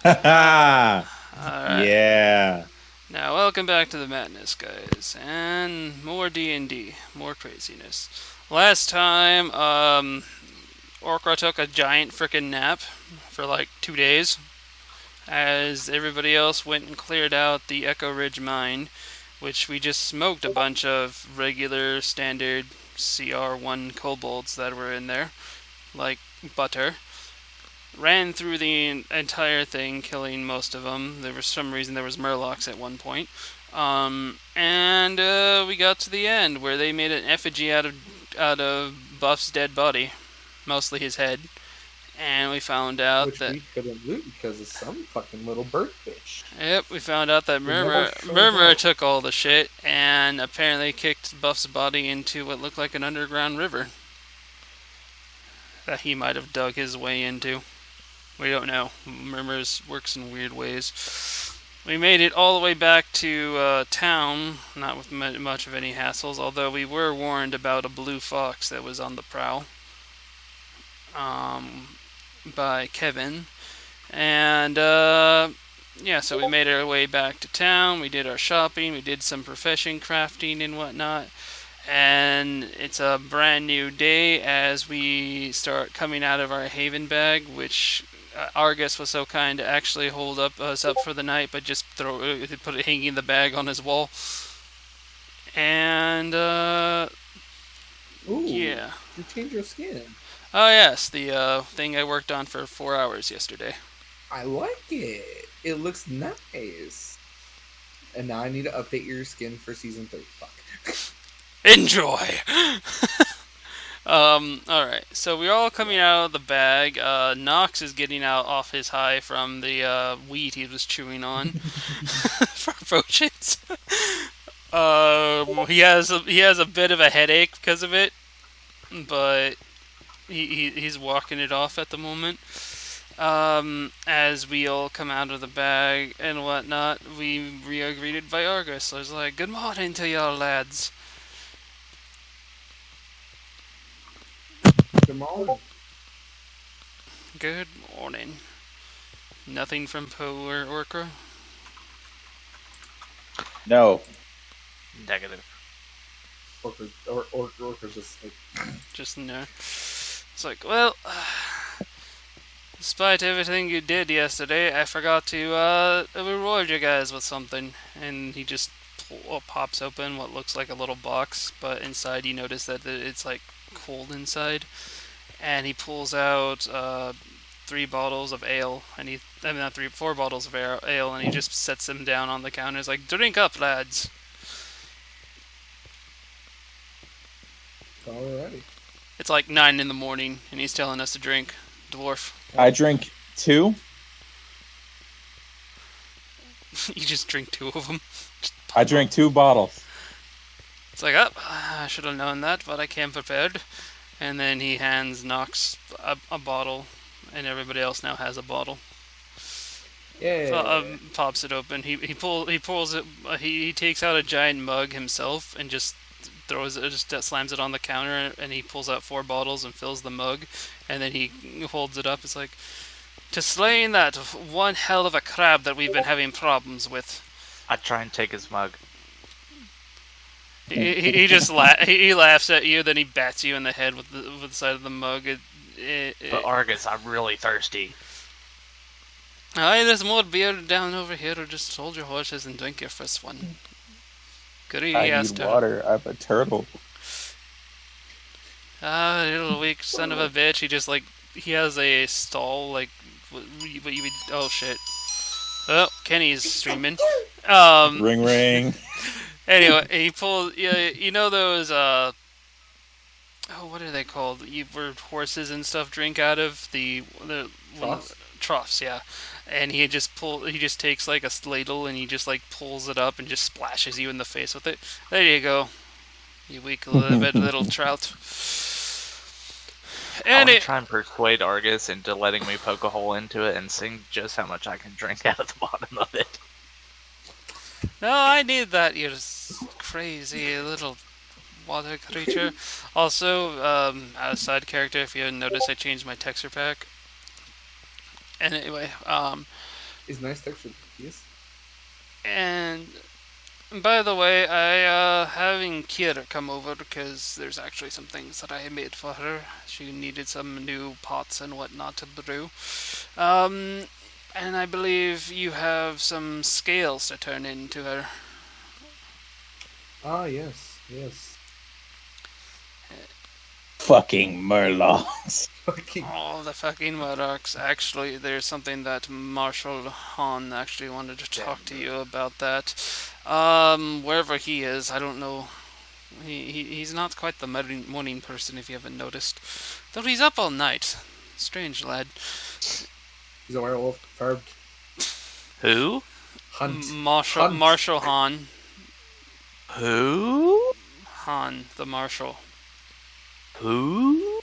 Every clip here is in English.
Alright. Yeah. Now, welcome back to the madness, guys. And more D&D. More craziness. Last time, Orcra took a giant frickin' nap for like 2 days. As everybody else went and cleared out the Echo Ridge mine, which we just smoked a bunch of regular, standard CR1 kobolds that were in there. Like butter. Ran through the entire thing, killing most of them. There was some reason there was murlocs at one point. And we got to the end where they made an effigy out of Buff's dead body, mostly his head, and we found out Which that we couldn't loot because of some fucking little bird bitch. we found out that Who never Murmur up. took all the shit and apparently kicked Buff's body into what looked like an underground river that he might have dug his way into. We don't know. Murmurs works in weird ways. We made it all the way back to town, not with much of any hassles, although we were warned about a blue fox that was on the prowl um, by Kevin. And yeah, so we made our way back to town. We did our shopping. We did some profession crafting and whatnot. And it's a brand new day as we start coming out of our haven bag, which Argus was so kind to actually hold us up for the night, but just put it hanging the bag on his wall. And Ooh, yeah. you change your skin. Oh yes, the thing I worked on for 4 hours yesterday. I like it. It looks nice. And now I need to update your skin for season 3. Fuck. Enjoy. All right. So we're all coming out of the bag. Nox is getting out off his high from the weed he was chewing on for potions. He has a bit of a headache because of it, but he's walking it off at the moment. As we all come out of the bag and whatnot, we are greeted by Argus. So it's like, "Good morning to y'all lads." Good morning. Good morning. Nothing from Poe or Orca? No. Negative. Orca's just like, Just no. It's like, well, despite everything you did yesterday, I forgot to reward you guys with something. And he just pops open what looks like a little box, but inside you notice that it's like cold inside. And he pulls out 3 bottles of ale, and not 4 bottles of ale, and he just sets them down on the counter. He's like, "Drink up, lads." alrighty. It's like 9 in the morning, and he's telling us to drink. Dwarf. I drink 2. You just drink 2 of them. I drink 2 bottles. It's like, oh, I should have known that, but I came prepared. And then he hands Nox a bottle, and everybody else now has a bottle. Yeah. Pops it open. He pulls it. He takes out a giant mug himself and just slams it on the counter, and he pulls out 4 bottles and fills the mug, and then he holds it up. It's like, to slaying that one hell of a crab that we've been having problems with. I try and take his mug. He just he laughs at you, then he bats you in the head with the side of the mug. But Argus, I'm really thirsty. Aye, there's more beer down over here, or just hold your horses and drink your first one. Goody, I asked need her. water. I'm a turtle. Ah, little weak son of a bitch. He has a stall, like, oh shit. Oh, Kenny's streaming. Ring ring. Anyway, he pulled, you know those, what are they called? Where horses and stuff drink out of the Troughs? troughs, yeah. And he just takes like a ladle and he just like pulls it up and just splashes you in the face with it. There you go, you weak little trout. I And want to it, try and persuade Argus into letting me poke a hole into it and seeing just how much I can drink out of the bottom of it. no, I need that. You crazy little water creature. Also, as a side character, if you notice, I changed my texture pack. And anyway, Is nice texture. Yes. And by the way, I having Kira come over because there's actually some things that I made for her. She needed some new pots and whatnot to brew. And I believe you have some scales to turn into her. Ah, yes. Yes. Fucking murlocs. Fucking. Oh, the fucking Murlocs. Actually, there's something that Marshal Han actually wanted to talk to you about that. Wherever he is, I don't know. He's not quite the morning person, if you haven't noticed. Though he's up all night. Strange lad. He's a werewolf. Confirmed. Who? Hunt. Marshal Han. Who? Han, the Marshal. Who?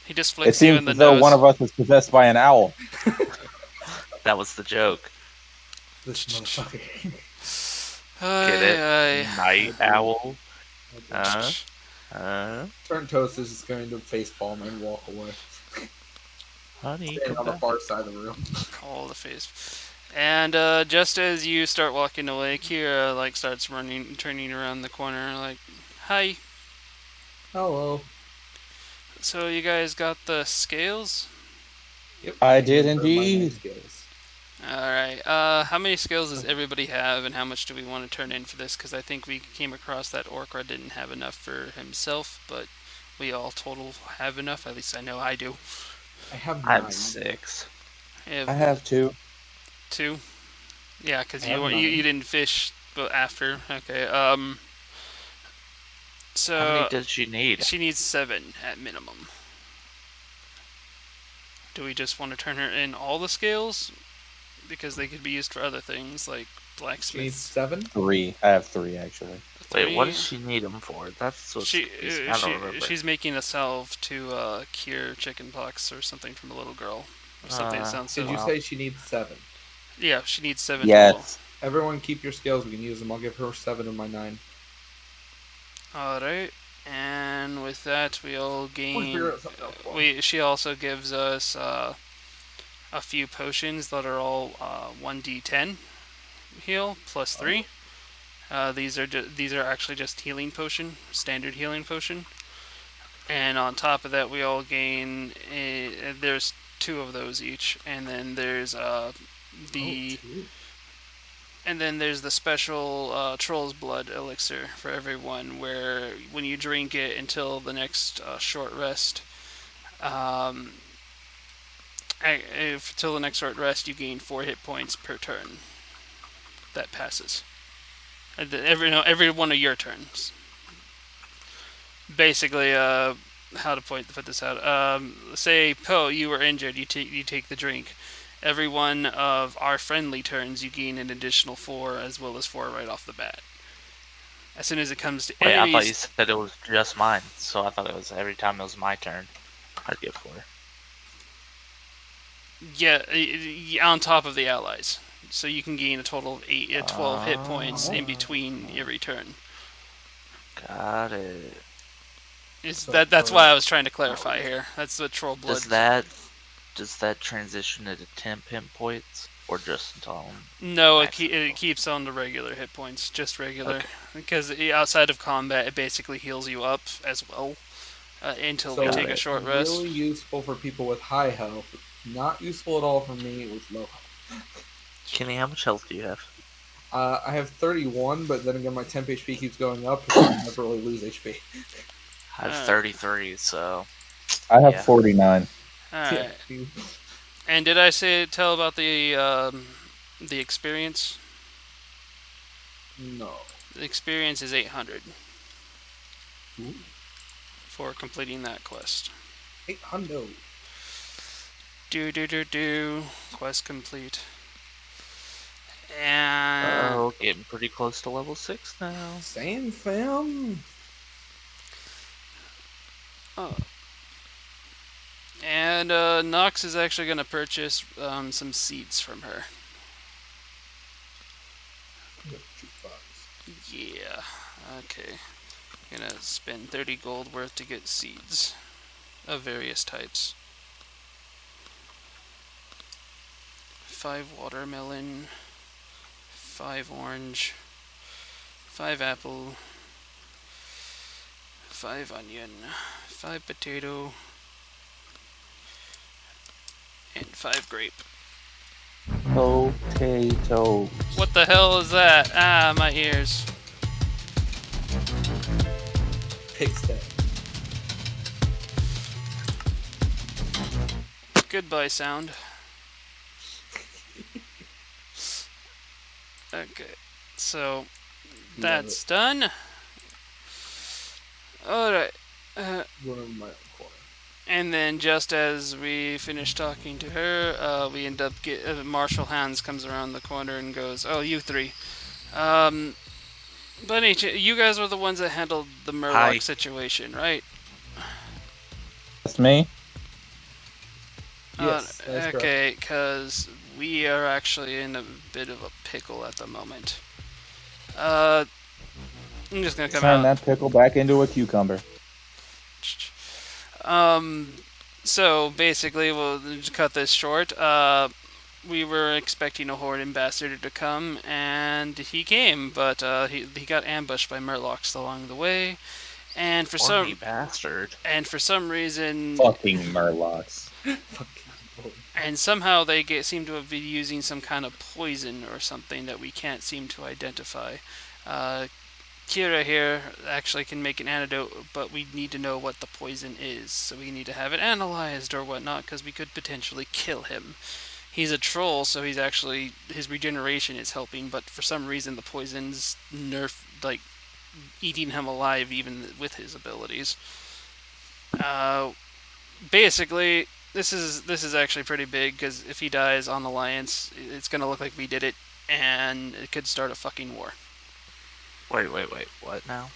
He just It flicks you in seems the as though nose. one of us is possessed by an owl. That was the joke. This motherfucker. Get it? Night owl. TurntToast is just going to facepalm and walk away. Honey, Staying on the far side of the room. Call the face. And just as you start walking away, Kira starts turning around the corner, like, "Hi." Hello. So you guys got the scales? Yep. I did Those are my main indeed. skills. All right. How many scales does everybody have, and how much do we want to turn in for this? Because I think we came across that Orcra didn't have enough for himself, but we all total have enough. At least I know I do. I have I 9. have 6. I have 2. 2. Yeah, because I have you didn't fish, but after. Okay. So How many does she need? she needs 7 at minimum. Do we just want to turn her in all the scales? Because they could be used for other things like She needs blacksmiths. 7? 3. I have 3, actually. Wait, what Three. does she need them for? That's what's She, confusing. I don't remember. she's making a salve to cure chickenpox or something from a little girl. Or something that sounds Did so. you say she needs 7? Yeah, she needs 7 total. Yes. Everyone keep your skills. We can use them. I'll give her 7 of my 9. Alright. And with that, we all gain. Oh, She also gives us a few potions that are all 1d10 heal plus 3. These are actually just healing potion, standard healing potion. And on top of that, we all gain there's 2 of those each, and then there's and then there's the special Troll's Blood elixir for everyone, where when you drink it until the next short rest, until the next short rest, you gain 4 hit points per turn. That passes. Every one of your turns. Basically, how to put this out. Say, Poe, you were injured. You take the drink. Every one of our friendly turns, you gain an additional 4, as well as 4 right off the bat. As soon as it comes to Wait, enemies, I thought you said it was just mine, so I thought it was every time it was my turn, I'd get 4. yeah, on top of the allies, so you can gain a total of 12 hit points in between every turn. Got it. That's why I was trying to clarify here. That's the troll blood. Does that transition into temp hit points, or just until? No, it keeps on the regular hit points, just regular. Okay. Because outside of combat, it basically heals you up as well until we take a short rest. Really useful for people with high health. Not useful at all for me with low health. Kenny, how much health do you have? I have 31, but then again, my temp HP keeps going up, so I never really lose HP. I have 33, so. I have Yeah. 49. Alright. And did I tell about the experience? No. The experience is 800 Ooh. for completing that quest. 800. Do. Quest complete. And Oh, getting pretty close to level 6 now. Same fam. And Nox is actually going to purchase some seeds from her. Yeah. Okay. Gonna spend 30 gold worth to get seeds of various types. 5 watermelon, 5 orange, 5 apple, 5 onion, 5 potato, and 5 grape. Potato. What the hell is that? Ah, my ears. Pig's head. Goodbye sound. Okay, so that's done. Alright. One of my own corner. And then just as we finish talking to her, we end up Marshall Hands comes around the corner and goes, "Oh, you three. But you guys were the ones that handled the murloc situation, right?" That's me. Yes, that's correct. okay, because we are actually in a bit of a pickle at the moment. I'm just gonna come Turn out. that pickle back into a cucumber. So basically, we'll just cut this short. We were expecting a Horde ambassador to come, and he came, but he got ambushed by murlocs along the way, and for Horny bastard. some reason, Fucking murlocs. and somehow they seem to have been using some kind of poison or something that we can't seem to identify. Kira here actually can make an antidote, but we need to know what the poison is, so we need to have it analyzed or whatnot, because we could potentially kill him. He's a troll, so his regeneration is helping, but for some reason the poison's eating him alive even with his abilities. Basically, this is actually pretty big, because if he dies on Alliance, it's gonna look like we did it, and it could start a fucking war. Wait, what now?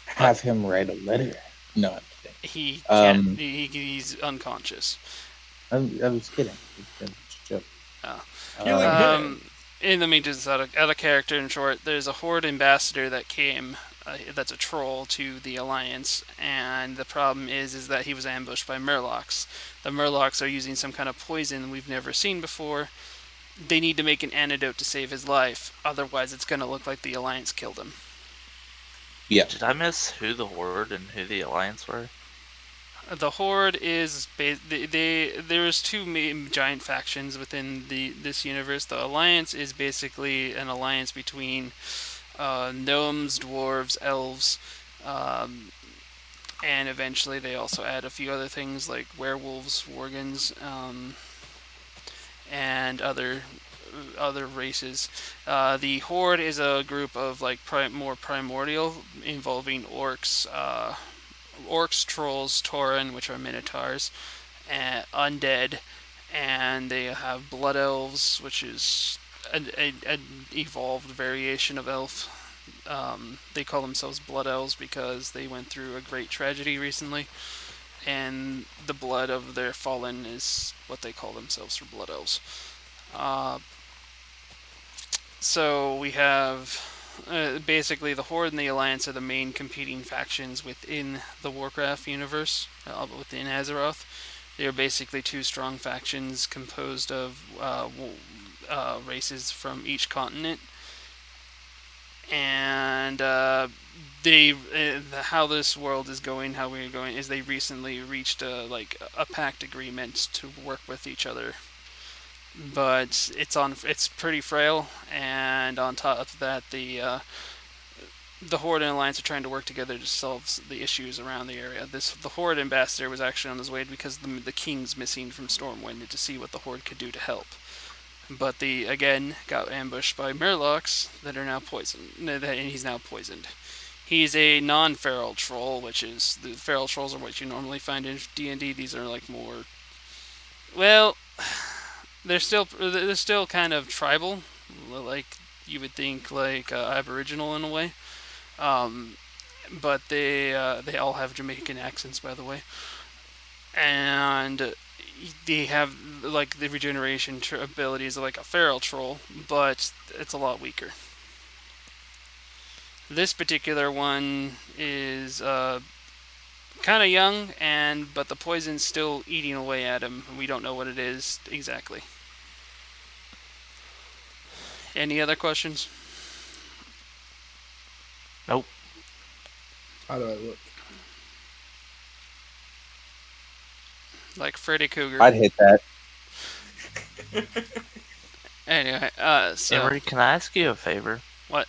Have him write a letter. No, I'm kidding. He can't. He's unconscious. I was kidding. It's a joke. In the meantime, out of character, in short, there's a Horde ambassador that came. That's a troll to the Alliance, and the problem is that he was ambushed by murlocs. The murlocs are using some kind of poison we've never seen before. They need to make an antidote to save his life, otherwise it's going to look like the Alliance killed him. Yeah. Did I miss who the Horde and who the Alliance were? The Horde is there's two main giant factions within this universe. The Alliance is basically an alliance between gnomes, dwarves, elves, and eventually they also add a few other things like werewolves, worgans, and other races. The Horde is a group of more primordial, involving orcs, trolls, tauren, which are minotaurs, undead, and they have blood elves, which is an evolved variation of elf. They call themselves blood elves because they went through a great tragedy recently, and the blood of their fallen is what they call themselves for blood elves. So we have basically the Horde and the Alliance are the main competing factions within the Warcraft universe, within Azeroth. They are basically two strong factions composed of races from each continent. And how this world is going, how we're going, is they recently reached a pact agreement to work with each other, but it's pretty frail. And on top of that, the Horde and Alliance are trying to work together to solve the issues around the area. The Horde ambassador was actually on his way because the king's missing from Stormwind, to see what the Horde could do to help. But again got ambushed by murlocs that are now poisoned, and he's now poisoned. He's a non-feral troll, which is the feral trolls are what you normally find in DnD. These are more, well, they're still kind of tribal, like you would think, Aboriginal in a way. But they all have Jamaican accents, by the way, and they have the regeneration abilities of a feral troll, but it's a lot weaker. This particular one is kind of young, but the poison's still eating away at him. We don't know what it is exactly. Any other questions? Nope. How do I look? Like Freddy Cougar. I'd hit that. Anyway, so Emery, can I ask you a favor? what?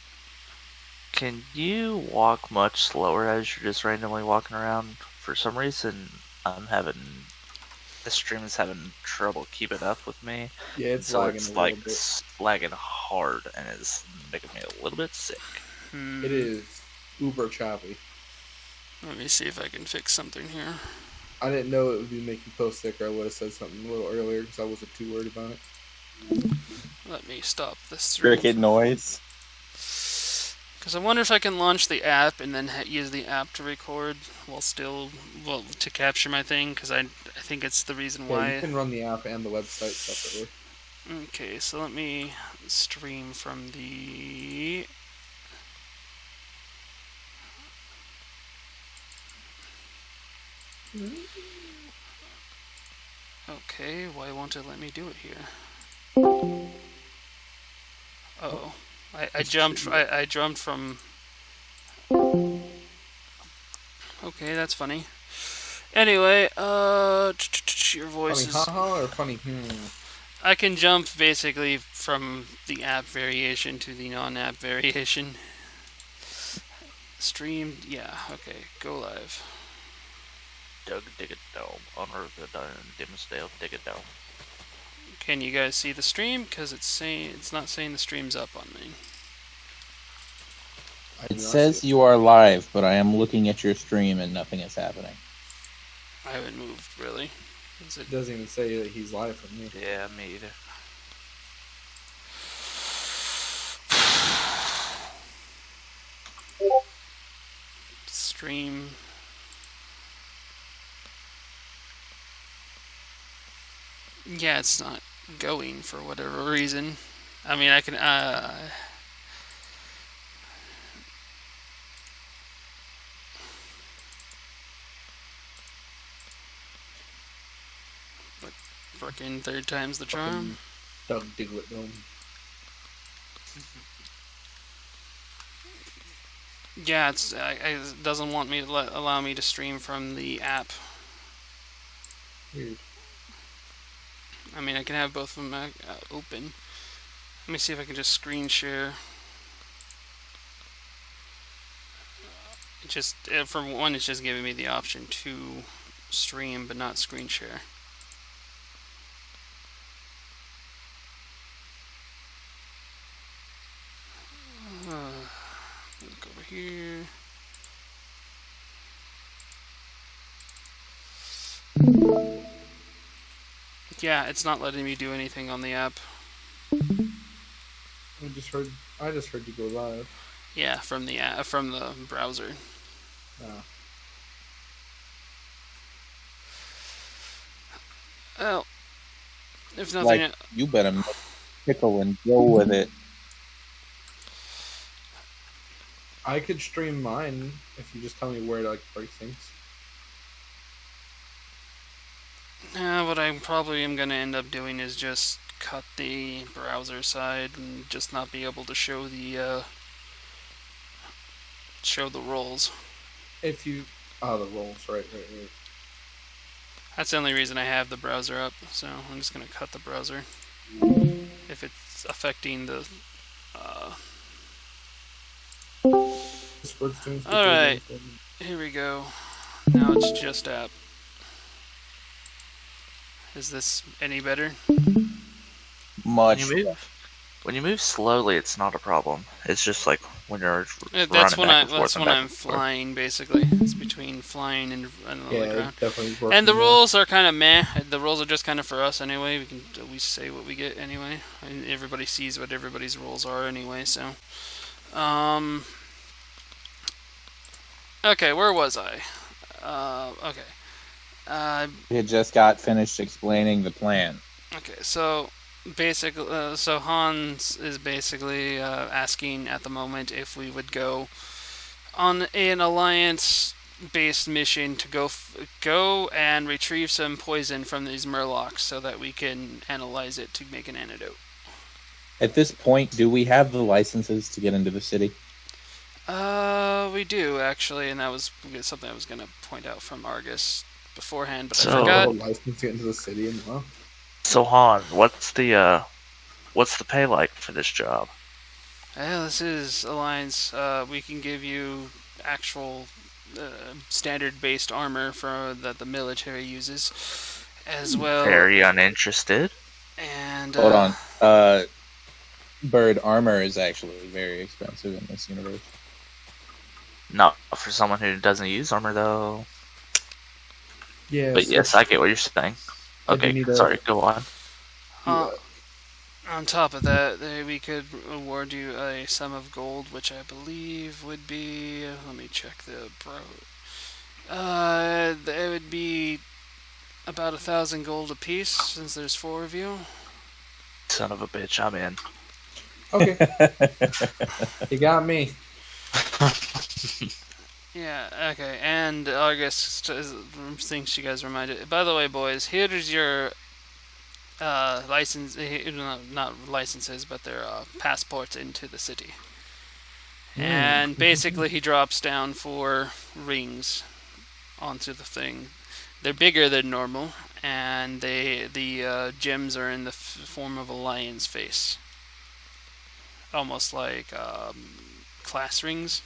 Can you walk much slower as you're just randomly walking around? For some reason, this stream is having trouble keeping up with me. Yeah, it's So lagging it's a like little bit. lagging hard and it's making me a little bit sick. It is uber choppy. Let me see if I can fix something here. I didn't know it would be making post thicker. I would have said something a little earlier because I wasn't too worried about it. Let me stop this stream. Cricket noise. Because I wonder if I can launch the app and then use the app to record to capture my thing. Because I think it's the reason why. Yeah, you can run the app and the website separately. Okay, so let me stream from the. Okay, why won't it let me do it here? Uh-oh. I jumped. I jumped from. Okay, that's funny. Anyway, your voice Funny is. haha or funny I can jump basically from the app variation to the non-app variation. Stream, yeah, okay, go live. Doug dig it down. Honor the Dimsdale dig it down. Can you guys see the stream? Because it's not saying the stream's up on me. It says you are live, but I am looking at your stream and nothing is happening. I haven't moved, really. It doesn't even say that he's live from me. Yeah, me either. Stream. Yeah, it's not going for whatever reason. I mean, I can, but frickin' third time's the charm. Doug Diglett Dome. Yeah, it doesn't want me to allow me to stream from the app. Weird. I mean, I can have both of them open. Let me see if I can just screen share. It just, for one, it's just giving me the option to stream, but not screen share. Look over here. Yeah, it's not letting me do anything on the app. I just heard you go live. Yeah, from the browser. Oh. Well, if nothing, Like, you better make pickle and go with it. I could stream mine if you just tell me where to break things. what I probably am going to end up doing is just cut the browser side and just not be able to show the roles. If you the rolls, right. That's the only reason I have the browser up, so I'm just going to cut the browser. If it's affecting the... Alright, here we go. Now it's just app. Is this any better? Much. When you move slowly, it's not a problem. It's just like when you're that's when running I'm flying, basically. It's between flying and on the ground. Definitely. And the rules are kind of meh. The rules are just kind of for us anyway. We can always say what we get anyway. And everybody sees what everybody's rules are anyway. So, okay, where was I? Okay. You just got finished explaining the plan. Okay, so basically, so Hans is basically asking at the moment if we would go on an alliance-based mission to go and retrieve some poison from these murlocs so that we can analyze it to make an antidote. At this point, do we have the licenses to get into the city? We do actually, and that was something I was gonna point out from Argus beforehand, but I So- forgot. A license to get into the city and well. So Han, what's the pay like for this job? Well, this is Alliance. We can give you actual standard-based armor that the military uses, as well. Very uninterested. And Hold on. Bird armor is actually very expensive in this universe. Not for someone who doesn't use armor though. Yeah. But yes, I get what you're saying. I do Okay, need a- sorry, go on. On top of that, we could award you a sum of gold, which I believe would be. Let me check the it would be about 1,000 gold apiece, since there's 4 of you. Son of a bitch, I'm in. Okay. You got me. Yeah, okay, and August thinks you guys reminded. By the way, boys, here's your license, not licenses, but their passports into the city. And basically, he drops down 4 rings onto the thing. They're bigger than normal, and the gems are in the form of a lion's face, almost like class rings.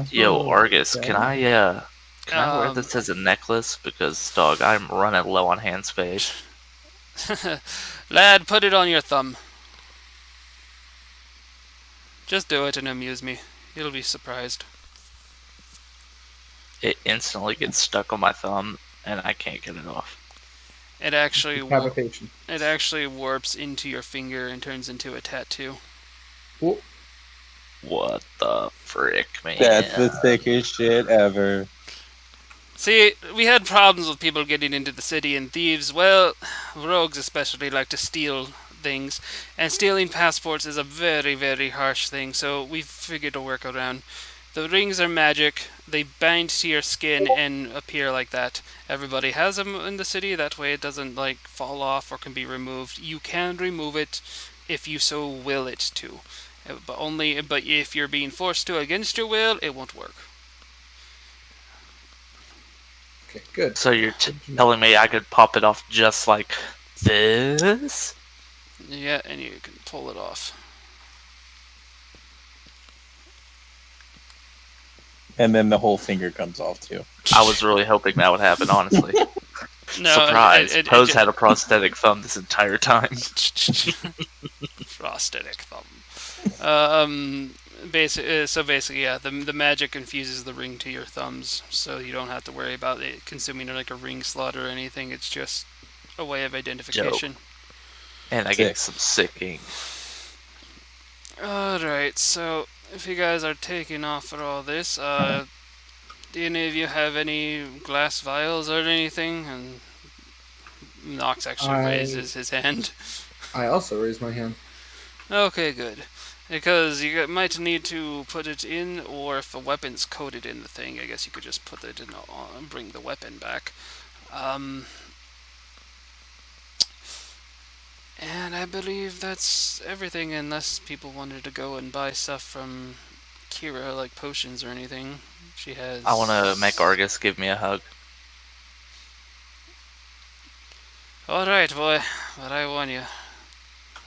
Yo, Oh, Argus, okay. can I wear this as a necklace? Because, dog, I'm running low on hand space. Lad, put it on your thumb. Just do it and amuse me. You'll be surprised. It instantly gets stuck on my thumb, and I can't get it off. It actually Decapitation. warps into your finger and turns into a tattoo. Well, What the frick, man? That's the sickest shit ever. See, we had problems with people getting into the city, and thieves, well, rogues especially, like to steal things, and stealing passports is a very, very harsh thing, so we figured a workaround. The rings are magic, they bind to your skin and appear like that. Everybody has them in the city, that way it doesn't, like, fall off or can be removed. You can remove it if you so will it to. But if you're being forced to against your will, it won't work. okay, good. So you're telling me I could pop it off just like this? Yeah, and you can pull it off. And then the whole finger comes off too. I was really hoping that would happen, honestly. No, Surprise! it Pose had a prosthetic thumb this entire time. prosthetic thumb. Basically, yeah, the magic infuses the ring to your thumbs, so you don't have to worry about it consuming like a ring slot or anything. It's just a way of identification. And I get some sick ink. Alright, so if you guys are taking off for all this, do any of you have any glass vials or anything? And Nox actually raises his hand. I also raised my hand. Okay, good. Because you might need to put it in, or if a weapon's coated in the thing, I guess you could just put it in and bring the weapon back. And I believe that's everything, unless people wanted to go and buy stuff from Kira, like potions or anything. She has... I want to make Argus give me a hug. Alright, boy, but I warn you,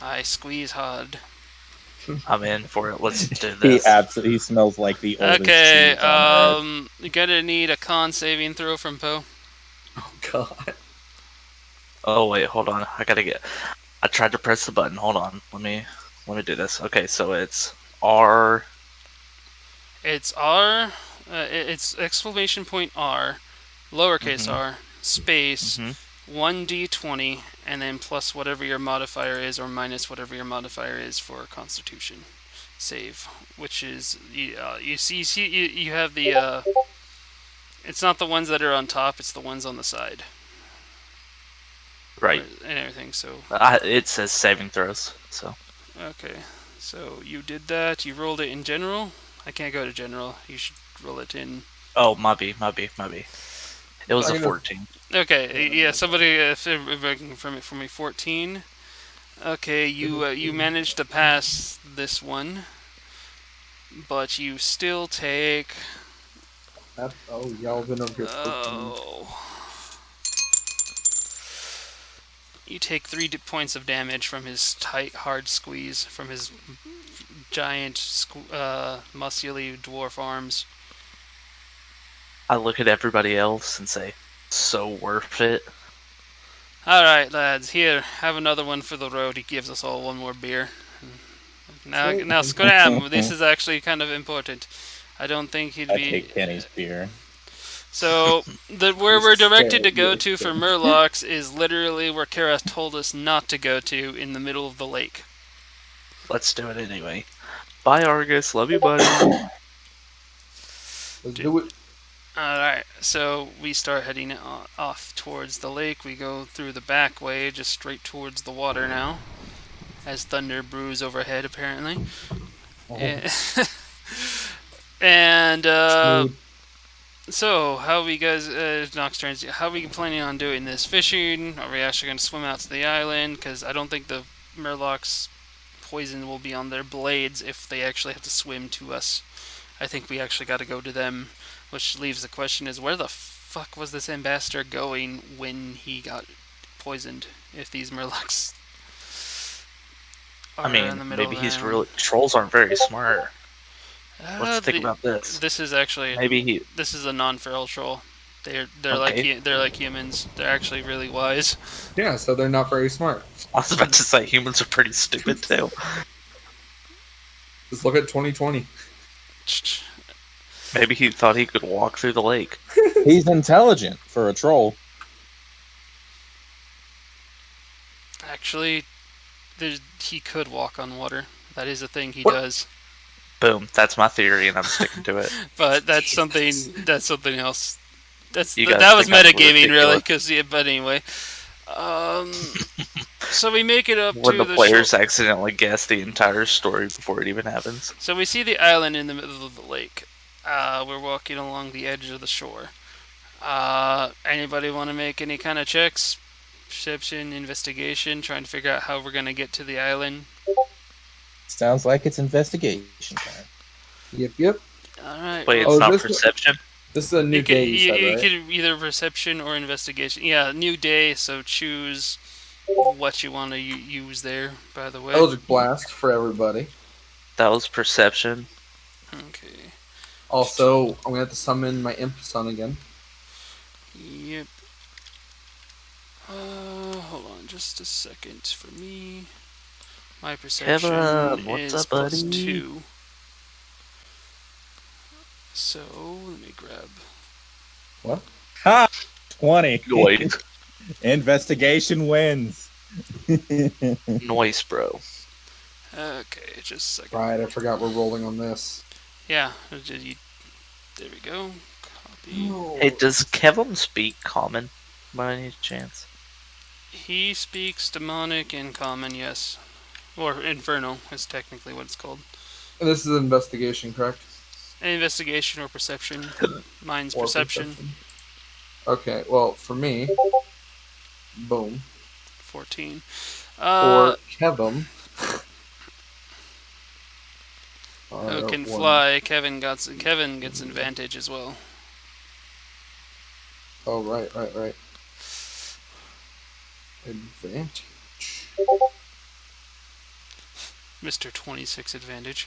I squeeze hard. I'm in for it. Let's do He this. absolutely smells like the oldest Okay, cheese on earth. you're gonna need a con saving throw from Poe. Oh god. Oh wait, hold on. I tried to press the button. Hold on. Let me do this. Okay, so it's R. It's R, it's exclamation point R, lowercase r, space, 1d20, and then plus whatever your modifier is, or minus whatever your modifier is for Constitution save, which is, you have the, it's not the ones that are on top, it's the ones on the side. Right. And everything, so... It says saving throws, so. Okay, so you did that, you rolled it in general? I can't go to general, you should roll it in... Oh, my B. It was a 14. Okay, yeah, somebody from me 14. Okay, you managed to pass this one, but you still take. Y'all been over here 14. Oh. You take 3 points of damage from his tight, hard squeeze from his giant, muscly dwarf arms. I look at everybody else and say, so worth it. Alright, lads, here, have another one for the road. He gives us all one more beer. Now scram! This is actually kind of important. I don't think he'd I be. take Kenny's beer. So, where we're directed to go to for murlocs is literally where Kara told us not to go to, in the middle of the lake. Let's do it anyway. Bye, Argus. Love you, buddy. Let's do it. Alright, so we start heading off towards the lake. We go through the back way, just straight towards the water now, as thunder brews overhead, apparently. And, so, how we guys, Nocturnes, how are we planning on doing this? Fishing? Are we actually going to swim out to the island? Because I don't think the murlocs' poison will be on their blades if they actually have to swim to us. I think we actually got to go to them, which leaves the question is, where the fuck was this ambassador going when he got poisoned, if these murlocs are I mean, in the middle maybe of he's the really... Trolls aren't very smart. Let's think about this. This is actually this is a non-feral troll. They're Okay. like humans. They're actually really wise. Yeah, so they're not very smart. I was about to say humans are pretty stupid too. Just look at 2020. Maybe he thought he could walk through the lake. He's intelligent for a troll. Actually, he could walk on water. That is a thing he What? does. Boom. That's my theory, and I'm sticking to it. But that's something. That's something else. You guys That was think I'm metagaming, really. ridiculous. But anyway, so we make it up When to the players accidentally guess the entire story before it even happens. So we see the island in the middle of the lake. We're walking along the edge of the shore. Anybody want to make any kind of checks? Perception, investigation, trying to figure out how we're going to get to the island. Sounds like it's investigation time. Yep. Alright. Wait, Oh, it's not this- perception? This is a new day, you said, right? can either perception or investigation. Yeah, new day, so choose what you want to use there, by the way. Eldritch Blast for everybody. That was perception. Okay. Also, I'm going to have to summon my Imp Son again. Yep. Hold on just a second for me. My perception what's is up, buddy? +2. So, let me grab... What? Ha! 20. Noise. Investigation wins. Noise, bro. Okay, just a second. Right, I forgot we're rolling on this. Yeah, there we go. Copy. Hey, does Kevin speak common by any chance? He speaks demonic and common, yes. Or infernal is technically what it's called. And this is investigation, correct? Investigation or perception. Mine's Or perception. Okay, well, for me, boom. 14. For Kevin. Who can fly? Kevin gets advantage as well. Oh, right. Advantage. Mr. 26 advantage.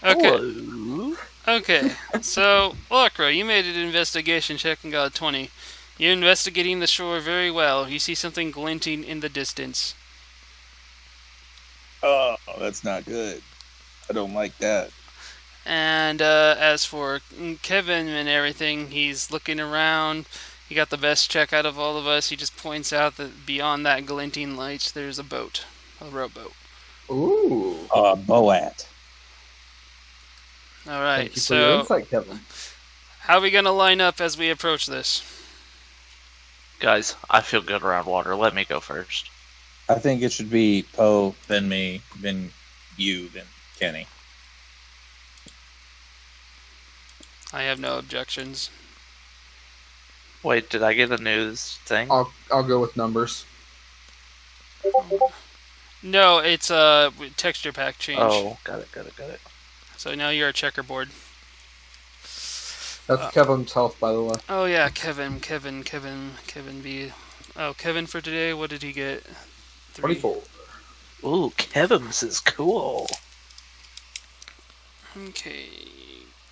Okay. Hello. Okay. So, Orcra, you made an investigation check and got a 20. You're investigating the shore very well. You see something glinting in the distance. Oh, that's not good. I don't like that. And as for Kevin and everything, he's looking around. He got the best check out of all of us. He just points out that beyond that glinting light, there's a boat. A rowboat. Ooh. Boat. Alright, Thank you for your so insight, Kevin. how are we going to line up as we approach this? Guys, I feel good around water. Let me go first. I think it should be Poe, then me, then you, then Kenny. I have no objections. Wait, did I get a news thing? I'll go with numbers. No, it's texture pack change. Oh, got it. So now you're a checkerboard. That's Kevin's health, by the way. Oh yeah, Kevin B. Oh, Kevin for today. What did he get? 24. Ooh, Kevin's is cool. Okay,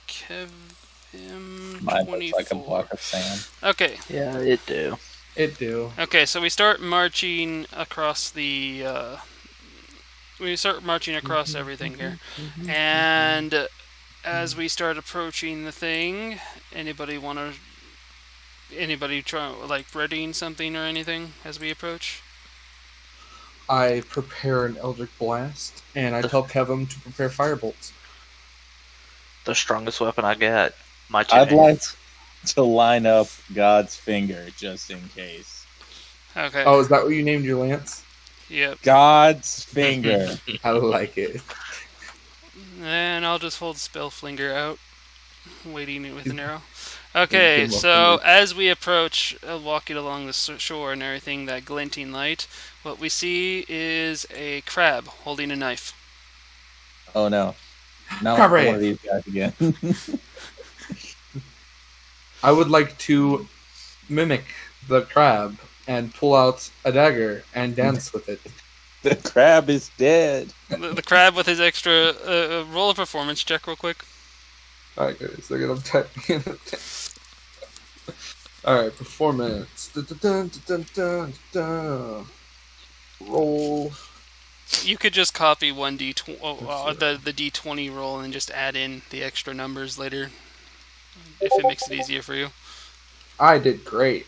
Kevin. Mine 24. looks like a block of sand. Okay. Yeah, it do. It do. Okay, so we start marching across the. We start marching across everything here, and as we start approaching the thing, anybody try like readying something or anything as we approach? I prepare an Eldritch Blast, and I tell Kevin to prepare Firebolts. The strongest weapon I got. My two I'd like hands. to line up God's finger just in case. Okay. Oh, is that what you named your lance? Yep. God's finger. I like it. And I'll just hold Spellflinger out, waiting with an arrow. Okay, so as we approach, walking along the shore and everything, that glinting light, what we see is a crab holding a knife. Oh no. Not Crab one rave. of these guys again. I would like to mimic the crab and pull out a dagger and dance with it. The crab is dead. The crab with his extra roll a performance check real quick. Alright, guys, look at I'm typing it. Alright, performance. Dun, dun, dun, dun, dun, dun. Roll. You could just copy one the D20 roll and just add in the extra numbers later, if it makes it easier for you. I did great.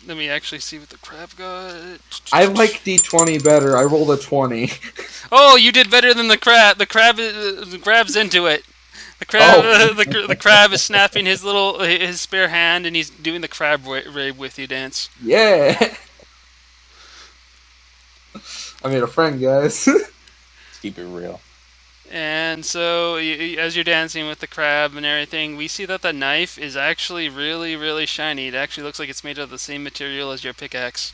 Let me actually see what the crab got. I like D20 better. I rolled a 20. Oh, you did better than the crab. The crab's into it. The crab, the crab is snapping his spare hand, and he's doing the crab rave with you dance. Yeah! I made a friend, guys. Keep it real. And so, as you're dancing with the crab and everything, we see that the knife is actually really, really shiny. It actually looks like it's made of the same material as your pickaxe.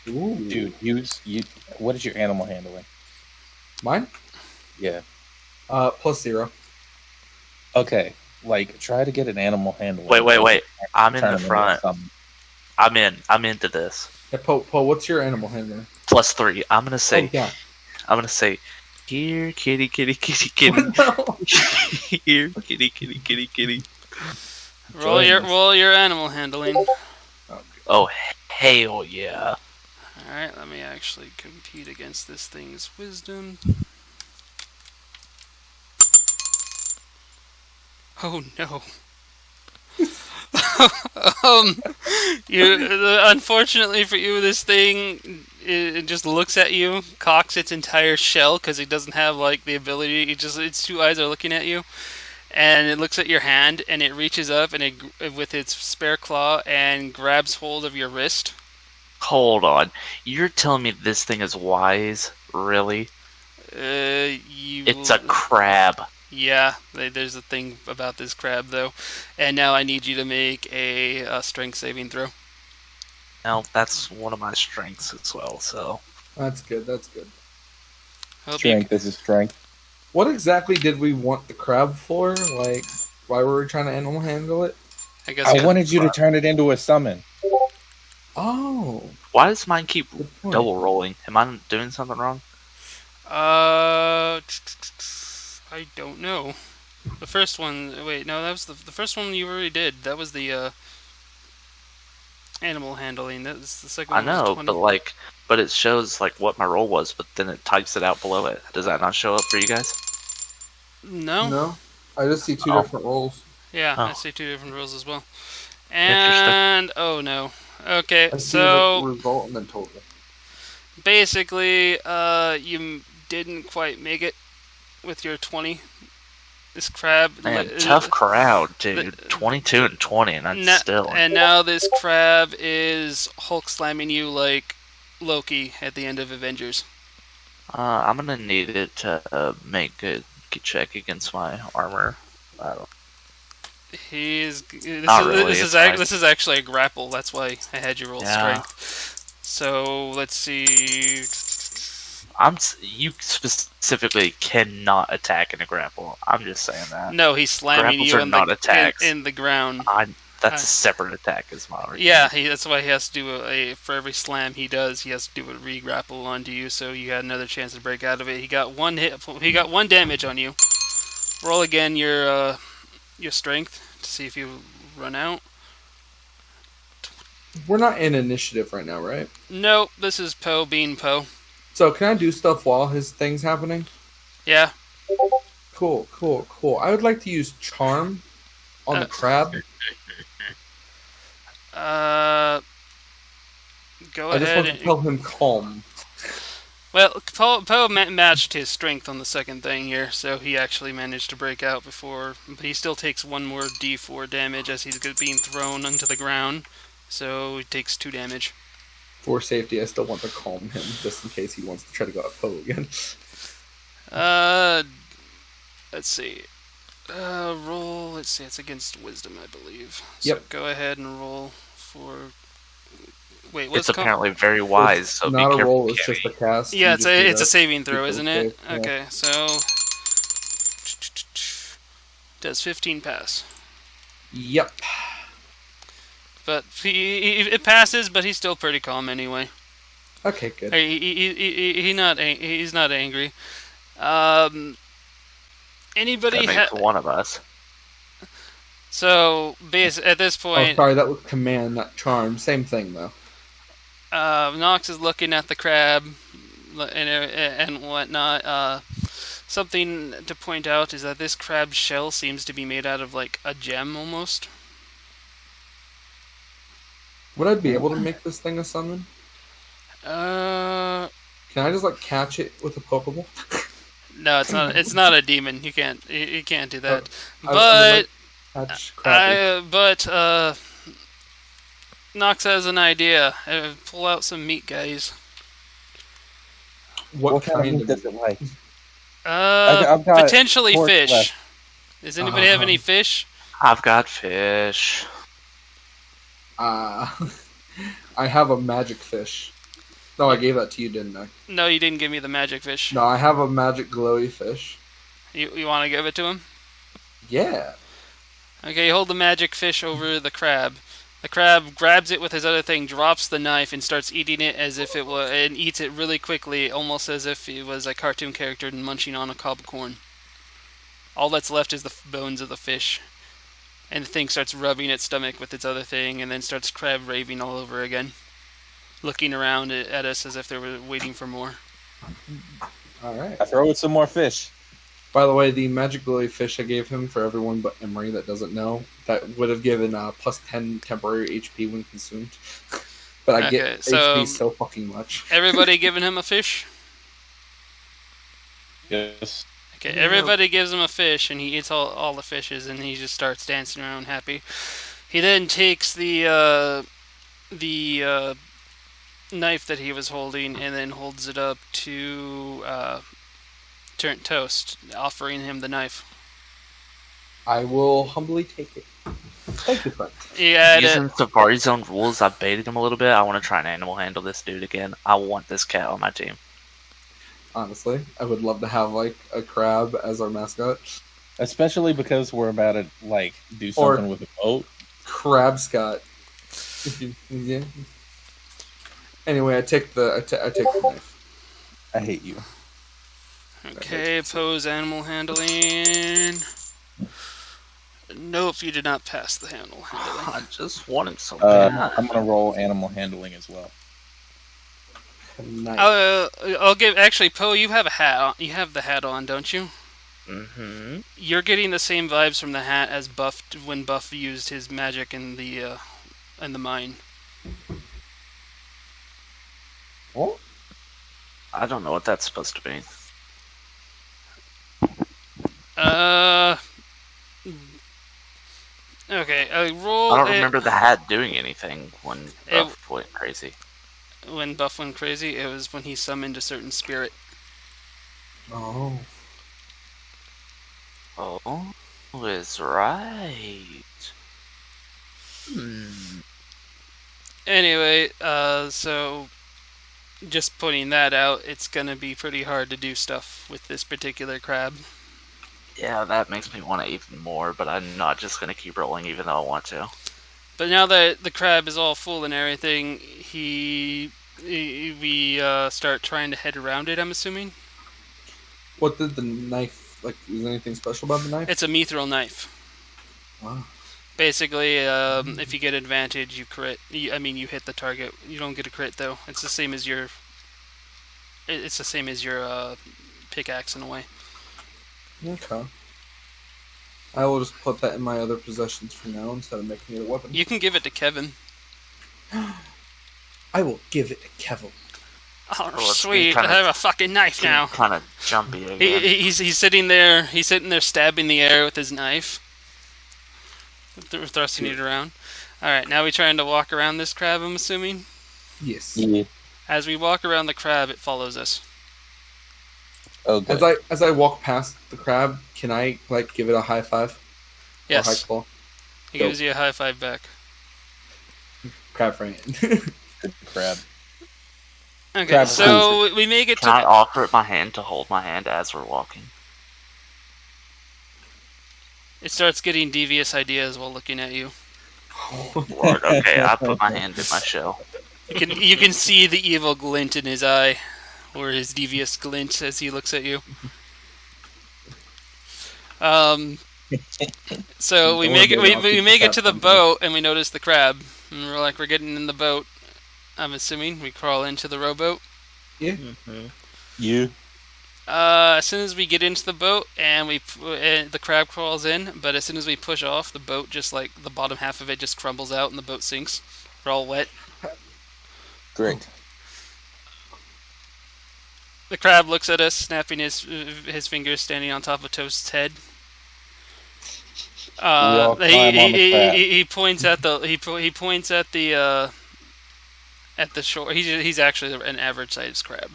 Ooh. Dude, what is your animal handling? Mine? Yeah. +0. Okay. Like, try to get an animal handling. Wait. I'm in Turn the them into front. something. I'm into this. Yeah, Poe, what's your animal handler? +3. I'm gonna say. Oh, yeah. I'm gonna say. Here, kitty. No. Here, kitty. Roll your animal handling. Oh, hell yeah. Alright, let me actually compete against this thing's wisdom. Oh no. Unfortunately for you, this thing it just looks at you, cocks its entire shell because it doesn't have like the ability. Its two eyes are looking at you, and it looks at your hand, and it reaches up and with its spare claw and grabs hold of your wrist. Hold on. You're telling me this thing is wise? Really? It's a crab. Yeah, there's a thing about this crab though, and now I need you to make a strength saving throw. Now, that's one of my strengths as well, so... That's good. Strength, this is strength. What exactly did we want the crab for? Like, why were we trying to animal handle it? I wanted you to turn it into a summon. Oh. Why does mine keep Good point. double rolling? Am I doing something wrong? I don't know. The first one. Wait, no, that was the first one you already did. That was the animal handling. That's the second I one. know, Was 20. but it shows like what my roll was, but then it types it out below it. Does that not show up for you guys? No. No. I just see two Oh. different rolls. Yeah, Oh. I see two different rules as well. And oh no. Okay, I see the so result and then total. basically, you didn't quite make it with your 20. This crab. Man, tough crowd, dude. 22 and 20, and that's still... And now this crab is Hulk slamming you like Loki at the end of Avengers. I'm gonna need it to make a check against my armor. Not really, This it's fine. this is actually a grapple. That's why I had you roll Yeah. strength. So let's see. You specifically cannot attack in a grapple. I'm just saying that. No, he's slamming Grapples you are in not attacks. in the ground. That's a separate attack, is my argument. Yeah, that's why he has to do for every slam he does, he has to do a re-grapple onto you, so you had another chance to break out of it. He got one hit. He got 1 damage on you. Roll again your strength to see if you run out. We're not in initiative right now, right? Nope, this is Poe being Poe. So can I do stuff while his thing's happening? Yeah. Cool. I would like to use charm on the crab. Go I just ahead. want to tell him calm. Well, Poe matched his strength on the second thing here, so he actually managed to break out before. But he still takes 1 more D4 damage as he's being thrown onto the ground. So he takes 2 damage. For safety, I still want to calm him, just in case he wants to try to go at Poe again. Let's see. Roll. Let's see. It's against wisdom, I believe. So Yep. Go ahead and roll for. Wait, what's It's apparently very wise, so be not a careful. roll, it's just a cast. Yeah, You it's just do a that. saving throw, Equal isn't it? save, yeah. Okay, so does 15 pass? Yep. But it passes, but he's still pretty calm anyway. Okay, good. He's not angry. Anybody That makes one of us. So at this Oh, point, sorry, that was command, not charm. Same thing, though. Nox is looking at the crab and whatnot. Something to point out is that this crab shell seems to be made out of like a gem almost. Would I be able to make this thing a summon? No, Can I just, like, catch it with a Pokeball? it's not. It's not a demon. You can't do that. I would But catch Krabi. Nox has an idea. Pull out some meat, guys. What kind of meat of does it like? I've got Potentially pork fish. left. Does anybody have any fish? I've got fish. I have a magic fish. No, I gave that to you, didn't I? No, you didn't give me the magic fish. No, I have a magic glowy fish. You want to give it to him? Yeah. Okay, you hold the magic fish over the crab. The crab grabs it with his other thing, drops the knife, and starts eating it as if it was, and eats it really quickly, almost as if he was a cartoon character munching on a cob of corn. All that's left is the bones of the fish. And the thing starts rubbing its stomach with its other thing, and then starts crab raving all over again, looking around at us as if they were waiting for more. Alright. I throw it some more fish. By the way, the magic glowy fish I gave him for everyone but Emery that doesn't know, that would have given plus 10 temporary HP when consumed. But I get HP so fucking much. Everybody giving him a fish? Yes. Okay, everybody gives him a fish, and he eats all the fishes, and he just starts dancing around happy. He then takes the knife that he was holding, and then holds it up to TurntToast, offering him the knife. I will humbly take it. Thank you, friend. Yeah, Using Safari Zone rules, I baited him a little bit. I want to try and animal handle this dude again. I want this cat on my team. Honestly, I would love to have, like, a crab as our mascot. Especially because we're about to, like, do something with a boat. Crab Scott. Yeah. Anyway, I take the knife. I hate you. Okay, pose animal handling. Nope, you did not pass the animal handling. I just wanted so bad. I'm gonna roll animal handling as well. Nice. I'll give. Actually, Poe, you have a hat on. You have the hat on, don't you? Mm-hmm. You're getting the same vibes from the hat as Buff when Buff used his magic in the mine. What? I don't know what that's supposed to be. Okay, roll. I don't remember the hat doing anything when Buff went crazy. When Buff went crazy, it was when he summoned a certain spirit. Oh. Oh. is right. Anyway, so just pointing that out, it's gonna be pretty hard to do stuff with this particular crab. Yeah, that makes me want it even more, but I'm not just gonna keep rolling even though I want to. But now that the crab is all full and everything, we start trying to head around it, I'm assuming. What did the knife, like, is there anything special about the knife? It's a mithril knife. Wow. Basically, if you get advantage, you crit. You hit the target. You don't get a crit, though. It's the same as your... It's the same as your pickaxe, in a way. Okay. I will just put that in my other possessions for now instead of making it a weapon. You can give it to Kevin. I will give it to Kevin. Oh, Well, it's sweet! kinda- I have a fucking knife now. Kind of jumpy again. He's sitting there. He's sitting there stabbing the air with his knife, thrusting it around. All right, now we're trying to walk around this crab. I'm assuming. Yes. Yeah. As we walk around the crab, it follows us. Oh, good. As I walk past the crab, can I like give it a high five? Yes. Or high claw? He gives you a high five back. Crab friend. Good crab. Okay, Crab so we make it Can I offer it my hand to hold my hand as we're walking? It starts getting devious ideas while looking at you. Lord, okay, I put my hand in my shell. You can see the evil glint in his eye, or his devious glint as he looks at you. So we make it to the boat, and we notice the crab, and we're getting in the boat. I'm assuming we crawl into the rowboat. Yeah. You? As soon as we get into the boat, and the crab crawls in, but as soon as we push off, the boat just like the bottom half of it just crumbles out, and the boat sinks. We're all wet. Great. The crab looks at us, snapping his fingers, standing on top of Toast's head. He points at the shore. He's actually an average sized crab.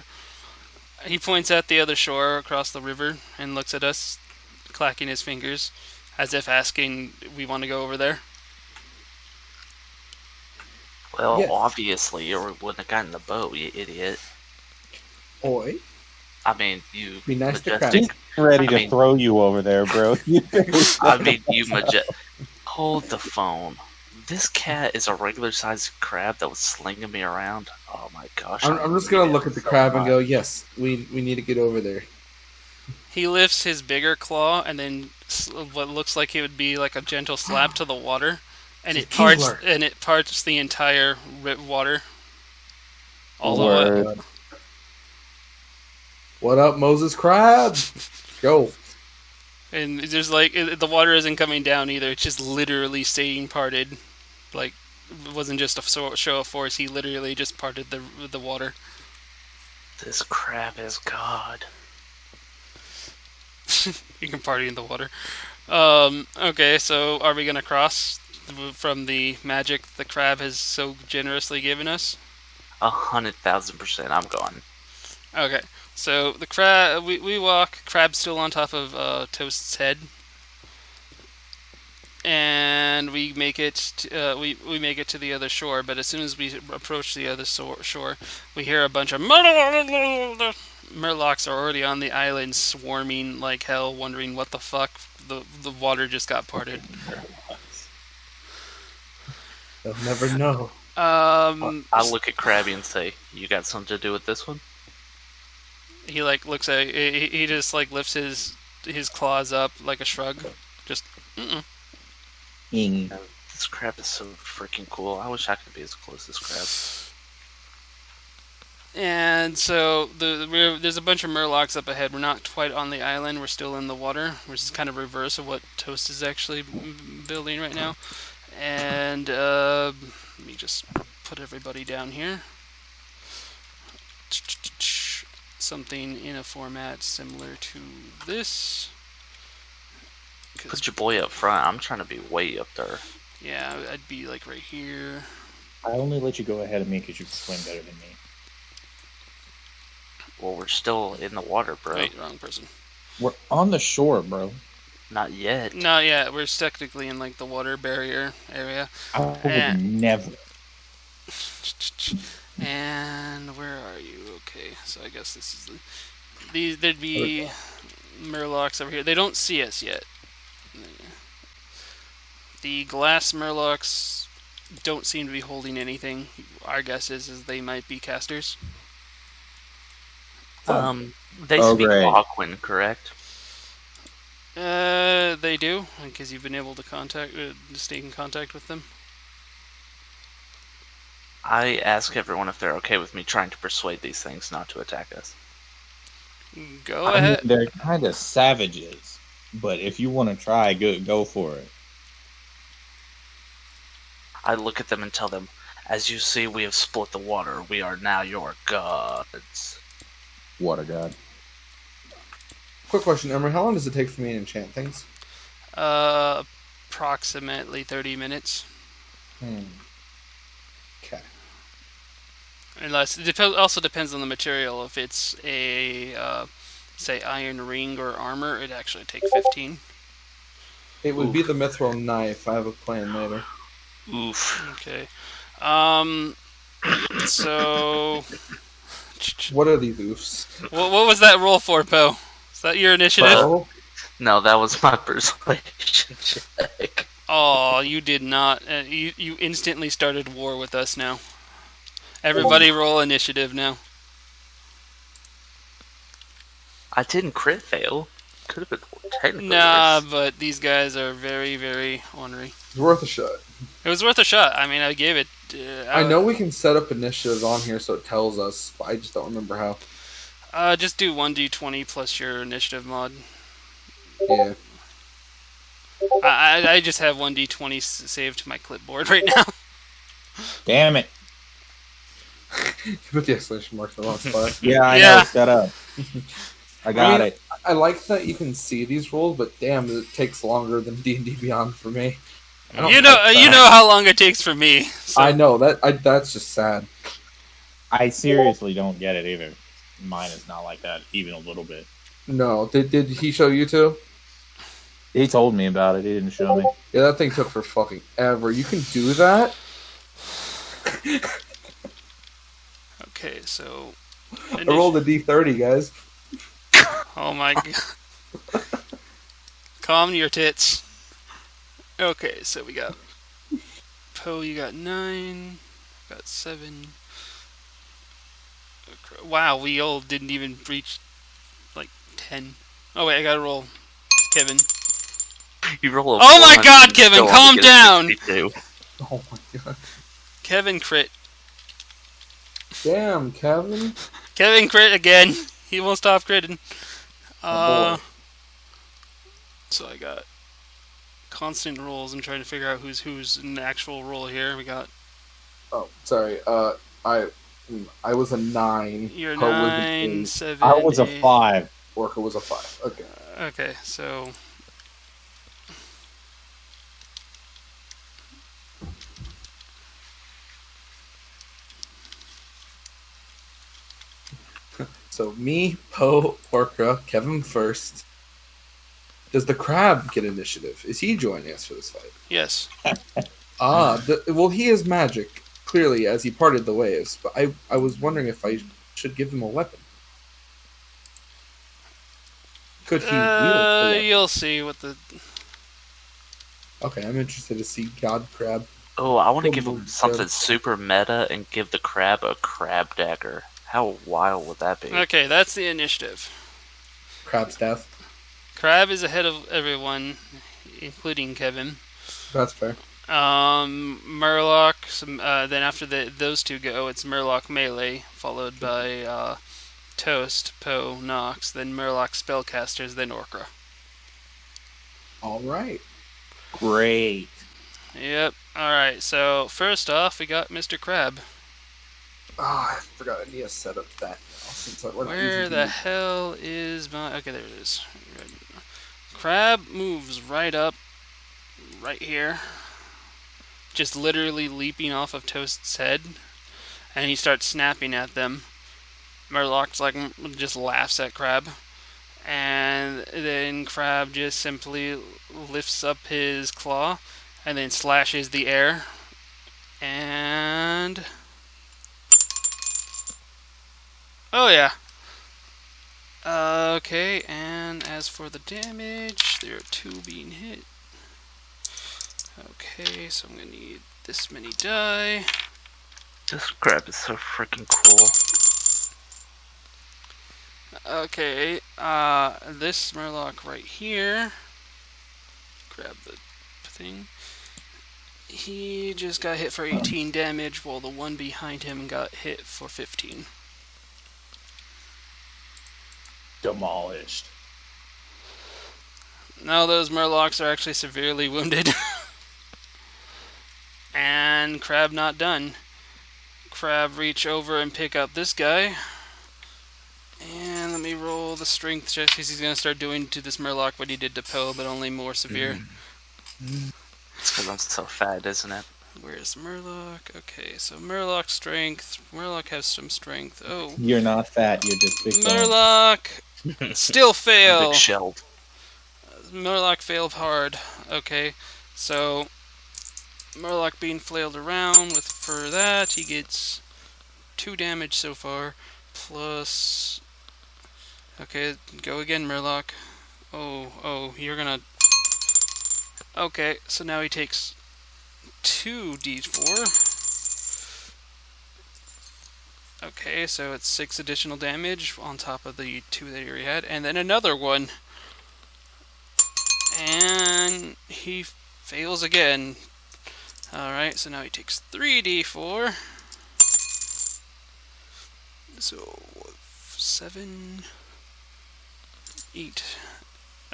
He points at the other shore across the river and looks at us, clacking his fingers, as if asking, "We want to go over there?" Well, Yes. obviously, you wouldn't have gotten the boat, you idiot. Oi. I mean, you Be nice to majestic. Ready I to mean- throw you over there, bro. I mean, you majestic. Hold the phone. This cat is a regular-sized crab that was slinging me around. Oh my gosh! I'm just gonna look at the crab and go, yes, we need to get over there. He lifts his bigger claw and then what looks like it would be like a gentle slap to the water, and It's it a parts kingler. the entire water. All the way. Word. What up, Moses Crab? Go. And there's like the water isn't coming down either. It's just literally staying parted. Like it wasn't just a show of force. He literally just parted the water. This crab is God. You can party in the water. Okay, so are we gonna cross from the magic the crab has so generously given us? 100,000%. I'm going. Okay, so the crab we walk. Crab's still on top of Toast's head, and we make it. We make it to the other shore. But as soon as we approach the other shore, we hear a bunch of murlocs are already on the island, swarming like hell, wondering what the fuck. The water just got parted. They'll never know. I look at Krabby and say, "You got something to do with this one?" He like looks at he just like lifts his claws up like a shrug. Just Ing. This crab is so freaking cool. I wish I could be as close as crab. And so there's a bunch of murlocs up ahead. We're not quite on the island. We're still in the water, which is kind of reverse of what Toast is actually building right now. And let me just put everybody down here. Something in a format similar to this. Put your boy up front. I'm trying to be way up there. Yeah, I'd be like right here. I only let you go ahead of me because you can swim better than me. Well, we're still in the water, bro. Wait, wrong person. We're on the shore, bro. Not yet. Not yet. We're technically in like the water barrier area. I would And, never. and where are you? Okay, so I guess this is these. There'd be murlocs over here. They don't see us yet. The glass murlocs don't seem to be holding anything. Our guess is they might be casters. They Oh, speak great. Alcuin, correct? They do, because you've been able to stay in contact with them. I ask everyone if they're okay with me trying to persuade these things not to attack us. Go I mean, ahead. they're kind of savages, but if you want to try, go for it. I look at them and tell them, as you see, we have split the water. We are now your gods. Water god. Quick question, Emery. How long does it take for me to enchant things? Approximately 30 minutes. Okay. Unless it also depends on the material. If it's a say iron ring or armor, it'd actually take 15. It would be the mithril knife. I have a plan later. Oof. Okay. So What are these oofs? what was that roll for, Poe? Is that your initiative? Well, No, that was my persuasion check. Oh, you did not. You instantly started war with us now. Everybody roll initiative now. I didn't crit fail. Could have been technically Nah, worse. but these guys are very, very ornery. it's worth a shot. It was worth a shot. I mean, I gave it. I know we can set up initiatives on here so it tells us, but I just don't remember how. Just do 1d20 plus your initiative mod. Yeah. I just have 1d20 saved to my clipboard right now. Damn it. You put the exclamation marks in the wrong spot. Yeah, I Yeah. know. Shut up. I got it. I like that you can see these rolls, but damn, it takes longer than D&D Beyond for me. I don't You know, like that. you know how long it takes for me. So. I know that. That's just sad. I seriously don't get it either. Mine is not like that, even a little bit. No, did he show you too? He told me about it. He didn't show me. Yeah, that thing took for fucking ever. You can do that? Okay, so. I rolled a D30, guys. Oh my god. Calm your tits. Okay, so we got Poe, you got 9, got 7. Wow, we all didn't even reach like 10. Oh wait, I gotta roll Kevin. You roll a Oh my 100 god, and Kevin, still only calm get a down! 62. Oh my god. Kevin crit. Damn, Kevin. Kevin crit again. He won't stop critting. Oh, boy. So I got constant rolls. I'm trying to figure out who's in the actual roll here. We got Oh, sorry. I was a 9. your Poe was an 9, 8. 7. I was a 8. 5. Orca was a 5. Okay. Okay, so So me, Poe, Orca, Kevin first. Does the crab get initiative? Is he joining us for this fight? yes. Well, he is magic, clearly, as he parted the waves, but I was wondering if I should give him a weapon. Could he wield a weapon? You'll see what the. Okay, I'm interested to see God Crab. Oh, I want to Cool give him move, something Kev. super meta and give the crab a crab dagger. How wild would that be? Okay, that's the initiative. Crab staff. Crab is ahead of everyone, including Kevin. That's fair. Murloc. Then after those two go, it's Murloc melee, followed by Toast, Poe, Nox, then Murloc spellcasters, then Orcra. All right. Great. Yep. All right. So first off, we got Mr. Crab. Oh, I forgot I need to set up that now. Since we're not Where using the hell is my... Okay, there it is. Crab moves right up, right here. Just literally leaping off of Toast's head. And he starts snapping at them. Murloc's like, just laughs at Crab. And then Crab just simply lifts up his claw and then slashes the air. And... oh yeah. Okay, and as for the damage, there are 2 being hit. Okay, so I'm gonna need this many die. This crab is so freaking cool. Okay, this murloc right here. Grab the thing. He just got hit for 18 damage, while the one behind him got hit for 15. Demolished. Now those murlocs are actually severely wounded. And Crab not done. Crab reach over and pick up this guy. And let me roll the strength check because he's going to start doing to this murloc what he did to Poe, but only more severe. It's because I'm so fat, isn't it? Where's Murloc? Okay, so Murloc strength. Murloc has some strength. Oh. You're not fat, you're just big bone. Murloc! Still fail! Big shelled. Murloc failed hard. Okay, so Murloc being flailed around with for that, he gets 2 damage so far. Plus... okay, go again, Murloc. Oh, you're gonna... okay, so now he takes 2d4. Okay, so it's 6 additional damage on top of the 2 that he already had. And then another one. And he fails again. Alright, so now he takes 3d4. So, 7... 8.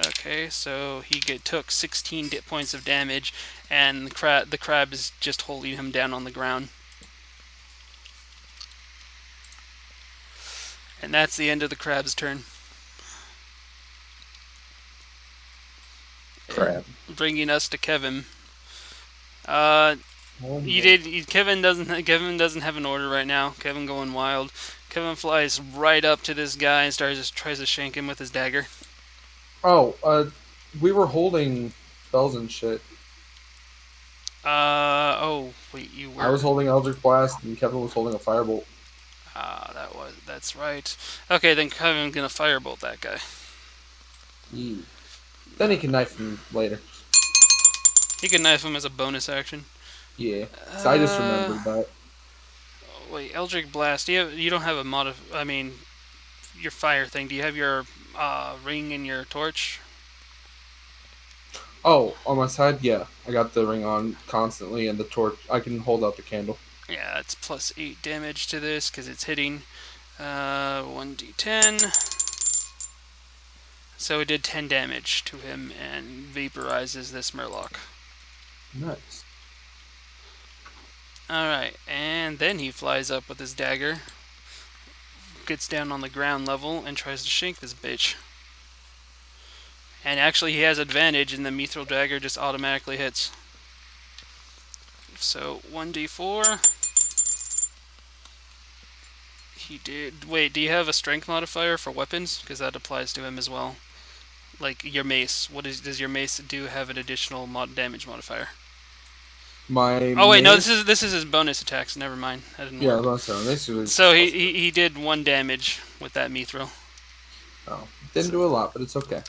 Okay, so he took 16 points of damage, and the crab is just holding him down on the ground. And that's the end of the crab's turn. Crab. Bringing us to Kevin. Oh, Kevin doesn't have an order right now. Kevin going wild. Kevin flies right up to this guy and tries to shank him with his dagger. Oh, we were holding spells and shit. Oh, wait, you were... I was holding Eldritch Blast and Kevin was holding a Firebolt. That's right. Okay, then Kevin's gonna firebolt that guy. Yeah. Then he can knife him later. He can knife him as a bonus action. Yeah, so I just remembered that. Wait, Eldritch Blast. You don't have a your fire thing. Do you have your ring and your torch? Oh, on my side, yeah. I got the ring on constantly and the torch. I can hold out the candle. Yeah, it's plus 8 damage to this because it's hitting 1d10. So it did 10 damage to him and vaporizes this murloc. Nice. Alright, and then he flies up with his dagger, gets down on the ground level, and tries to shank this bitch. And actually he has advantage, and the Mithril dagger just automatically hits. So, 1d4. He did... wait, do you have a strength modifier for weapons? Because that applies to him as well. Like your mace. Does your mace have an additional damage modifier? Oh wait, no, this is his bonus attacks. Never mind, that didn't work. Yeah, that's right. So he did 1 damage with that Mithril. Oh, didn't do a lot, but it's okay.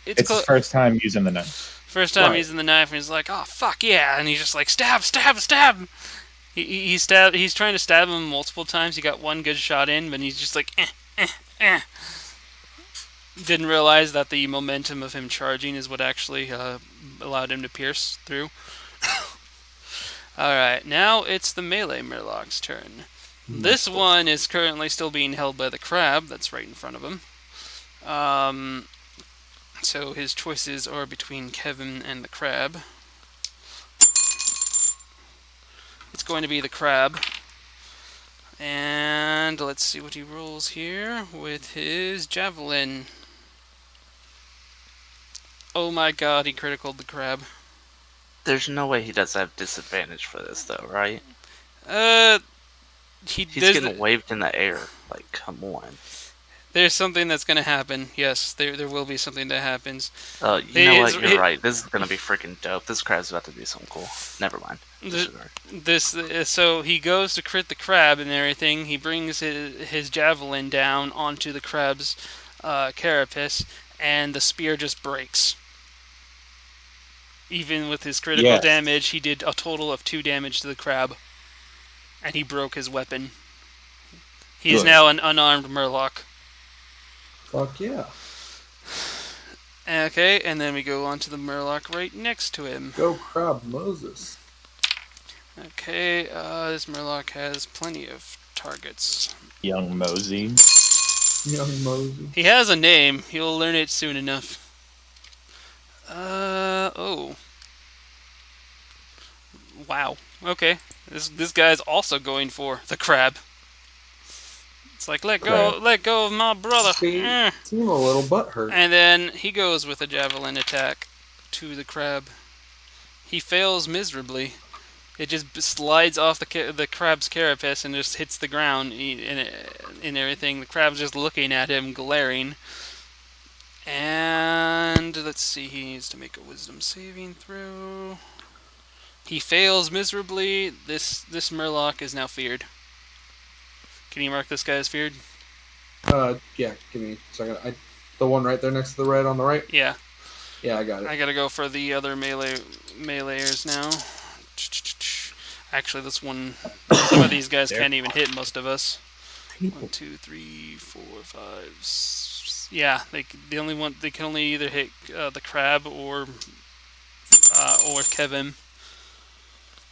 It's his first time using the knife. First time using the knife, and he's like, "Oh fuck yeah!" And he's just like, "Stab, stab, stab!" He's trying to stab him multiple times. He got 1 good shot in, but he's just like, Didn't realize that the momentum of him charging is what actually allowed him to pierce through. Alright, now it's the melee Murloc's turn. This one is currently still being held by the crab that's right in front of him. So his choices are between Kevin and the crab. It's going to be the crab. And let's see what he rolls here with his javelin. Oh my god, he criticaled the crab. There's no way he doesn't have disadvantage for this, though, right? He's getting waved in the air. Like, come on. There's something that's gonna happen. Yes, there will be something that happens. You know what? You're right. This is gonna be freaking dope. This crab's about to do something cool. Never mind. So he goes to crit the crab and everything. He brings his javelin down onto the crab's carapace, and the spear just breaks. Even with his critical damage, he did a total of 2 damage to the crab, and he broke his weapon. He is now an unarmed murloc. Fuck yeah. Okay, and then we go on to the murloc right next to him. Go crab Moses. Okay, this murloc has plenty of targets. Young Mosey. Young Mosey. He has a name. He'll learn it soon enough. Oh. Wow. Okay. This guy's also going for the crab. It's like, let go of my brother. Seem a little butthurt. And then he goes with a javelin attack to the crab. He fails miserably. It just slides off the crab's carapace and just hits the ground and everything. The crab's just looking at him, glaring. And let's see, he needs to make a wisdom saving throw. He fails miserably. This murloc is now feared. Can you mark this guy as feared? Yeah, give me a second. The one right there next to the red on the right? Yeah. Yeah, I got it. I gotta go for the other meleeers now. Actually, some of these guys can't even hit most of us. 1, 2, 3, 4, 5. Yeah, they can only either hit the crab or Kevin.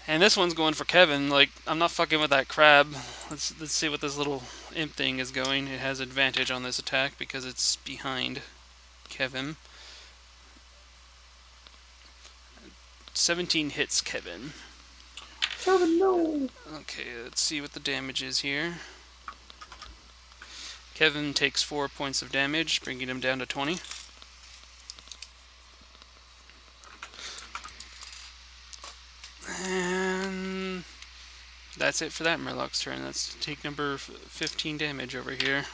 And this one's going for Kevin. Like, I'm not fucking with that crab. Let's see what this little imp thing is going. It has advantage on this attack because it's behind Kevin. 17 hits Kevin. Kevin, no. Okay, let's see what the damage is here. Kevin takes 4 points of damage, bringing him down to 20. And that's it for that Murloc's turn. Let's take number 15 damage over here.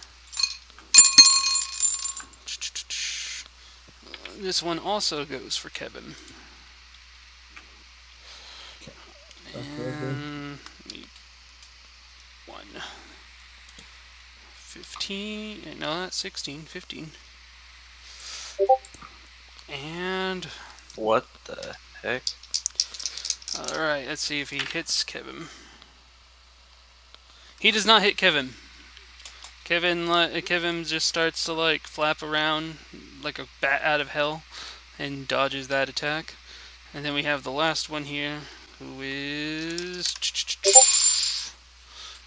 This one also goes for Kevin. And 1. 15. No, not 16. 15. And what the heck? Alright, let's see if he hits Kevin. He does not hit Kevin. Kevin just starts to like flap around like a bat out of hell and dodges that attack. And then we have the last one here, who is...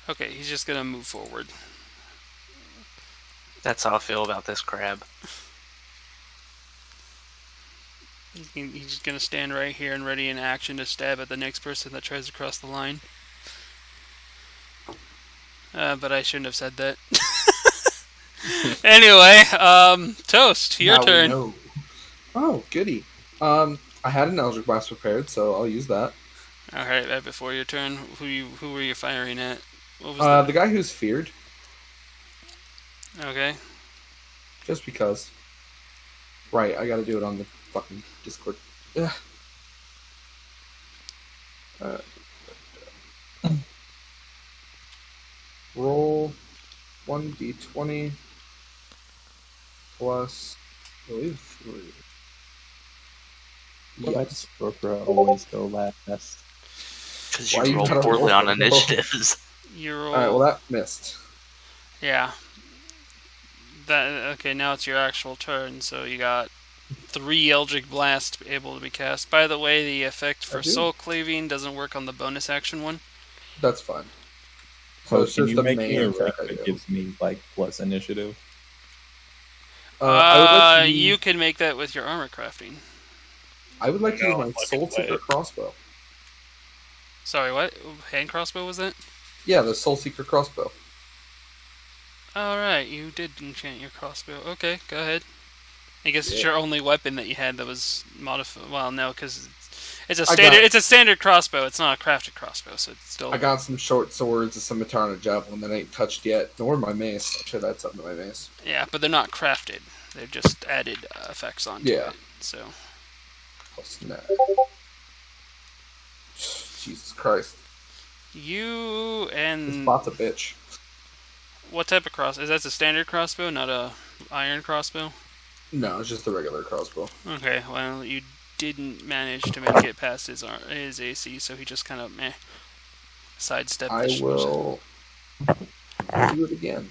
Okay, he's just gonna move forward. That's how I feel about this crab. He's just gonna stand right here and ready in action to stab at the next person that tries to cross the line. But I shouldn't have said that. Anyway, Toast, your turn. Oh, goody. I had an Eldritch Blast prepared, so I'll use that. Alright, right before your turn, who were you firing at? What was the guy who's feared. Okay. Just because. Right, I gotta do it on the fucking Discord. Ugh. Roll 1d20 plus, I believe, 3. Why does Orca always go last? Because you roll poorly on initiatives. You roll... Alright, well that missed. Yeah. Okay, now it's your actual turn, so you got 3 Eldritch Blast able to be cast. By the way, the effect for Soul Cleaving doesn't work on the bonus action one. That's fine. So it's just the main effect that gives me like plus initiative? You can make that with your armor crafting. I would like to use my Soul Seeker crossbow. Sorry, what? Hand crossbow was that? Yeah, the Soul Seeker crossbow. Alright, you did enchant your crossbow. Okay, go ahead. I guess it's your only weapon that you had that was modified. Well, no, because It's a standard. It's a standard crossbow. It's not a crafted crossbow, so it's still. I got some short swords, a scimitar, and a javelin that ain't touched yet, nor my mace. I should add something to my mace. Yeah, but they're not crafted. They've just added effects onto it. So. What's that? Jesus Christ. You and. This bot's a bitch. What type of crossbow? Is that a standard crossbow, not a iron crossbow? No, it's just a regular crossbow. Okay, well, you didn't manage to make it past his AC, so he just kind of sidestepped. I will do it again.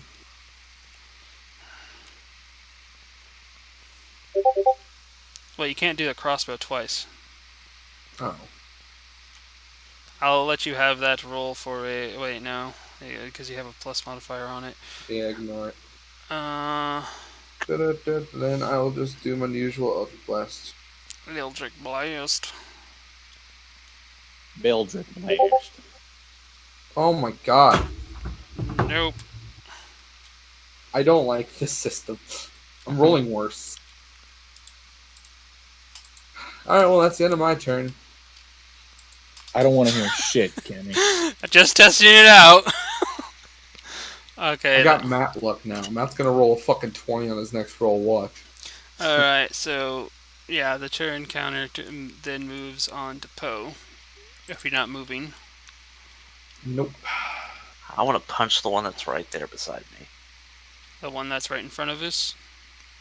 Well, you can't do a crossbow twice. Oh. I'll let you have that roll for a... Wait, no. Because you have a plus modifier on it. Yeah, ignore it. Then Then I'll just do my usual Eldritch Blast. Eldritch Blast. Eldritch Blast. Oh my god. Nope. I don't like this system. I'm rolling worse. Alright, well, that's the end of my turn. I don't want to hear shit, Kenny. Just testing it out. Okay. I got Matt luck now. Matt's gonna roll a fucking 20 on his next roll. Watch. Alright, so, yeah, the turn counter then moves on to Poe. If you're not moving. Nope. I want to punch the one that's right there beside me. The one that's right in front of us?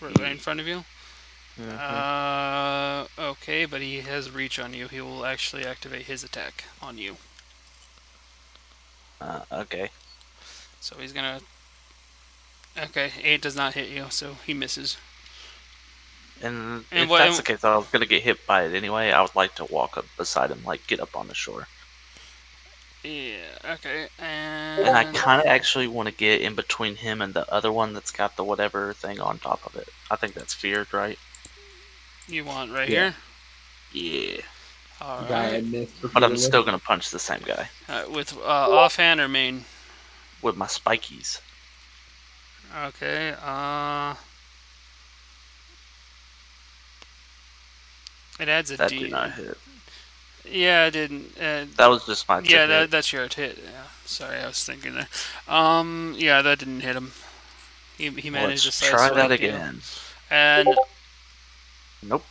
Right in front of you? Mm-hmm. Okay, but he has reach on you. He will actually activate his attack on you. Okay. So he's gonna... Okay, 8 does not hit you, so he misses. And if that's the case, I was going to get hit by it anyway. I would like to walk up beside him, like get up on the shore. Yeah, okay, and I kind of actually want to get in between him and the other one that's got the whatever thing on top of it. I think that's feared, right? You want right here? Yeah. Alright. But I'm still going to punch the same guy. With offhand or main? With my spikies. Okay, it adds a that D. That did not hit. Yeah, it didn't. That was just my yeah, that's your hit. Yeah, sorry, I was thinking there. Yeah, that didn't hit him. He managed Let's to try that again. And nope,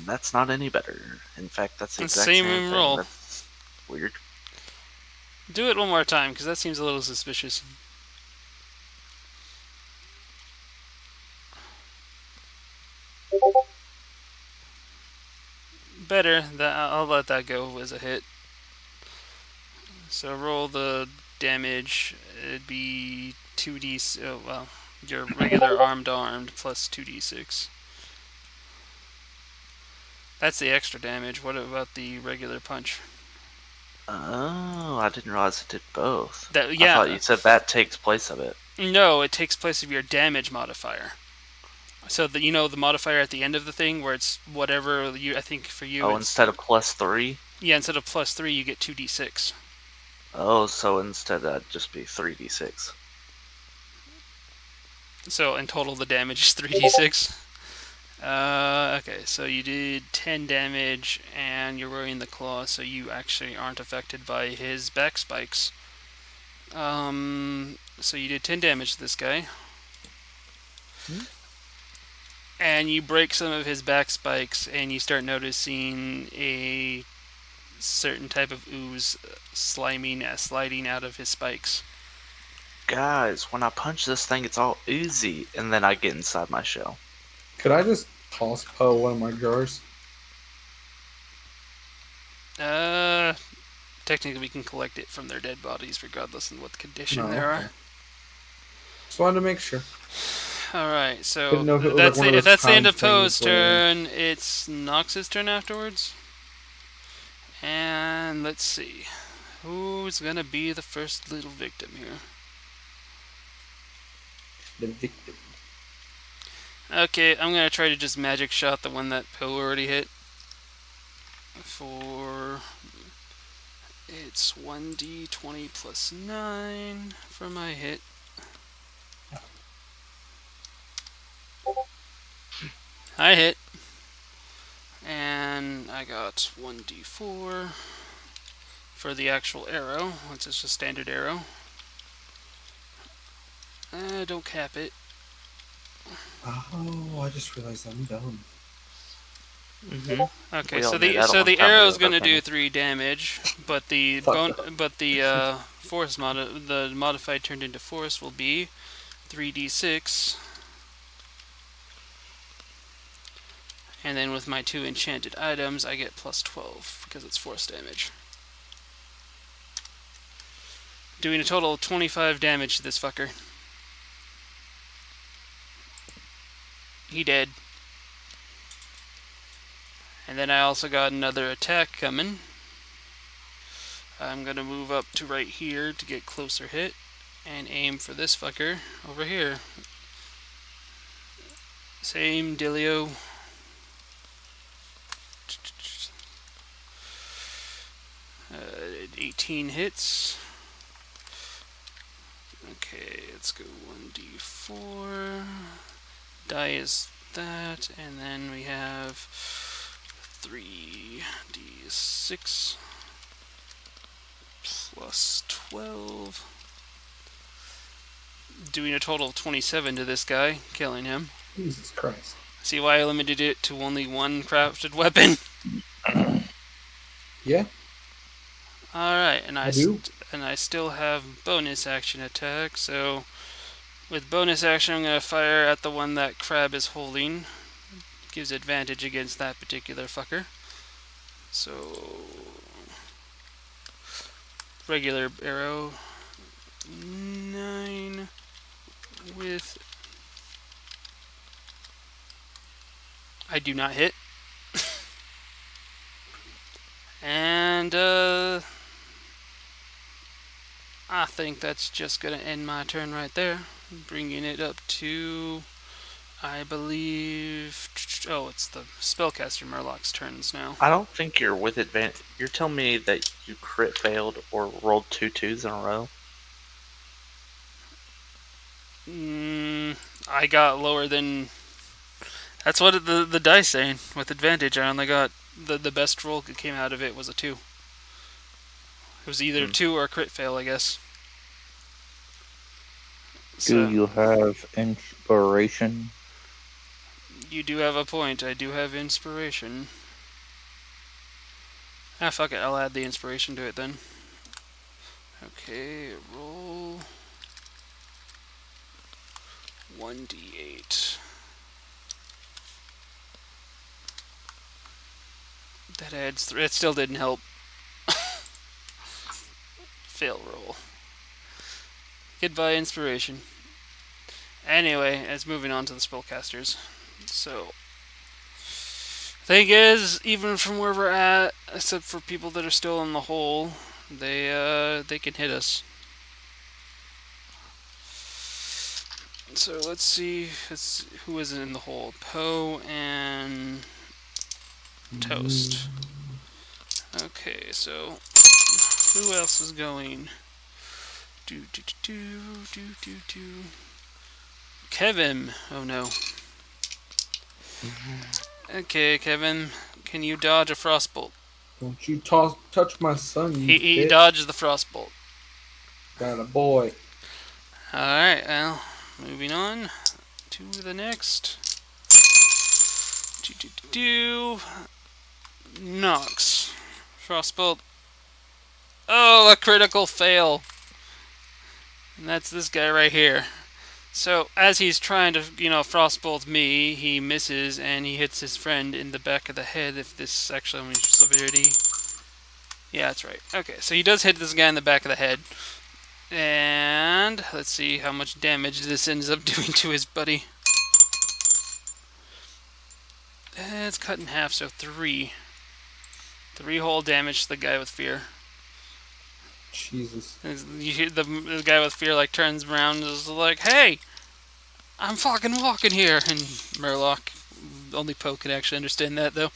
that's not any better. In fact, that's the exact same roll. That's weird. Do it one more time, because that seems a little suspicious. Better. I'll let that go as a hit. So roll the damage. It'd be 2d. Oh, well, your regular armed plus 2d6. That's the extra damage. What about the regular punch? Oh, I didn't realize it did both. Yeah. I thought you said that takes place of it. No, it takes place of your damage modifier. So the modifier at the end of the thing where it's whatever you. I think for you. Oh, instead of +3. Yeah, instead of +3, you get 2d6. Oh, so instead that'd just be 3d6. So in total, the damage is 3d6. Okay, so you did 10 damage, and you're wearing the claw, so you actually aren't affected by his back spikes. So you did 10 damage to this guy. And you break some of his back spikes, and you start noticing a certain type of ooze sliding out of his spikes. Guys, when I punch this thing, it's all oozy, and then I get inside my shell. Could I just toss Poe one of my jars? Technically we can collect it from their dead bodies regardless of what condition they are. Just wanted to make sure. Alright, so if that's the end of Poe's turn. It's Nox's turn afterwards. And let's see. Who's gonna be the first little victim here? The victim. Okay, I'm gonna try to just magic shot the one that Poe already hit. It's 1d20 plus 9 for my hit. I hit. And then I got 1d4 for the actual arrow, which is a standard arrow. Don't cap it. Oh, I just realized I'm done. Mm-hmm. Okay, We so all knew that a the long time arrow is ago, going to do Penny. 3 damage, but the Fuck force the modified turned into force will be 3d6. And then with my 2 enchanted items, I get plus 12 because it's force damage. Doing a total of 25 damage to this fucker. He dead. And then I also got another attack coming. I'm gonna move up to right here to get closer hit and aim for this fucker over here. Same dealio. 18 hits. Okay, let's go 1d4. Die is that, and then we have 3d6 plus 12. Doing a total of 27 to this guy, killing him. Jesus Christ. See why I limited it to only 1 crafted weapon? Yeah. Alright, and I do. and I still have bonus action attack, so with bonus action I'm going to fire at the one that Crab is holding. Gives advantage against that particular fucker. So regular arrow 9 with I do not hit. And I think that's just gonna end my turn right there, bringing it up to, I believe, oh, it's the spellcaster Murloc's turns now. I don't think you're with advantage. You're telling me that you crit failed or rolled 2 2s in a row? I got lower than. That's what the dice saying. With advantage, I only got the best roll that came out of it was a 2. It was either 2 or a crit fail, I guess. Do you have inspiration? You do have a point. I do have inspiration. Ah, fuck it. I'll add the inspiration to it then. Okay, roll 1d8. That adds 3. It still didn't help. Fail roll. Goodbye, inspiration. Anyway, it's moving on to the spellcasters. So, thing is, even from where we're at, except for people that are still in the hole, they can hit us. So let's see who is in the hole. Poe and Toast. Okay, so who else is going? Kevin. Oh no. Okay, Kevin, can you dodge a frostbolt? Don't you touch my son, you He bitch. dodges the frostbolt. Got a boy. Alright, well, moving on to the next. Nox. Frostbolt. Oh, a critical fail. And that's this guy right here. So, as he's trying to, frostbolt me, he misses and he hits his friend in the back of the head. If this actually only severity. Yeah, that's right. Okay, so he does hit this guy in the back of the head. And let's see how much damage this ends up doing to his buddy. It's cut in half, so 3. 3 whole damage to the guy with fear. Jesus. You hear the guy with fear turns around and is like, "Hey, I'm fucking walking here." And Murloc, only Poe can actually understand that though.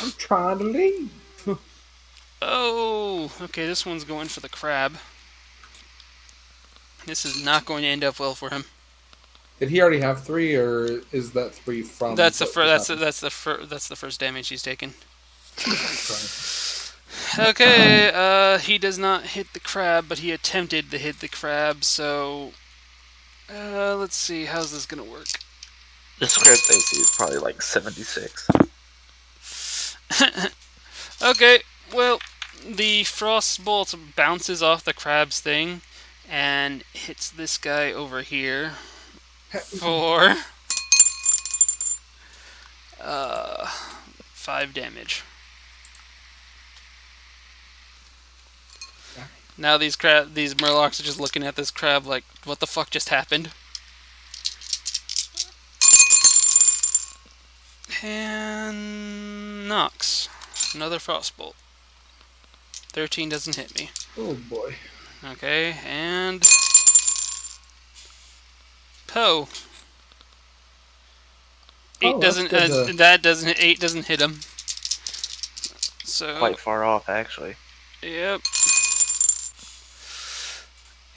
I'm trying to leave. Oh, okay, this one's going for the crab. This is not going to end up well for him. Did he already have 3, or is that 3 from? That's the first damage he's taken. Okay, he does not hit the crab, but he attempted to hit the crab. So, let's see, how's this gonna work? This crab's AC is probably like 76. Okay, well, the frost bolt bounces off the crab's thing and hits this guy over here for 5 damage. Now these murlocs are just looking at this crab like, what the fuck just happened? And knocks. Another frostbolt. 13 doesn't hit me. Oh boy. Okay, and Poe. 8 doesn't. That doesn't. 8 doesn't hit him. So Quite far off, actually. Yep.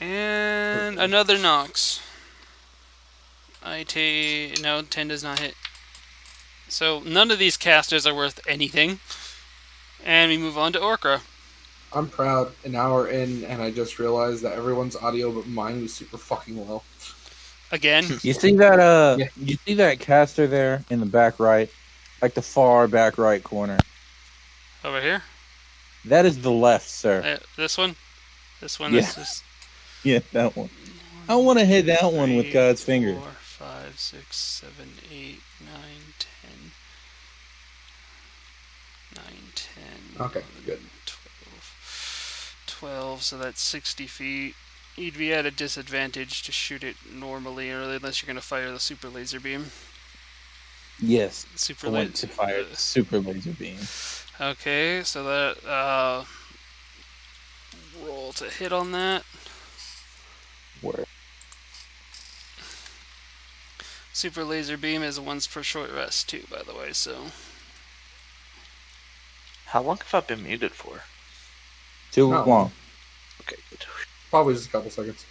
And another knocks. No, 10 does not hit. So none of these casters are worth anything. And we move on to Orcra. I'm proud. An hour in, and I just realized that everyone's audio but mine was super fucking low. Again. You see that? Yeah. You see that caster there in the back right, like the far back right corner. Over here. That is the left, sir. This one. This one. Yeah. Is just... Yeah, that one. I want to hit that one with God's finger. 4, 5, 6, 7, 8, 9, 10. 9, 10. Okay, good. 12, so that's 60 feet. You'd be at a disadvantage to shoot it normally, or unless you're going to fire the super laser beam. Yes. Super I want to fire the super laser beam. Okay, so that roll to hit on that. Word. Super laser beam is once per short rest too, by the way. So How long have I been muted for? Too Not long. Okay, good. Probably just a couple seconds.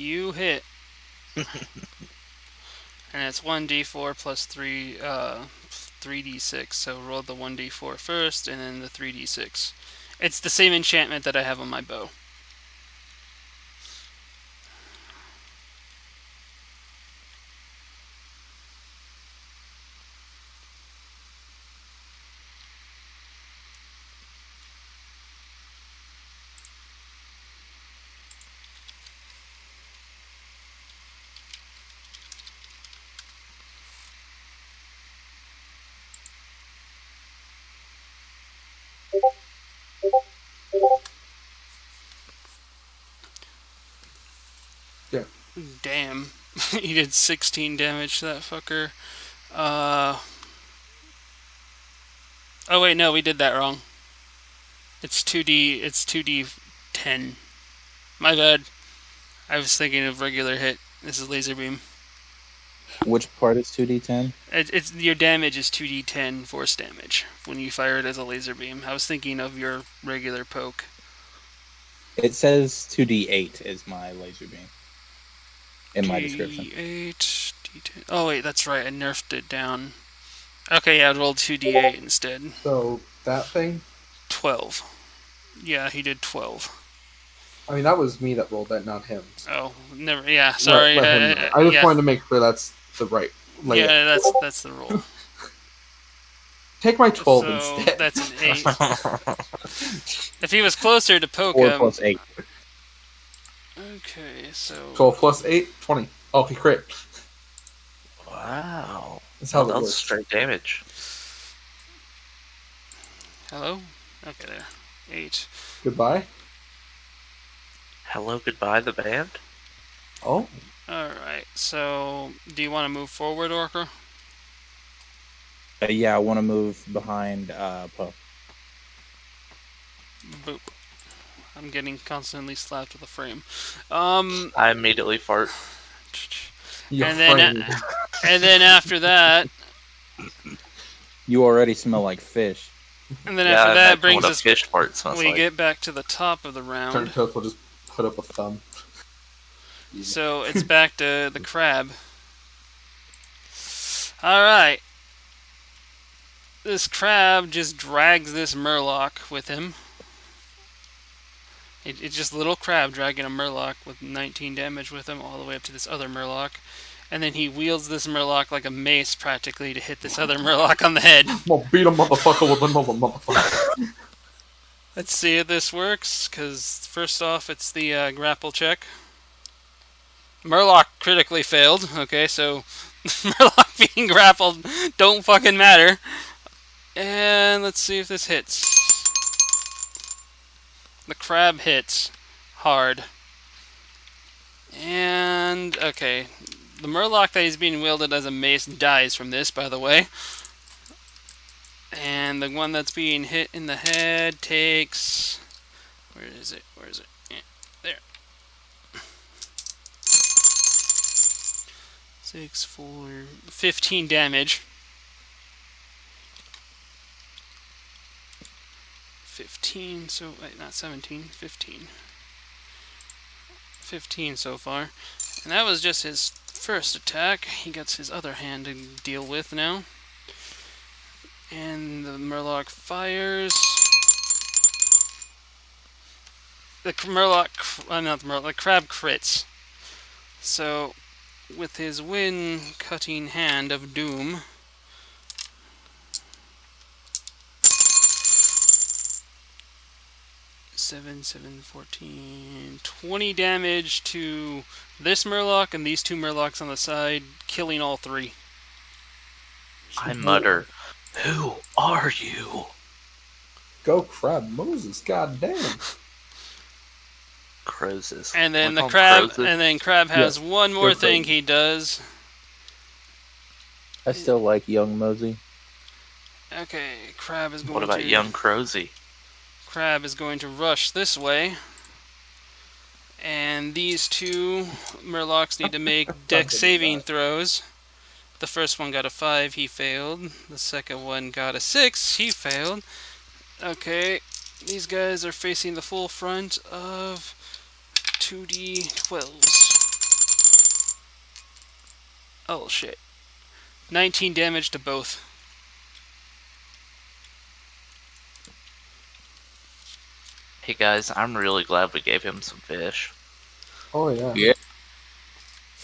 you hit, and it's 1d4 plus 3d6. So roll the 1d4 first, and then the 3d6. It's the same enchantment that I have on my bow. Yeah. Damn. He did 16 damage to that fucker. Oh wait, no, we did that wrong. It's 2d10. My bad. I was thinking of regular hit. This is laser beam. Which part is 2d10? It's your damage is 2d10 force damage when you fire it as a laser beam. I was thinking of your regular poke. It says 2d8 is my laser beam. In my description. D8, D10. Oh wait, that's right. I nerfed it down. Okay, yeah, I rolled 2d8 instead. So that thing. 12. Yeah, he did 12. I mean, that was me that rolled that, not him. Oh, never. Yeah, sorry. Let him know. I just yeah. wanted to make sure that's the right layout. Yeah, that's the roll. Take my 12 So instead. that's an 8. If he was closer to poke 4 him. plus 8. Okay, so 12 plus 8, 20. Oh, he crit. Wow. That's how That that was works. straight damage. hello. Okay, there. 8. Goodbye. Hello, goodbye, the band? Oh. Alright, so do you want to move forward, Orca? Yeah, I want to move behind Poe. Boop. I'm getting constantly slapped with a frame. I immediately fart. You're and then framed. and then after that, You already smell like fish. And then Yeah, after I that imagine brings what a us. fish part smells We like. get back to the top of the round. TurntToast will just put up a thumb. So it's back to the crab. Alright. This crab just drags this murloc with him. It's just a little crab dragging a murloc with 19 damage with him all the way up to this other murloc. And then he wields this murloc like a mace practically to hit this other murloc on the head. Well, beat a motherfucker with another motherfucker. Let's see if this works, because first off it's the grapple check. Murloc critically failed. Okay, so Murloc being grappled don't fucking matter. And let's see if this hits. The crab hits hard. And, okay. The Murloc that he's being wielded as a mace dies from this, by the way. And the one that's being hit in the head takes... Where is it? Where is it? Yeah, there. 6, 4, 15 damage. 15, so wait, not 17, 15. 15 so far. And that was just his first attack. He gets his other hand to deal with now. And the Murloc fires. The the crab crits. So, with his wind-cutting hand of doom, seven, 14, 20 damage to this Murloc and these two Murlocs on the side, killing all three. I mutter, "Who are you?" Go crab Moses, goddamn. Crozes. And then We the call 'em crab, crozes. and then crab has Yes, one more they're thing crozes. he does. I still like young Mosey. Okay, crab is going What about to young Crozy? Crab is going to rush this way. And these two Murlocs need to make dex saving throws. The first one got a 5, he failed. The second one got a 6, he failed. Okay, these guys are facing the full front of 2d12s. Oh shit. 19 damage to both. Hey guys, I'm really glad we gave him some fish. Oh, yeah. Yeah.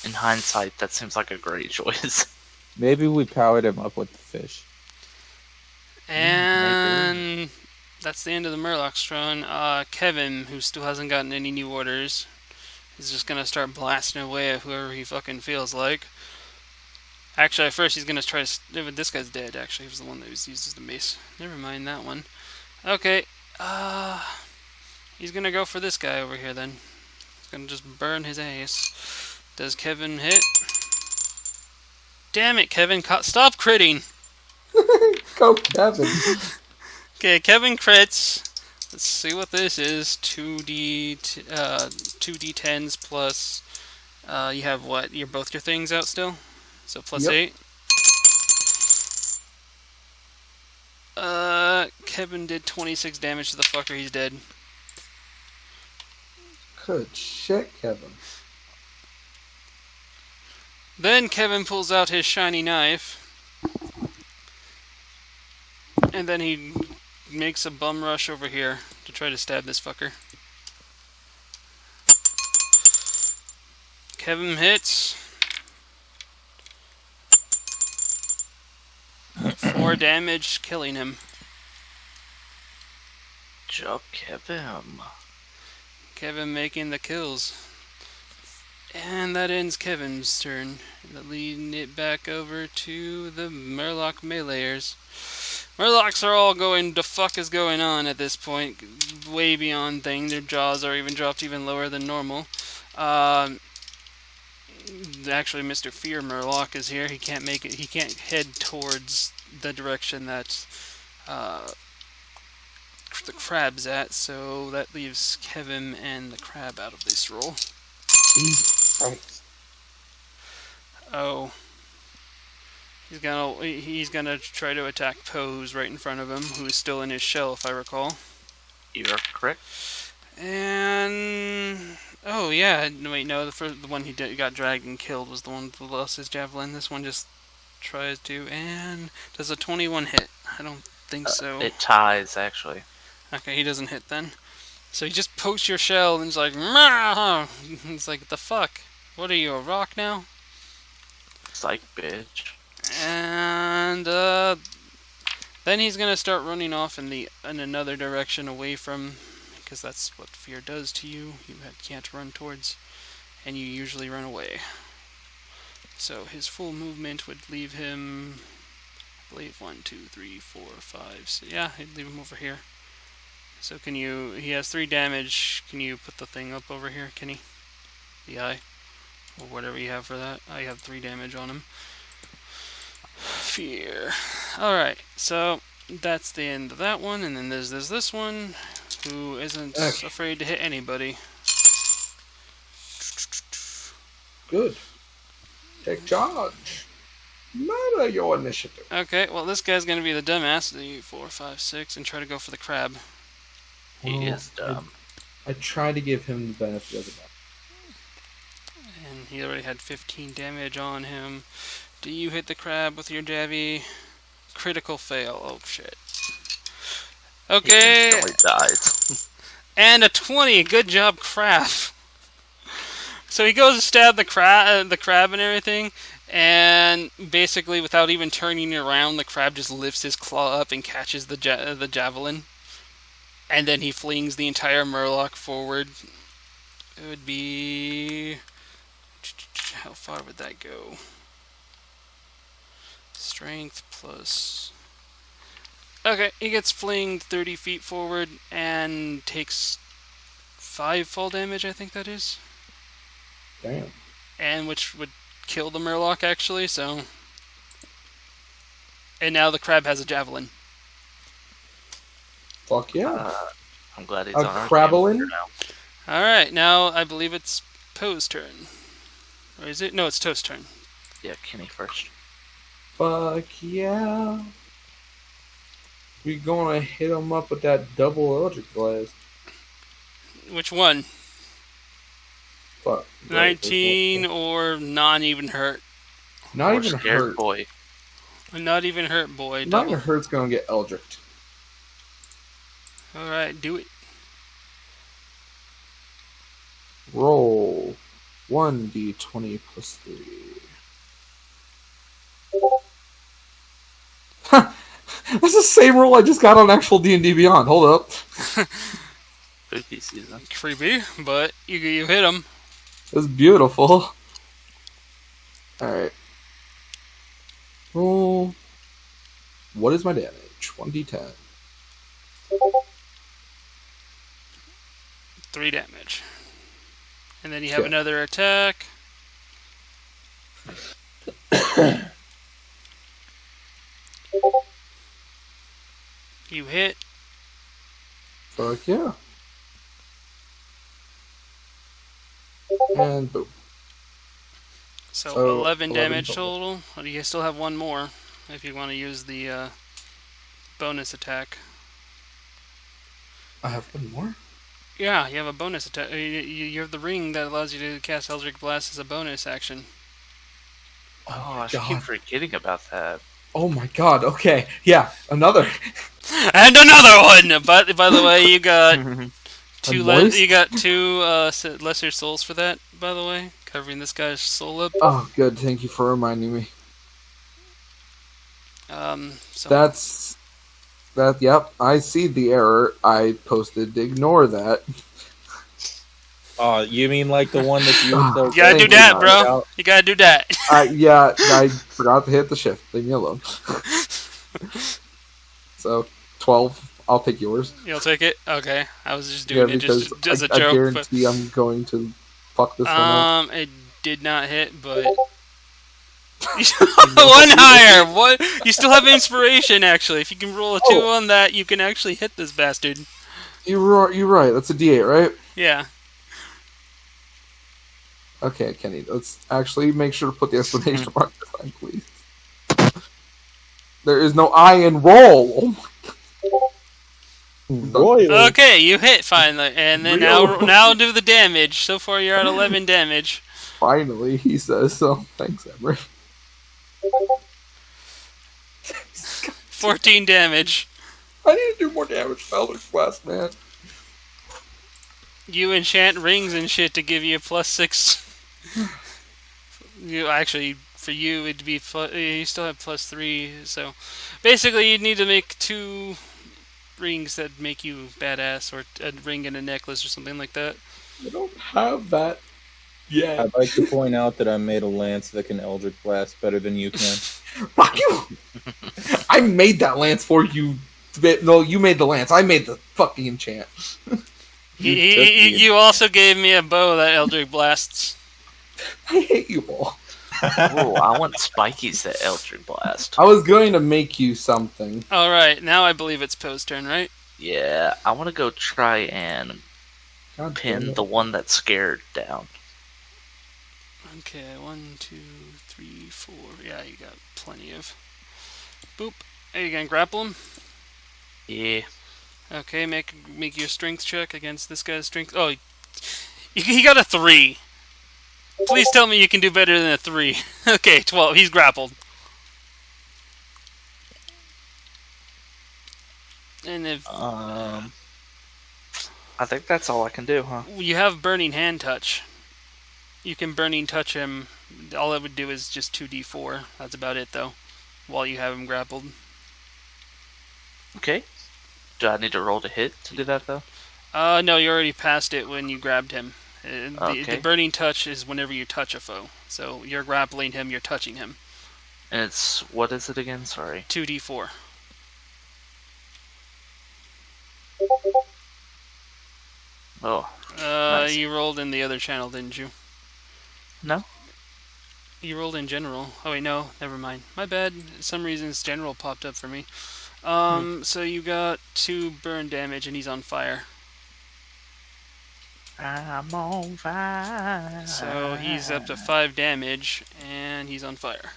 In hindsight, that seems like a great choice. Maybe we powered him up with the fish. And that's the end of the Murloc's run. Kevin, who still hasn't gotten any new orders, is just gonna start blasting away at whoever he fucking feels like. Actually, at first he's gonna try to... This guy's dead, actually. He was the one that was used as the mace. Never mind that one. Okay, he's gonna go for this guy over here then. He's gonna just burn his ass. Does Kevin hit? Damn it, Kevin! Stop critting! Go Kevin. Okay, Kevin crits. Let's see what this is. 2d10s plus. You have what? Both your things out still? So plus Yep. 8. Kevin did 26 damage to the fucker. He's dead. Good shit, Kevin. Then Kevin pulls out his shiny knife. And then he makes a bum rush over here to try to stab this fucker. Kevin hits. 4 damage, killing him. Job Kevin. Kevin making the kills. And that ends Kevin's turn. Leading it back over to the Murloc meleeers. Murlocs are all going, the fuck is going on at this point? Way beyond thing. Their jaws are even dropped even lower than normal. Actually, Mr. Fear Murloc is here. He can't make it. He can't head towards the direction that the crab's at. So that leaves Kevin and the crab out of this roll. Jesus Christ. Oh. He's gonna try to attack Pose right in front of him, who is still in his shell, if I recall. You're correct. And oh yeah, wait, no, the one he got dragged and killed was the one that lost his javelin. This one just tries to, and does a 21 hit? I don't think so. It ties, actually. Okay, he doesn't hit then. So he just pokes your shell and he's like, "Mah!" He's like, the fuck? What are you, a rock now? Psych, bitch. And then he's gonna start running off in another direction away from, because that's what fear does to you. You can't run towards, and you usually run away. So his full movement would leave him, I believe, 1, 2, 3, 4, 5. So yeah, he'd leave him over here. So can you? He has 3 damage. Can you put the thing up over here, Kenny? The eye, or whatever you have for that. I have 3 damage on him. Fear. Alright, so that's the end of that one, and then there's this one, who isn't afraid to hit anybody. Good. Take charge. Murder your initiative. Okay, well this guy's gonna be the dumbass. 3, 4, 5, 6, and try to go for the crab. He is dumb. I try to give him the benefit of the doubt. And he already had 15 damage on him. Do you hit the crab with your jabby? Critical fail. Oh shit. Okay. He instantly dies. And a 20. Good job, crab. So he goes to stab the crab and everything, and basically, without even turning around, the crab just lifts his claw up and catches the javelin, and then he flings the entire murloc forward. It would be, how far would that go? Strength plus. Okay, he gets flinged 30 feet forward and takes 5 fall damage, I think that is. Damn. And which would kill the murloc, actually, so. And now the crab has a javelin. Fuck yeah. I'm glad he's A on our crabbling? team now. Alright, now I believe it's Poe's turn. Or is it? No, it's Toast's turn. Yeah, Kenny first. Fuck yeah. We gonna hit him up with that double electric blast. Which one? Fuck. 19 or not even hurt? Not Or even scared hurt. boy. Not even hurt, boy. Not Double. even hurt's gonna get eldritched. Alright, do it. Roll 1d20 plus 3. That's the same roll I just got on actual D&D Beyond. Hold up. Spooky season. Creepy, but you hit him. That's beautiful. Alright. Roll. What is my damage? 1d10. 3 damage. And then you have Okay. another attack. You hit. Fuck yeah. And boom. So 11 damage total. total. You still have one more if you want to use the bonus attack. I have one more? Yeah, you have a bonus attack. You have the ring that allows you to cast Eldritch Blast as a bonus action. Oh, I God. keep forgetting about that. Oh my god, okay. Yeah, another. And another one! But by the way, you got two moist? you got 2 lesser souls for that, by the way. Covering this guy's soul up. Oh, good. Thank you for reminding me. So Yep, I see the error. I posted to ignore that. Oh, you mean like the one that you? You you gotta do that, bro. You gotta do that. Yeah, I forgot to hit the shift. Leave me alone. So, 12. I'll take yours. You'll take it? Okay. I was just doing it because just as a I joke. guarantee I'm going to fuck this one up. It did not hit, but one higher. What? You still have inspiration, actually. If you can roll a 2 on that, you can actually hit this bastard. You're right. That's a D8, right? Yeah. Okay, Kenny. Let's actually make sure to put the exclamation mark this time, please. There is no I in roll. Oh Royal. Okay, you hit finally, and then now do the damage. So far, you're at 11 damage. Finally, he says so. Thanks, Emery. 14 damage. I need to do more damage to Eldritch Blast, man. You enchant rings and shit to give you a +6. You actually, for you, it'd be you still have +3. So basically, you'd need to make 2 rings that make you badass, or a ring and a necklace, or something like that. I don't have that yet. I'd like to point out that I made a lance that can Eldritch Blast better than you can. Fuck you! I made that lance for you. No, you made the lance. I made the fucking enchant. You also gave me a bow that Eldritch blasts. I hate you all. Ooh, I want Spiky's that Eldritch Blast. I was going to make you something. Alright, now I believe it's Poe's turn, right? Yeah, I want to go try and pin the one that's scared down. Okay, 1, 2, 3, 4. Yeah, you got plenty of. Boop. Are you gonna grapple him? Yeah. Okay, make your strength check against this guy's strength. Oh, he got a 3. Please tell me you can do better than a 3. Okay, 12. He's grappled. And if I think that's all I can do, huh? you have burning hand touch, you can burning touch him. All it would do is just 2d4. That's about it, though. While you have him grappled. Okay. Do I need to roll to hit to do that, though? No, you already passed it when you grabbed him. The burning touch is whenever you touch a foe. So you're grappling him, you're touching him. And it's, what is it again? Sorry. 2d4. Oh. Nice. You rolled in the other channel, didn't you? No? You rolled in general. Oh wait, no, never mind. My bad. For some reasons general popped up for me. So you got 2 burn damage and he's on fire. I'm on fire. So he's up to 5 damage and he's on fire.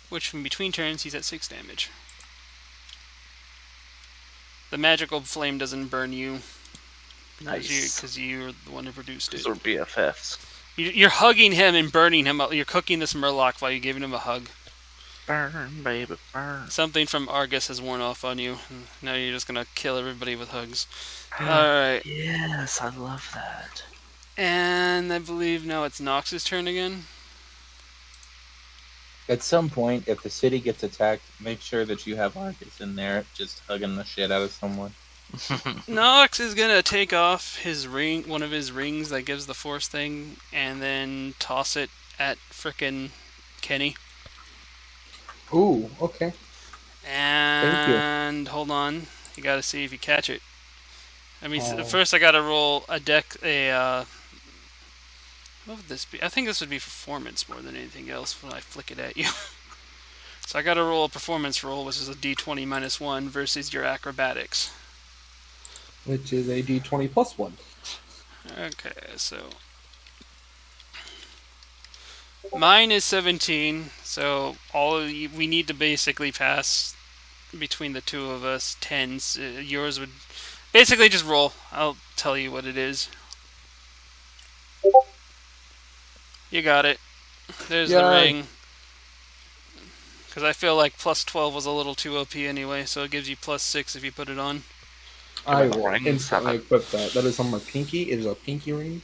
Which in between turns he's at 6 damage. The magical flame doesn't burn you. Nice. Because you're the one who produced it. Or BFFs. You're hugging him and burning him. You're cooking this murloc while you're giving him a hug. Burn, baby, burn. Something from Argus has worn off on you. Now you're just gonna kill everybody with hugs. Alright. Yes, I love that. And I believe now it's Nox's turn again. At some point, if the city gets attacked, make sure that you have Arcus in there just hugging the shit out of someone. Nox is gonna take off his ring, one of his rings that gives the force thing, and then toss it at frickin' Kenny. Ooh, okay. And hold on, you gotta see if you catch it. I mean, first I gotta roll what would this be? I think this would be performance more than anything else when I flick it at you. So I gotta roll a performance roll, which is a d20 minus 1 versus your acrobatics. Which is a d20 plus 1. Okay, so mine is 17, so we need to basically pass between the two of us 10s. Yours would basically just roll. I'll tell you what it is. You got it. There's the ring. Because I feel like plus 12 was a little too OP anyway, so it gives you plus 6 if you put it on. I will instantly equip that. That is on my pinky. It is a pinky ring.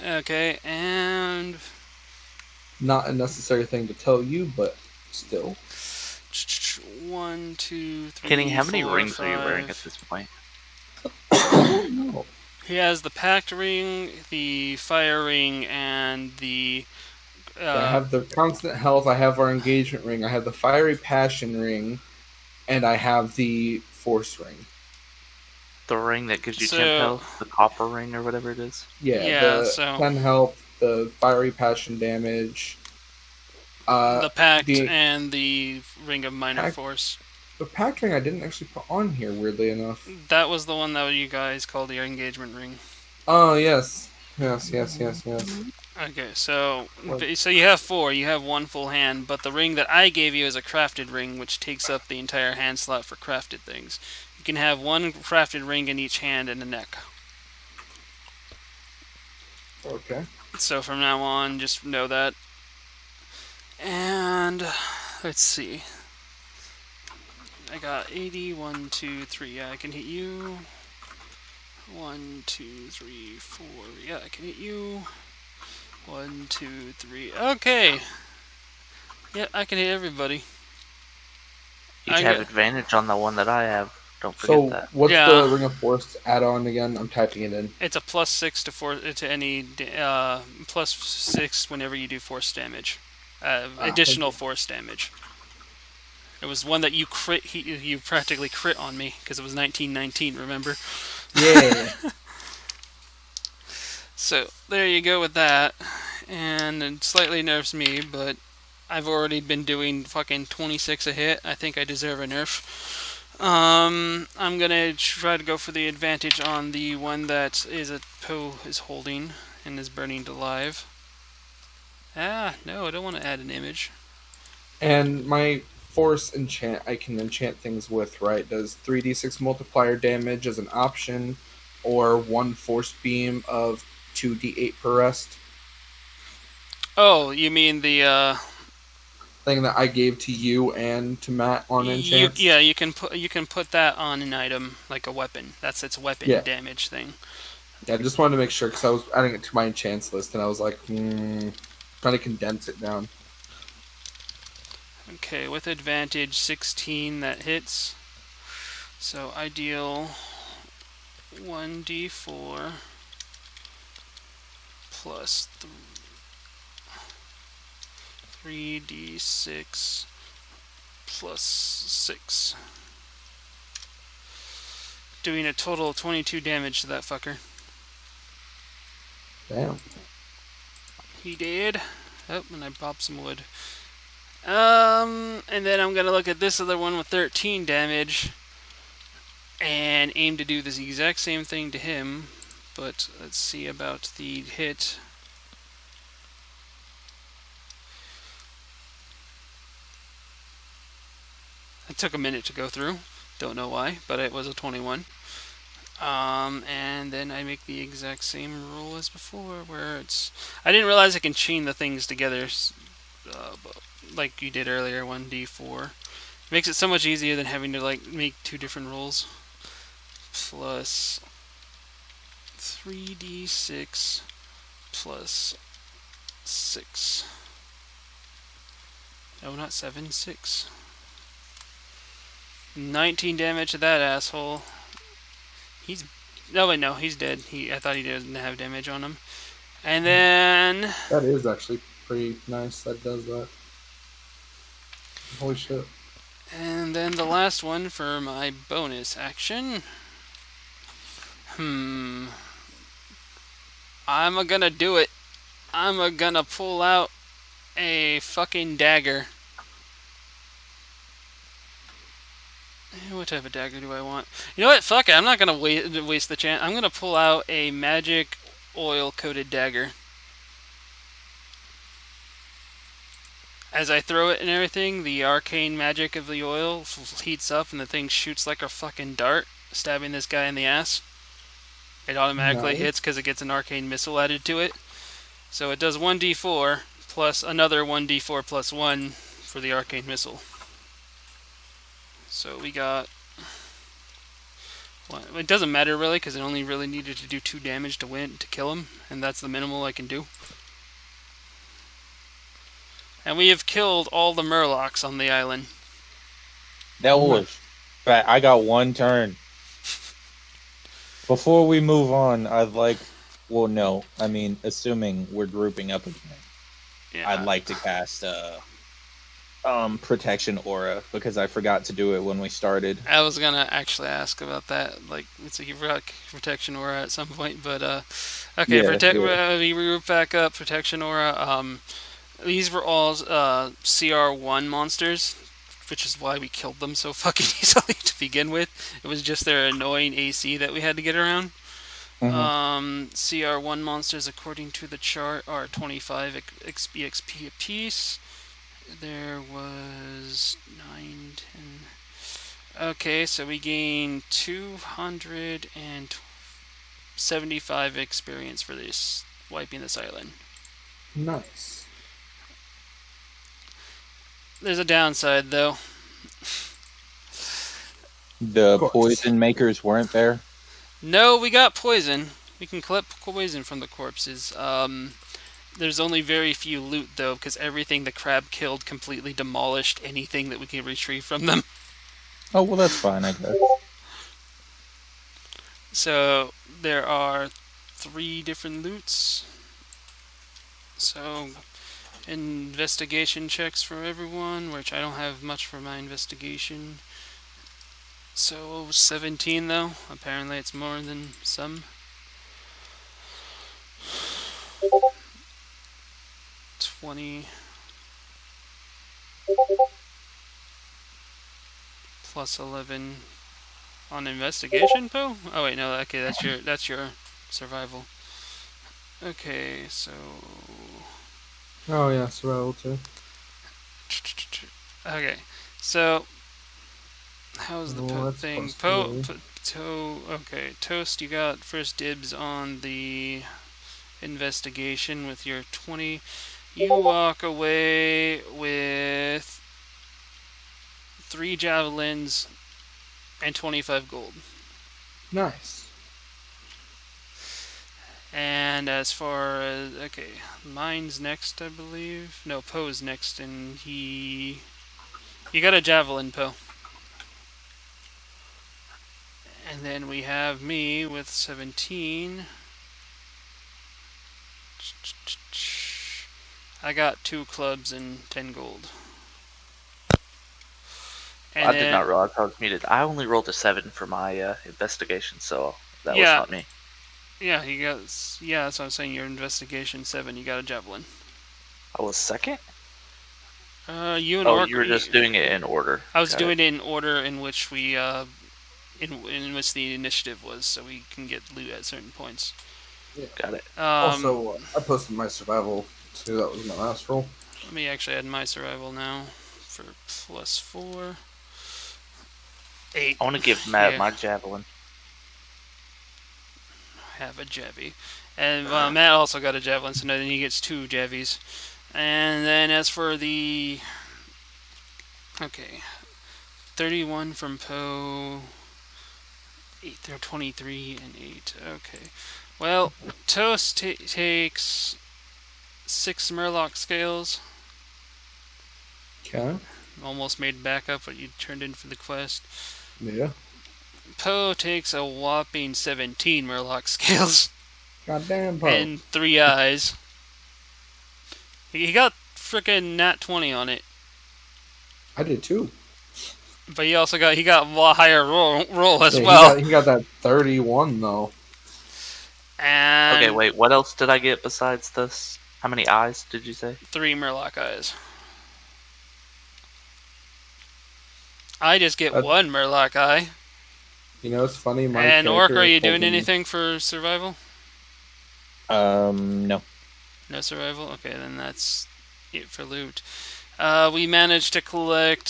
Okay, and not a necessary thing to tell you, but still. 1, 2, 3. Kenny, how many 4, rings 5. are you wearing at this point? No. He has the pact ring, the fire ring, and the. I have the constant health. I have our engagement ring. I have the fiery passion ring, and I have the force ring. The ring that gives you 10 health, the copper ring or whatever it is. Yeah, the 10 health, the fiery passion damage. The pact and the ring of minor force. The pact ring I didn't actually put on here, weirdly enough. That was the one that you guys called your engagement ring. Oh, yes. Yes. Okay, so you have 4. You have 1 full hand, but the ring that I gave you is a crafted ring, which takes up the entire hand slot for crafted things. You can have 1 crafted ring in each hand and a neck. Okay. So from now on, just know that. And let's see. I got 80, 1, 2, 3. Yeah, I can hit you. 1, 2, 3, 4. Yeah, I can hit you. 1, 2, 3. Okay. Yeah, I can hit everybody. You have advantage on the one that I have. Don't forget that. So, what's the Ring of Force add-on again? I'm typing it in. It's a +6 to any +6 whenever you do force damage. Additional force damage. It was one that you crit. You practically crit on me because it was 1919. Remember? Yeah. So there you go with that, and it slightly nerfs me, but I've already been doing fucking 26 a hit. I think I deserve a nerf. I'm gonna try to go for the advantage on the one that Poe is holding and is burning alive. No, I don't want to add an image. And my force enchant, I can enchant things with, right? Does 3d6 multiplier damage as an option, or 1 force beam of 2d8 per rest? Oh, you mean the thing that I gave to you and to Matt on enchants? Yeah, you can put that on an item like a weapon. That's its weapon damage thing. Yeah, I just wanted to make sure because I was adding it to my enchants list and I was like, trying to condense it down. Okay, with advantage 16 that hits. So I deal 1d4 plus 3d6 plus 6. Doing a total of 22 damage to that fucker. Damn. He did. Oh, and I popped some wood. And then I'm gonna look at this other one with 13 damage and aim to do this exact same thing to him. But let's see about the hit. It took a minute to go through. Don't know why, but it was a 21. And then I make the exact same roll as before, where it's... I didn't realize I can chain the things together, like you did earlier, 1d4. It makes it so much easier than having to like make 2 different rolls. Plus 3d6 plus 6. No, not 7, 6. 19 damage to that asshole. He's... Oh wait, no, he's dead. I thought he didn't have damage on him. And then... That is actually pretty nice. That does that. Holy shit. And then the last one for my bonus action. I'm gonna do it. I'm gonna pull out a fucking dagger. What type of dagger do I want? You know what? Fuck it. I'm not gonna waste the chance. I'm gonna pull out a magic oil-coated dagger. As I throw it and everything, the arcane magic of the oil heats up and the thing shoots like a fucking dart, stabbing this guy in the ass. It automatically hits because it gets an arcane missile added to it. So it does 1d4 plus another 1d4 plus 1 for the arcane missile. So we got... Well, it doesn't matter really because it only really needed to do 2 damage to kill him, and that's the minimal I can do. And we have killed all the murlocs on the island. That was... I got one turn. Before we move on, I'd like... Well, no. I mean, assuming we're grouping up again. Yeah. I'd like to cast Protection Aura, because I forgot to do it when we started. I was gonna actually ask about that. Like, it's like you forgot Protection Aura at some point, but, okay, yeah, we group back up Protection Aura. These were all CR1 monsters, which is why we killed them so fucking easily to begin with. It was just their annoying AC that we had to get around. CR1 monsters, according to the chart, are 25 EXP apiece. There was 9, 10. Okay, so we gain 275 experience for this, wiping this island. Nice. There's a downside, though. The poison makers weren't there? No, we got poison. We can collect poison from the corpses. There's only very few loot, though, because everything the crab killed completely demolished anything that we could retrieve from them. Oh, well, that's fine, I guess. So, there are 3 different loots. So, investigation checks for everyone, which I don't have much for my investigation. So, 17 though. Apparently it's more than some. 20 plus 11 on investigation, Poe? Oh wait, no, okay, that's your survival. Okay, so Oh yeah, survival too. okay, so how's the Well, that's thing? Okay, Toast, you got first dibs on the investigation with your 20. You walk away with 3 javelins and 25 gold. Nice. And as far as, okay, mine's next, I believe. No, Poe's next, and you got a javelin, Poe. And then we have me with 17. I got 2 clubs and 10 gold. And I did not realize I was muted. I only rolled a 7 for my investigation, so that was not me. Yeah, that's what I'm saying. Your investigation 7, you got a javelin. I was second? You and Orca. You were just doing it in order. I was doing it in order in which we in which the initiative was, so we can get loot at certain points. Yeah. Got it. Also, I posted my survival too. That was my last roll. Let me actually add my survival now for +4. 8. I want to give Matt my javelin. Have a javy. And Matt also got a javelin, so then he gets 2 javies. And then as for the... Okay. 31 from Poe. 8 through 23 and 8. Okay. Well, Toast takes 6 murloc scales. Okay. Almost made back up what you turned in for the quest. Yeah. Poe takes a whopping 17 murloc scales. Goddamn, Poe. And 3 eyes. He got frickin' nat 20 on it. I did too. But he also got a higher roll as well. He got that 31 though. And Okay, wait. What else did I get besides this? How many eyes did you say? 3 murloc eyes. I just get 1 murloc eye. You know, it's funny. And Orca, are you doing anything for survival? No. No survival? Okay, then that's it for loot. We managed to collect...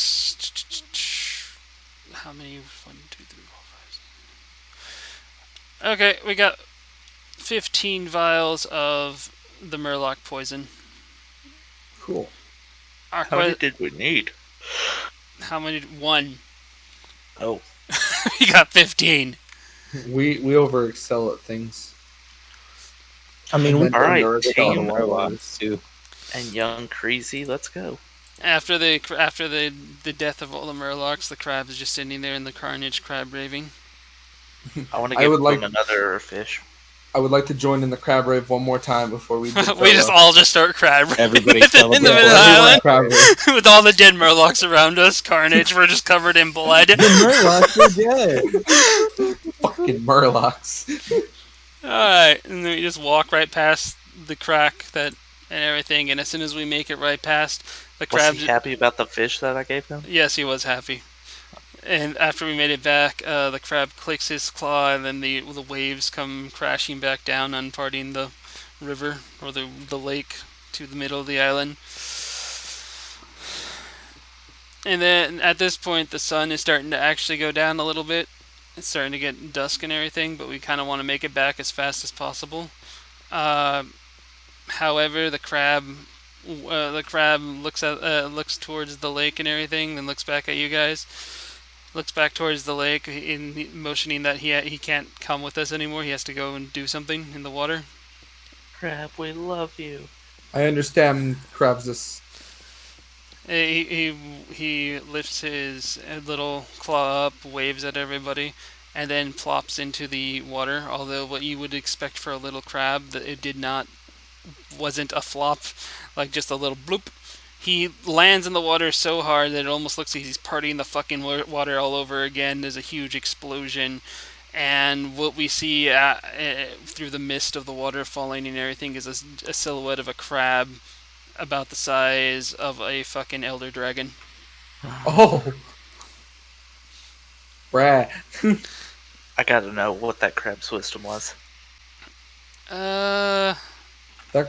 How many? 1, 2, 3, 4, 5, 6. Okay, we got 15 vials of the murloc poison. Cool. How many did we need? How many? 1. Oh. We got 15. We over excel at things. I mean, all right, team murlocs too. And young crazy, let's go. After the death of all the murlocs, the crab is just sitting there in the carnage, crab raving. I want to give him another fish. I would like to join in the crab rave one more time before we. We just all start crab raving. Everybody in the middle of the island with all the dead murlocs around us. Carnage. We're just covered in blood. The murlocs are dead. Fucking murlocs. Alright, and then we just walk right past the crack and everything, and as soon as we make it right past the crab... Was he happy about the fish that I gave him? Yes, he was happy. And after we made it back, the crab clicks his claw, and then the waves come crashing back down, unparting the river or the lake to the middle of the island. And then at this point, the sun is starting to actually go down a little bit. It's starting to get dusk and everything, but we kind of want to make it back as fast as possible. However, the crab looks towards the lake and everything, then looks back at you guys. Looks back towards the lake, in motioning that he can't come with us anymore. He has to go and do something in the water. Crab, we love you. I understand, Kravius. He lifts his little claw up, waves at everybody, and then plops into the water. Although what you would expect for a little crab, that it wasn't a flop, like just a little bloop. He lands in the water so hard that it almost looks like he's partying the fucking water all over again. There's a huge explosion, and what we see through the mist of the water falling and everything is a silhouette of a crab about the size of a fucking elder dragon. Oh! Brad. I gotta know what that crab's wisdom was. That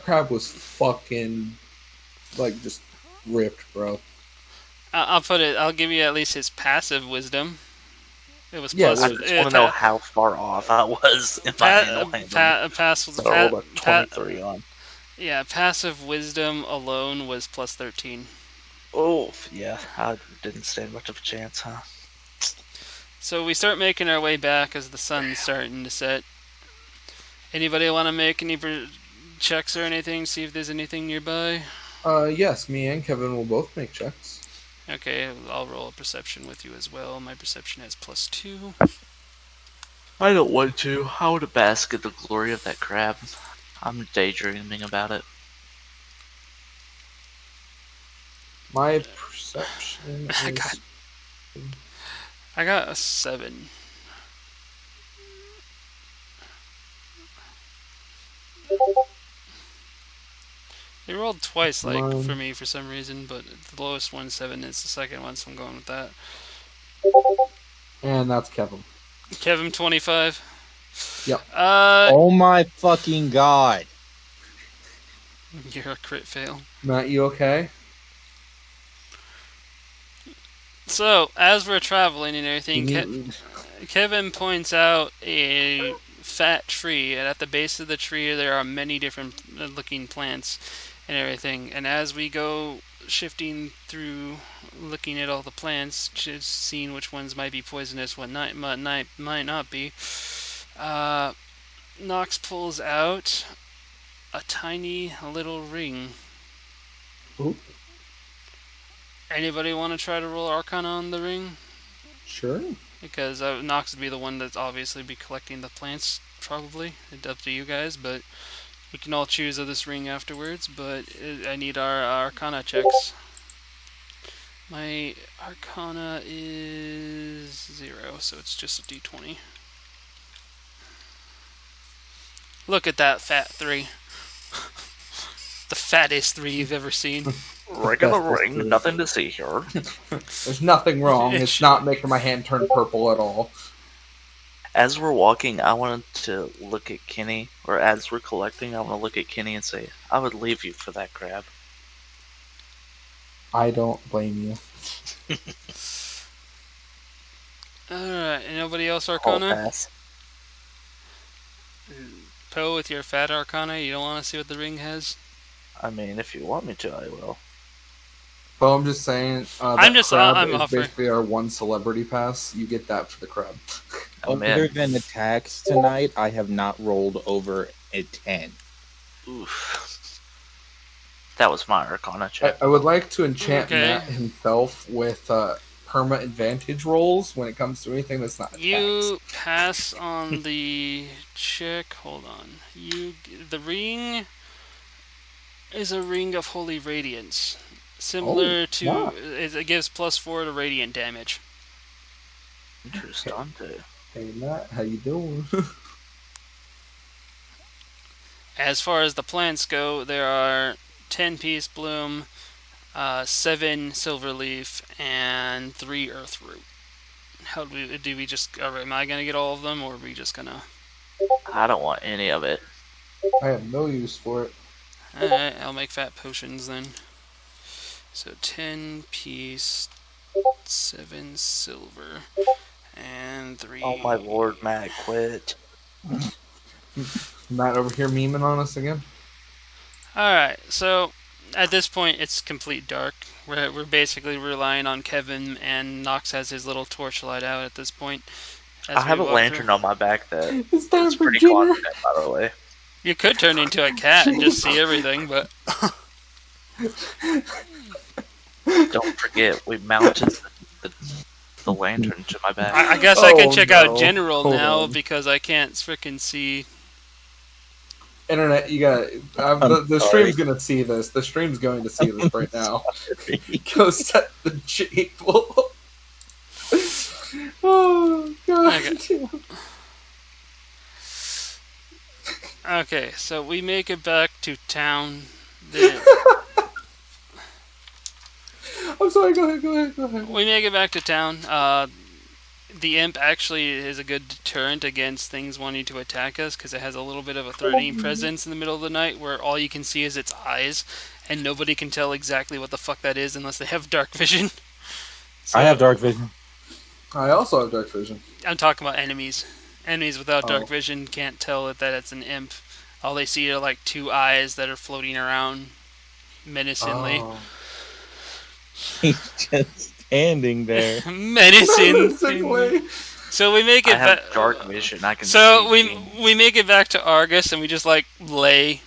crab was fucking, like, just ripped, bro. I'll give you at least his passive wisdom. It was Yeah, plus. I just want to know how far off I was in my handling. So I rolled a 23 on. Yeah, passive wisdom alone was plus 13. Oh, yeah, I didn't stand much of a chance, huh? So we start making our way back as the sun's starting to set. Anybody want to make any checks or anything? See if there's anything nearby? Yes, me and Kevin will both make checks. Okay, I'll roll a perception with you as well. My perception has plus 2. I don't want to. I want to bask in the glory of that crab. I'm daydreaming about it. My perception is... I got a 7. They rolled twice, for me for some reason, but the lowest one's 7. It's the second one, so I'm going with that. And that's Kevin. Kevin, 25. Yep. Oh my fucking god. You're a crit fail. Matt, you okay? So, as we're traveling and everything, Kevin points out a fat tree, and at the base of the tree there are many different looking plants and everything. And as we go shifting through, looking at all the plants, just seeing which ones might be poisonous, what might not be, Nox pulls out a tiny little ring. Ooh. Anybody want to try to roll Arcana on the ring? Sure. Because Nox would be the one that's obviously be collecting the plants, probably. It's up to you guys, but we can all choose of this ring afterwards. But I need our Arcana checks. My Arcana is 0, so it's just a d20. Look at that fat 3. The fattest 3 you've ever seen. Regular ring, nothing to see here. There's nothing wrong. It's not making my hand turn purple at all. As we're walking, I wanted to look at Kenny, or as we're collecting, I want to look at Kenny and say, I would leave you for that crab. I don't blame you. Alright, and nobody else Arcana? Pass. Poe, with your fat Arcana, you don't want to see what the ring has? I mean, if you want me to, I will. Well, I'm just saying. I'm offering. Basically, our one celebrity pass. You get that for the crab. Other than attacks tonight, I have not rolled over a 10. Oof. That was my Arcana check. I would like to enchant Matt himself with perma advantage rolls when it comes to anything that's not attacks. You pass on the check. Hold on. The ring is a ring of holy radiance. Similar to... It gives plus 4 to radiant damage. Interesting. Hey Matt, how you doing? As far as the plants go, there are 10 peace bloom, 7 silver leaf, and 3 earth root. How do we just? Am I gonna get all of them, or are we just gonna? I don't want any of it. I have no use for it. Alright, I'll make fat potions then. So 10 piece, 7 silver, and 3. Oh my lord, Matt, quit. Matt over here memeing on us again. Alright, so at this point it's complete dark. We're basically relying on Kevin, and Nox has his little torchlight out at this point. I have a lantern on my back that It's time is for pretty dinner. confident, by the way. You could turn into a cat and just see everything, but Don't forget, we mounted the lantern to my back. I guess I can Oh, check no. out general Hold now on. because I can't frickin' see. Internet, you got the sorry. stream's gonna see this. The stream's going to see this right now. Go set the table. Oh god. Okay. Okay, so we make it back to town. I'm sorry. Go ahead. We make it back to town. The imp actually is a good deterrent against things wanting to attack us because it has a little bit of a threatening presence in the middle of the night where all you can see is its eyes, and nobody can tell exactly what the fuck that is unless they have dark vision. So, I have dark vision. I also have dark vision. I'm talking about enemies. Enemies without dark Oh. vision can't tell that it's an imp. All they see are like 2 eyes that are floating around menacingly. Oh. He's just standing there. Menacing. Basically. So we make I it have back. dark vision. I can So see. we make it back to Argus, and we just like lay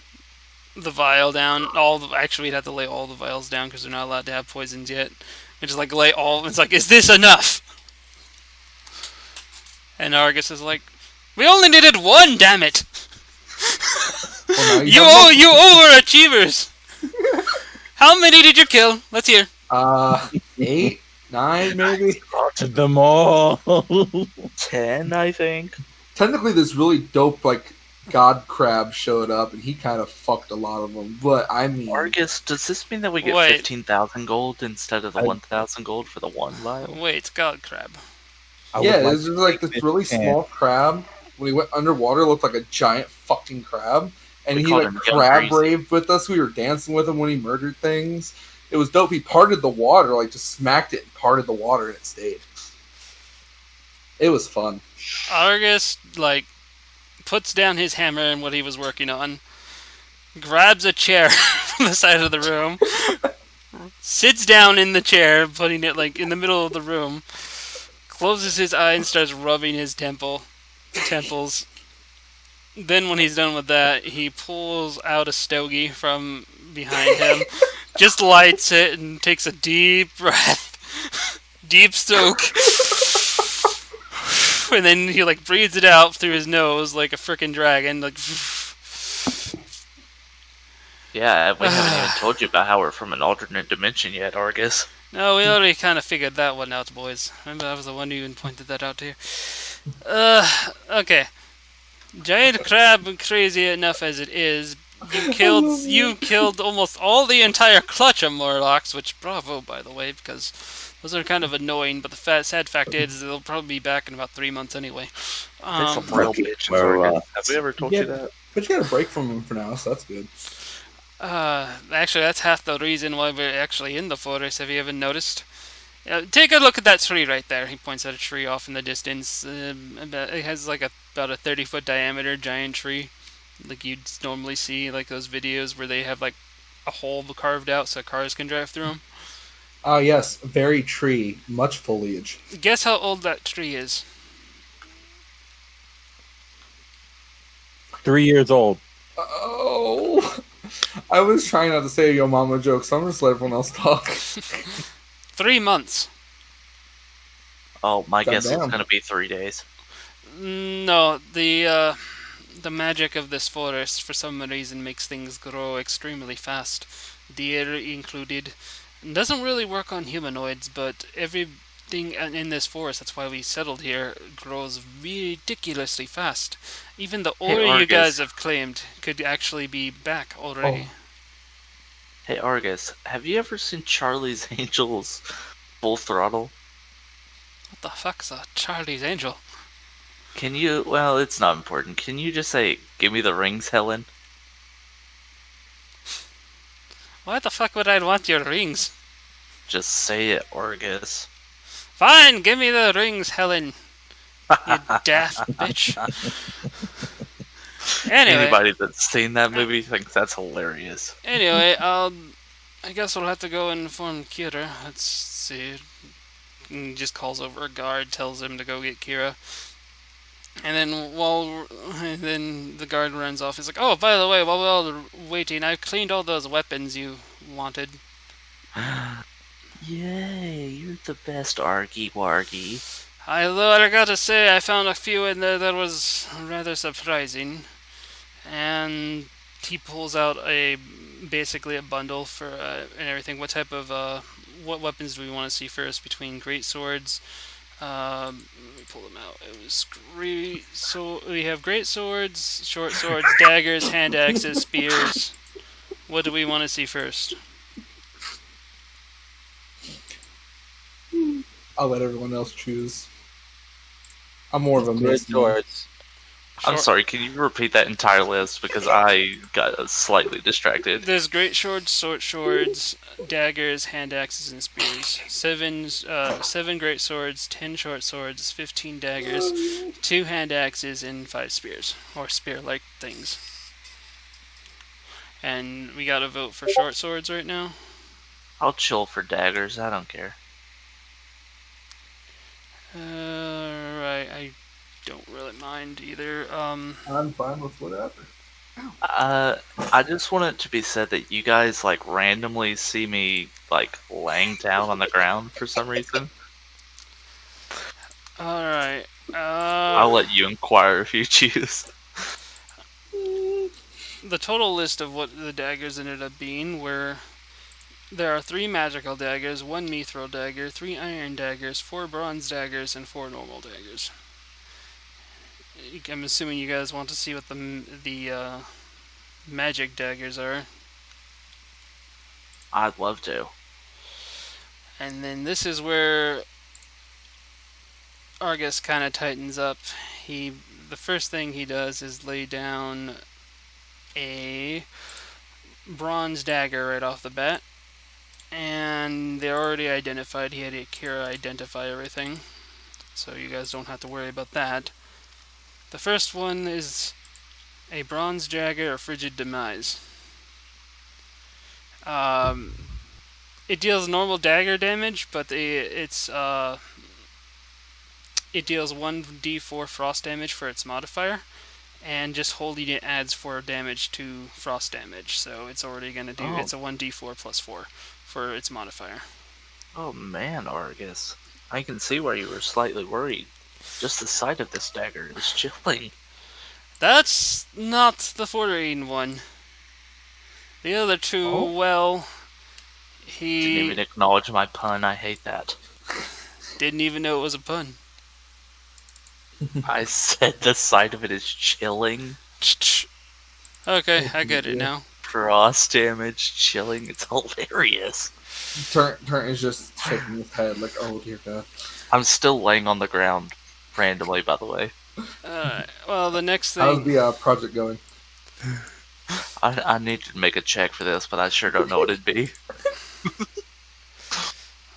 the vial down. Actually, we'd have to lay all the vials down because they're not allowed to have poisons yet. We just like lay all. It's like, is this enough? And Argus is like, we only needed 1, damn it! Well, now You overachievers! How many did you kill? Let's hear. 8, 9, maybe. Slaughtered them all. 10, I think. Technically, this really dope god crab showed up, and he kind of fucked a lot of them. But I mean, Argus, does this mean that we get Wait. 15,000 gold instead of the 1,000 gold for the 1 vial? Wait, it's God Crab. I yeah, would it was just like take this really chance. small crab. When he went underwater, it looked like a giant fucking crab. And We he called like him Young crab Greasy. raved with us. We were dancing with him when he murdered things. It was dope. He parted the water, like just smacked it and parted the water, and it stayed. It was fun. Argus, like, puts down his hammer and what he was working on, grabs a chair from the side of the room, sits down in the chair, putting it, like, in the middle of the room, closes his eye and starts rubbing his temples. Then when he's done with that, he pulls out a stogie from behind him, just lights it and takes a deep breath. Deep soak. And then he like breathes it out through his nose like a frickin' dragon. Like, Yeah, we haven't even told you about how we're from an alternate dimension yet, Argus. no, we already kind of figured that one out, boys. Remember, I was the one who even pointed that out to you. Okay. Giant crab, crazy enough as it is, you killed almost all the entire clutch of murlocs, which bravo, by the way, because those are kind of annoying. But the sad fact is they'll probably be back in about 3 months anyway. It's a real bitch. Well, Argus. Have we ever told you that? But you got a break from him for now, so that's good. Actually, that's half the reason why we're actually in the forest. Have you ever noticed? Take a look at that tree right there. He points at a tree off in the distance. It has like about a 30-foot diameter giant tree, like you'd normally see like those videos where they have like a hole carved out so cars can drive through them. Ah, yes, very tree, much foliage. Guess how old that tree is? 3 years old. Oh, I was trying not to say a yo mama joke, so I'm just let everyone else talk. 3 months. Oh, my guess is Goddamn. going to be 3 days. No, the magic of this forest for some reason makes things grow extremely fast. Deer included. It doesn't really work on humanoids, but everything in this forest, that's why we settled here, grows ridiculously fast. Even the Hey, ore you Argus. guys have claimed could actually be back already. Hey, Argus, have you ever seen Charlie's Angels Full Throttle? What the fuck's a Charlie's Angel? Can you? Well, it's not important. Can you just say, "Give me the rings, Helen"? Why the fuck would I want your rings? Just say it, Orgus. Fine, give me the rings, Helen. You daft bitch. Anyway. Anybody that's seen that movie thinks that's hilarious. Anyway, I guess we'll have to go and inform Kira. Let's see. He just calls over a guard, tells him to go get Kira. And then the guard runs off. He's like, "Oh, by the way, while we're all waiting, I've cleaned all those weapons you wanted." Yay, you're the best Argy Wargy. Although I gotta say, I found a few in there that was rather surprising. And he pulls out basically a bundle for and everything. What type of what weapons do we want to see first? Between great swords, let me pull them out. It was great. So we have great swords, short swords, daggers, hand axes, spears. What do we want to see first? I'll let everyone else choose. I'm more of a Great swords. I'm sorry, can you repeat that entire list because I got slightly distracted? There's great swords, short swords, daggers, hand axes, and spears. Seven great swords, 10 short swords, 15 daggers, 2 hand axes, and 5 spears or spear-like things. And we got to vote for short swords right now. I'll chill for daggers. I don't care. Right. I don't really mind either. I'm fine with whatever. I just want it to be said that you guys like randomly see me like laying down on the ground for some reason. All right. I'll let you inquire if you choose. The total list of what the daggers ended up being were: there are 3 magical daggers, 1 mithril dagger, 3 iron daggers, 4 bronze daggers, and 4 normal daggers. I'm assuming you guys want to see what the magic daggers are. I'd love to. And then this is where Argus kind of tightens up. The first thing he does is lay down a bronze dagger right off the bat. And they're already identified. He had Kira identify everything. So you guys don't have to worry about that. The first one is a bronze dagger of frigid demise. It deals normal dagger damage, but it deals 1d4 frost damage for its modifier, and just holding it adds 4 damage to frost damage. So it's already going to do. It's a 1d4 plus 4 for its modifier. Oh man, Argus. I can see why you were slightly worried. Just the sight of this dagger is chilling. That's not the 14 one. The other 2, well, he Didn't even acknowledge my pun. I hate that. didn't even know it was a pun. I said the sight of it is chilling. Okay, I get it now. Frost damage, chilling. It's hilarious. Turnt is just shaking his head like, oh dear God. I'm still laying on the ground randomly, by the way. Well, the next How's thing... the project going? I need to make a check for this, but I sure don't know what it'd be.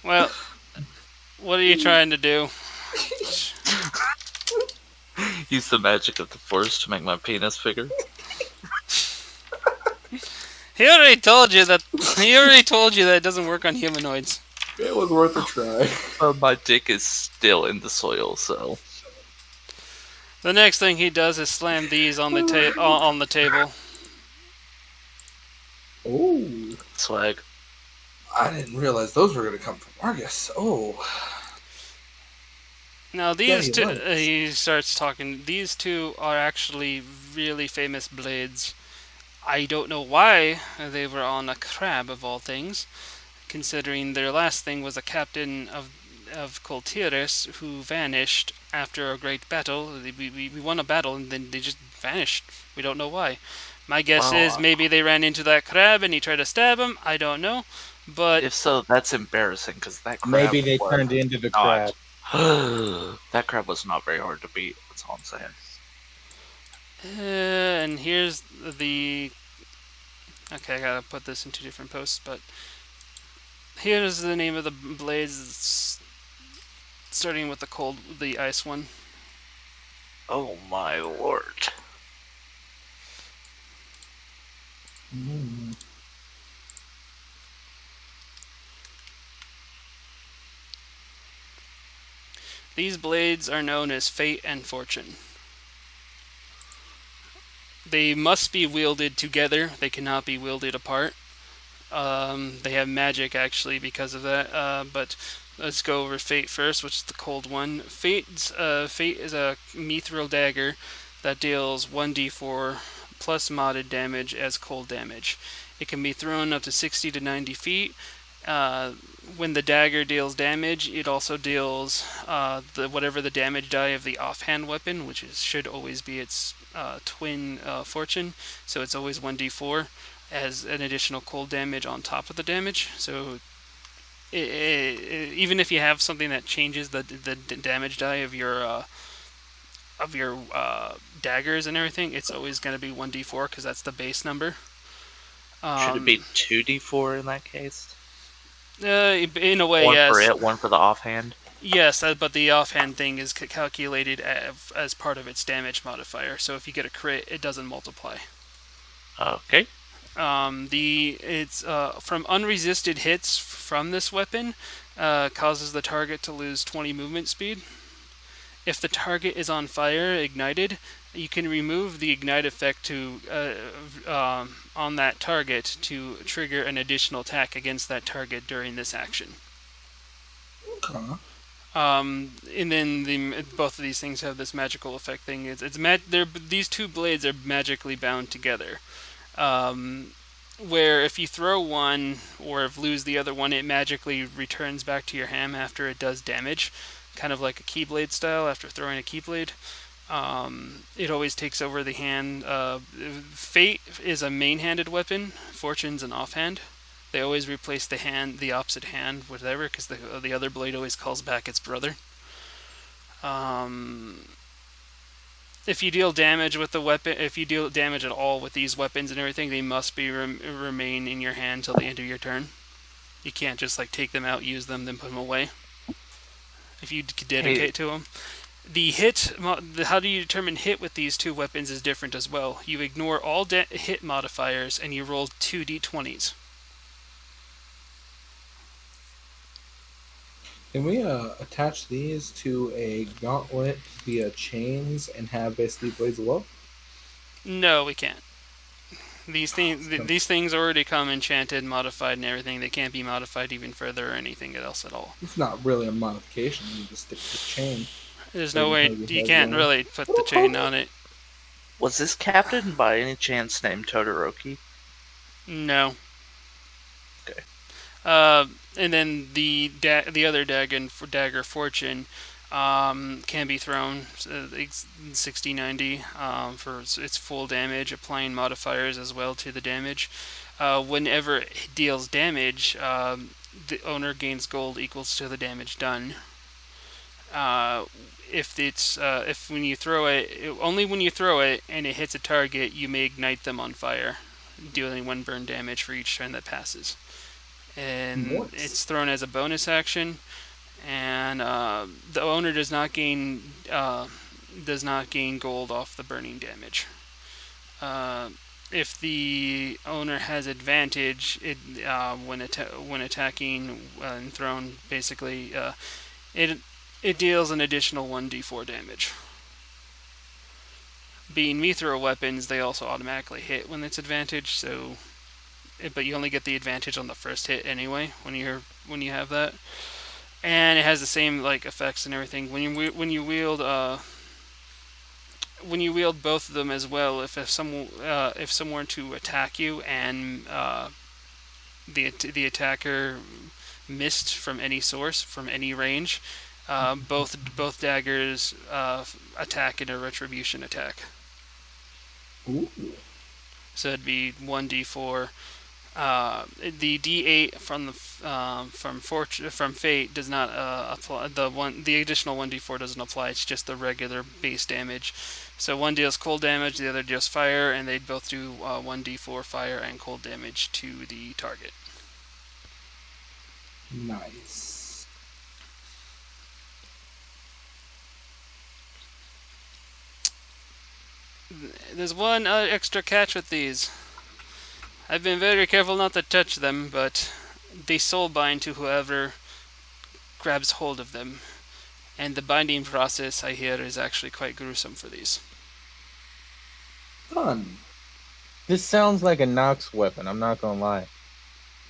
Well, what are you trying to do? Use the magic of the force to make my penis bigger. He already told you that it doesn't work on humanoids. It was worth a try. My dick is still in the soil, so... The next thing he does is slam these on the table. Oh. Swag. I didn't realize those were going to come from Argus. Oh. Now these Yeah, two, likes. he starts talking. These 2 are actually really famous blades. I don't know why they were on a crab of all things, considering their last thing was a captain of Coltiris who vanished after a great battle. We won a battle and then they just vanished. We don't know why. My guess is maybe they ran into that crab and he tried to stab him. I don't know. But if so, that's embarrassing because that crab Maybe they was turned into the not crab. That crab was not very hard to beat. That's all I'm saying. And here's the... Okay, I gotta put this in 2 different posts, but... Here's the name of the blades, starting with the ice one. Oh my lord. Mm. These blades are known as Fate and Fortune. They must be wielded together. They cannot be wielded apart. They have magic, actually, because of that. But let's go over Fate first, which is the cold one. Fate is a mithril dagger that deals 1d4 plus modded damage as cold damage. It can be thrown up to 60 to 90 feet. When the dagger deals damage, it also deals whatever the damage die of the offhand weapon, which should always be its twin fortune. So it's always 1d4 as an additional cold damage on top of the damage. So even if you have something that changes the damage die of your daggers and everything, it's always going to be 1d4 because that's the base number. Should it be 2d4 in that case? In a way, one yes. One for it, one for the offhand? Yes, but the offhand thing is calculated as part of its damage modifier. So if you get a crit, it doesn't multiply. Okay. It's from unresisted hits from this weapon causes the target to lose 20 movement speed. If the target is on fire, ignited, you can remove the ignite effect on that target to trigger an additional attack against that target during this action. Okay. And then both of these things have this magical effect thing. These two blades are magically bound together. Where if you throw one or lose the other one, it magically returns back to your hand after it does damage, kind of like a keyblade style after throwing a keyblade. It always takes over the hand. Fate is a main-handed weapon. Fortune's an offhand. They always replace the opposite hand, whatever, because the other blade always calls back its brother. If you deal damage with the weapon, if you deal damage at all with these weapons and everything, they must remain in your hand till the end of your turn. You can't just take them out, use them, then put them away. If you dedicate to them. The hit, how do you determine hit with these two weapons is different as well. You ignore all hit modifiers and you roll 2 d20s. Can we attach these to a gauntlet via chains and have basically blades of love? No, we can't. These things already come enchanted, modified, and everything. They can't be modified even further or anything else at all. It's not really a modification. You just stick the chain. There's no way you can't really put the chain on it. Was this captain by any chance named Todoroki? No. Okay. And then the other dagger fortune can be thrown 60-90 for its full damage, applying modifiers as well to the damage. Whenever it deals damage, the owner gains gold equals to the damage done. If when you throw it, only when you throw it and it hits a target, you may ignite them on fire, dealing 1 burn damage for each turn that passes. And it's thrown as a bonus action, and the owner does not gain gold off the burning damage. If the owner has advantage, when attacking and thrown, basically it deals an additional 1d4 damage. Being mithril weapons, they also automatically hit when it's advantage, so. But you only get the advantage on the first hit anyway when you have that, and it has the same effects and everything. When you wield both of them as well, if someone were to attack you and the attacker missed from any source, from any range, both daggers attack in a retribution attack. Ooh. So it'd be 1d4 The D8 from from Fate does not apply. The additional 1d4 doesn't apply. It's just the regular base damage. So one deals cold damage, the other deals fire, and they both do 1d4 fire and cold damage to the target. Nice. There's one extra catch with these. I've been very careful not to touch them, but they soul bind to whoever grabs hold of them. And the binding process, I hear, is actually quite gruesome for these. Fun. This sounds like a Nox weapon, I'm not gonna lie.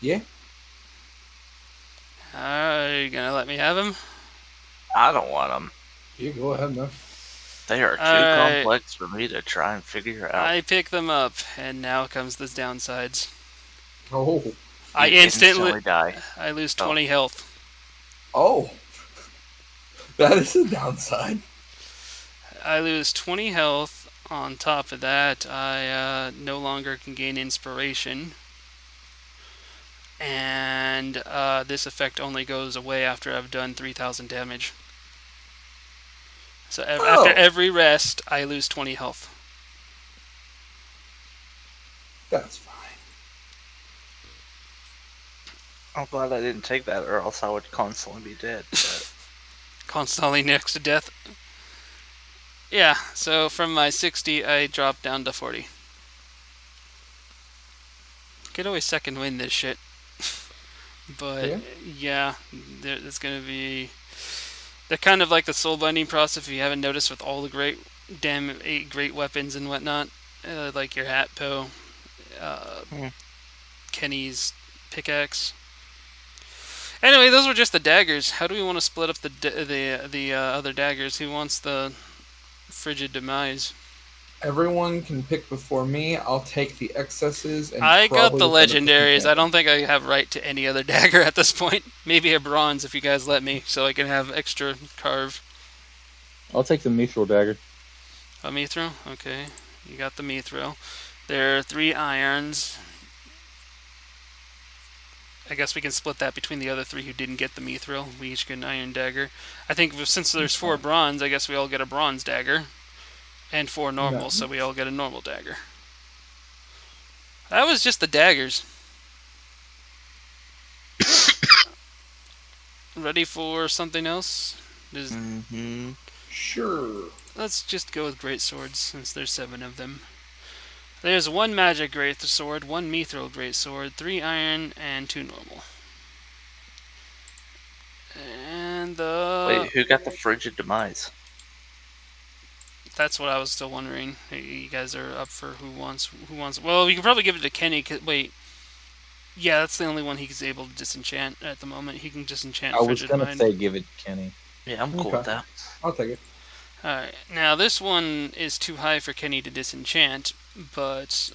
Yeah. Are you gonna let me have him? I don't want them. You go ahead, man. They are too complex for me to try and figure out. I pick them up, and now comes the downsides. Oh. I You instantly die. I lose 20 health. Oh. That is a downside. I lose 20 health. On top of that, I no longer can gain inspiration. And this effect only goes away after I've done 3,000 damage. So after every rest, I lose 20 health. That's fine. I'm glad I didn't take that, or else I would constantly be dead. But... Constantly next to death. Yeah, so from my 60, I dropped down to 40. Could always second win this shit. But, yeah there's going to be... They're kind of like the soul binding process, if you haven't noticed, with all the great weapons and whatnot. Like your hat, Poe. Kenny's pickaxe. Anyway, those were just the daggers. How do we want to split up the other daggers? Who wants the frigid demise? Everyone can pick before me. I'll take the excesses. And I got the legendaries. I don't think I have right to any other dagger at this point. Maybe a bronze if you guys let me, so I can have extra carve. I'll take the Mithril dagger. A mithril? Okay. You got the mithril. There are 3 irons. I guess we can split that between the other 3 who didn't get the mithril. We each get an iron dagger. I think since there's 4 bronze, I guess we all get a bronze dagger. And 4 normal, so we all get a normal dagger. That was just the daggers. Ready for something else? Sure. Let's just go with great swords, since there's 7 of them. There's 1 magic great sword, 1 mithril great sword, 3 iron, and 2 normal. And Wait, who got the frigid demise? That's what I was still wondering. You guys are up for who wants. Well, we could probably give it to Kenny. Wait. Yeah, that's the only one he's able to disenchant at the moment. He can disenchant. I was gonna say give it to Kenny. Yeah, I'm cool with that. I'll take it. Alright, now this one is too high for Kenny to disenchant, but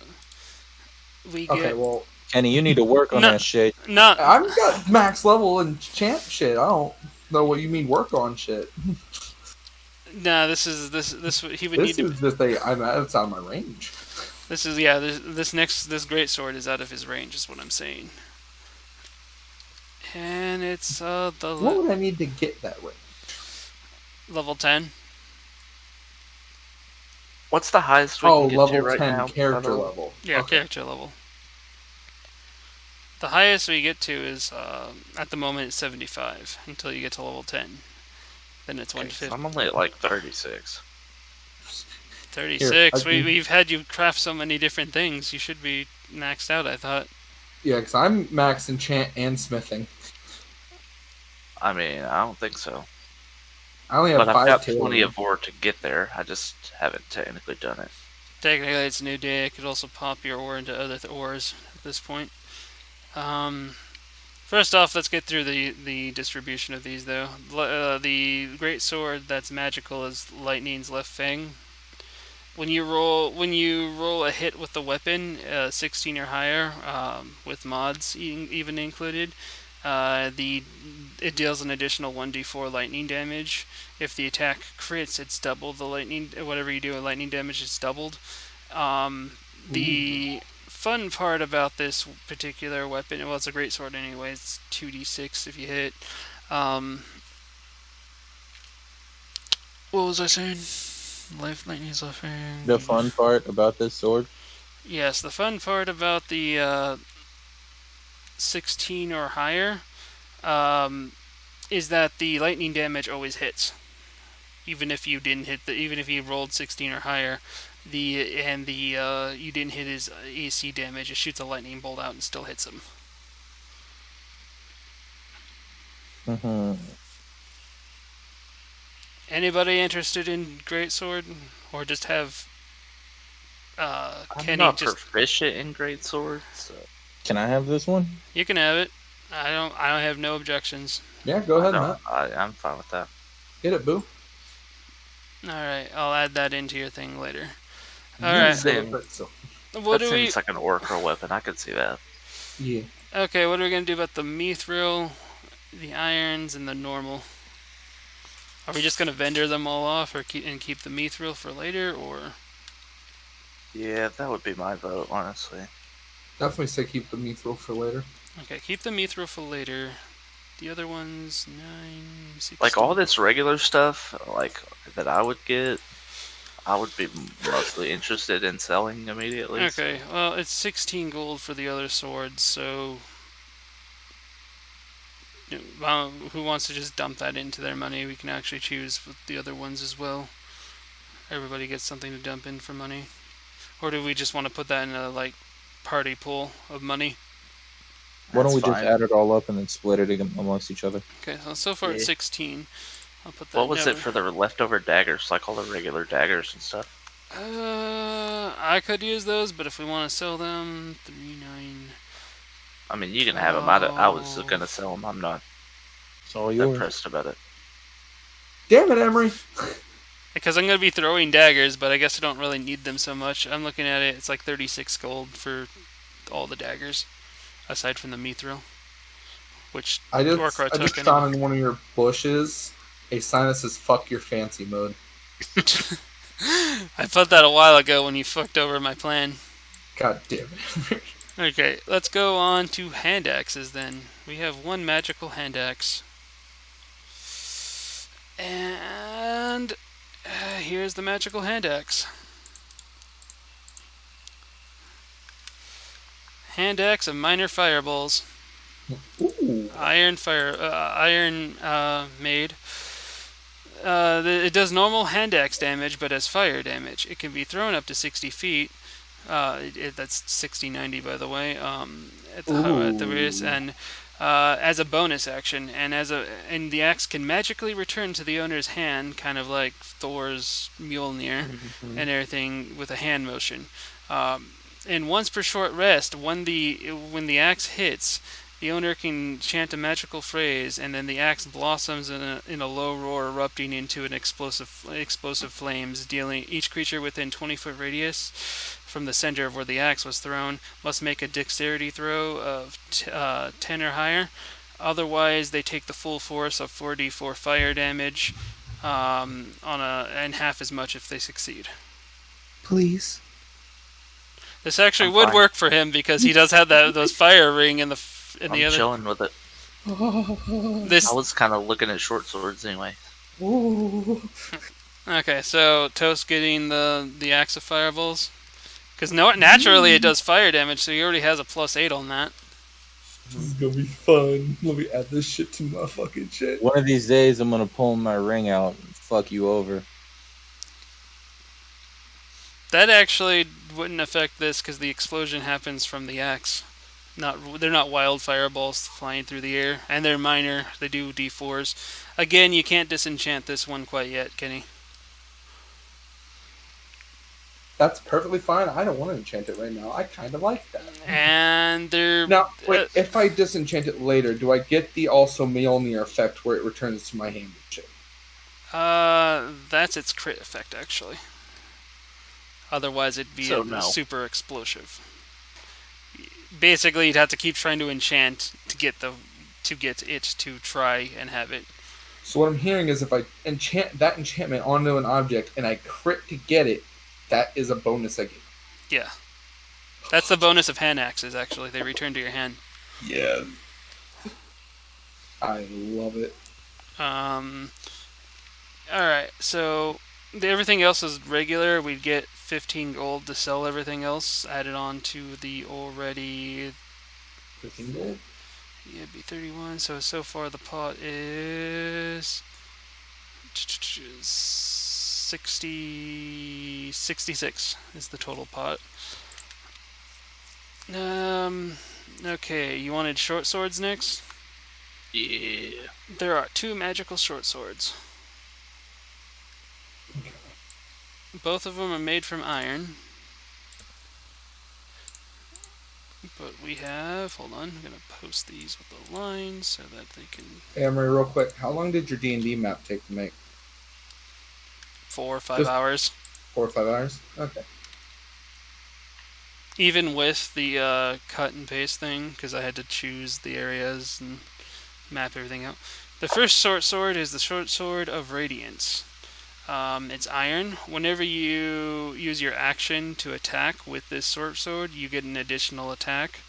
we get... Okay, well... Kenny, you need to work on that shit. I've got max level enchant shit. I don't know what you mean work on shit. Nah, this he would need to... This is just it's out of my range. This great sword is out of his range, is what I'm saying. And it's What would I need to get that range? Level 10. What's the highest we can get level to right 10 now? character level. Yeah, okay. character level. The highest we get to is, at the moment, it's 75, until you get to level 10. Then it's 150. I'm only at like 36. 36? We've had you craft so many different things. You should be maxed out, I thought. Yeah, because I'm max enchant and smithing. I mean, I don't think so. I only have but 5 I've got tailoring. plenty of ore to get there. I just haven't technically done it. Technically, it's a new day. I could also pop your ore into other ores at this point. First off, let's get through the distribution of these, though. The great sword that's magical is Lightning's left fang. When you roll a hit with the weapon, 16 or higher, with mods even included, it deals an additional 1d4 lightning damage. If the attack crits, it's double the lightning. Whatever you do with lightning damage, it's doubled. The fun part about this particular weapon, well, it's a great sword anyway. It's 2d6 if you hit. What was I saying? Life, lightning, suffering. The fun part about this sword? Yes, the fun part about the 16 or higher is that the lightning damage always hits, even if you didn't hit even if you rolled 16 or higher. You didn't hit his AC damage. It shoots a lightning bolt out and still hits him. Mm-hmm. Anybody interested in greatsword, or just have Kenny I'm not just proficient in greatswords. So. Can I have this one? You can have it. I don't have no objections. Yeah, go ahead, Matt. I'm fine with that. Hit it, boo. All right, I'll add that into your thing later. All Yeah, right. Same. What that do we? seems like an Orca weapon. I could see that. Yeah. Okay, what are we gonna do about the mithril, the irons, and the normal? Are we just gonna vendor them all off, or keep the mithril for later, or? Yeah, that would be my vote, honestly. Definitely say keep the mithril for later. Okay, keep the mithril for later. The other ones, 9, 16. Like all this regular stuff, like that I would get, I would be mostly interested in selling immediately. Okay, well, it's 16 gold for the other swords, so who wants to just dump that into their money? We can actually choose with the other ones as well. Everybody gets something to dump in for money. Or do we just want to put that in a party pool of money? Why don't we That's just fine. add it all up and then split it amongst each other? Okay, so far it's Yeah. 16. I'll put that. What was it for the leftover daggers, like all the regular daggers and stuff? I could use those, but if we want to sell them, 3, 9. I mean, you can have them. I was gonna sell them. I'm not It's all yours. impressed about it. Damn it, Emery. Because I'm going to be throwing daggers, but I guess I don't really need them so much. I'm looking at it, it's like 36 gold for all the daggers, aside from the mithril, which I Orcra just took found in one of your bushes a sign that says "fuck your fancy mode." I put that a while ago when you fucked over my plan. God damn it. Okay, let's go on to hand axes then. We have one magical hand axe. And here's the magical hand axe. Hand axe of minor fireballs. Ooh. Iron made. It does normal hand axe damage, but has fire damage. It can be thrown up to 60 feet. That's 60-90, by the way. At the radius, and as a bonus action, and the axe can magically return to the owner's hand, kind of like Thor's Mjolnir and everything, with a hand motion. And once per short rest, when the axe hits, the owner can chant a magical phrase, and then the axe blossoms in a low roar, erupting into an explosive flames, dealing each creature within 20-foot radius from the center of where the axe was thrown must make a dexterity throw of 10 or higher. Otherwise, they take the full force of 4d4 fire damage, and half as much if they succeed. Please. This actually I'm would fine. work for him because he does have those fire ring in the I'm other. chilling with it. This I was kind of looking at short swords anyway. Okay, so Toast getting the axe of fireballs, because naturally it does fire damage, so he already has a +8 on that. This is gonna be fun. Let me add this shit to my fucking shit. One of these days, I'm gonna pull my ring out and fuck you over. That actually wouldn't affect this because the explosion happens from the axe. They're not wild fireballs flying through the air, and they're minor. They do d4s. Again, you can't disenchant this one quite yet, Kenny. That's perfectly fine. I don't want to enchant it right now. I kind of like that. And they're Now, wait, if I disenchant it later, do I get the also Mjolnir effect where it returns to my hand and shit? that's its crit effect actually. Otherwise, it'd be So no. super explosive. Basically, you'd have to keep trying to enchant to get it to try and have it. So what I'm hearing is if I enchant that enchantment onto an object and I crit to get it, that is a bonus I get. Yeah. That's the bonus of hand axes, actually. They return to your hand. Yeah. I love it. Alright, so everything else is regular. We'd get 15 gold to sell everything else, added on to the already... 15 gold? Yeah, it'd be 31. So far the pot is... 66 is the total pot. Okay, you wanted short swords next? Yeah. There are 2 magical short swords. Both of them are made from iron. But we have... Hold on, I'm going to post these with the lines so that they can... Hey, Emery, real quick. How long did your D&D map take to make? 4 or 5 hours. 4 or 5 hours? Okay. Even with the cut and paste thing, because I had to choose the areas and map everything out. The first short sword is the short sword of Radiance. It's iron. Whenever you use your action to attack with this short sword, you get an additional attack.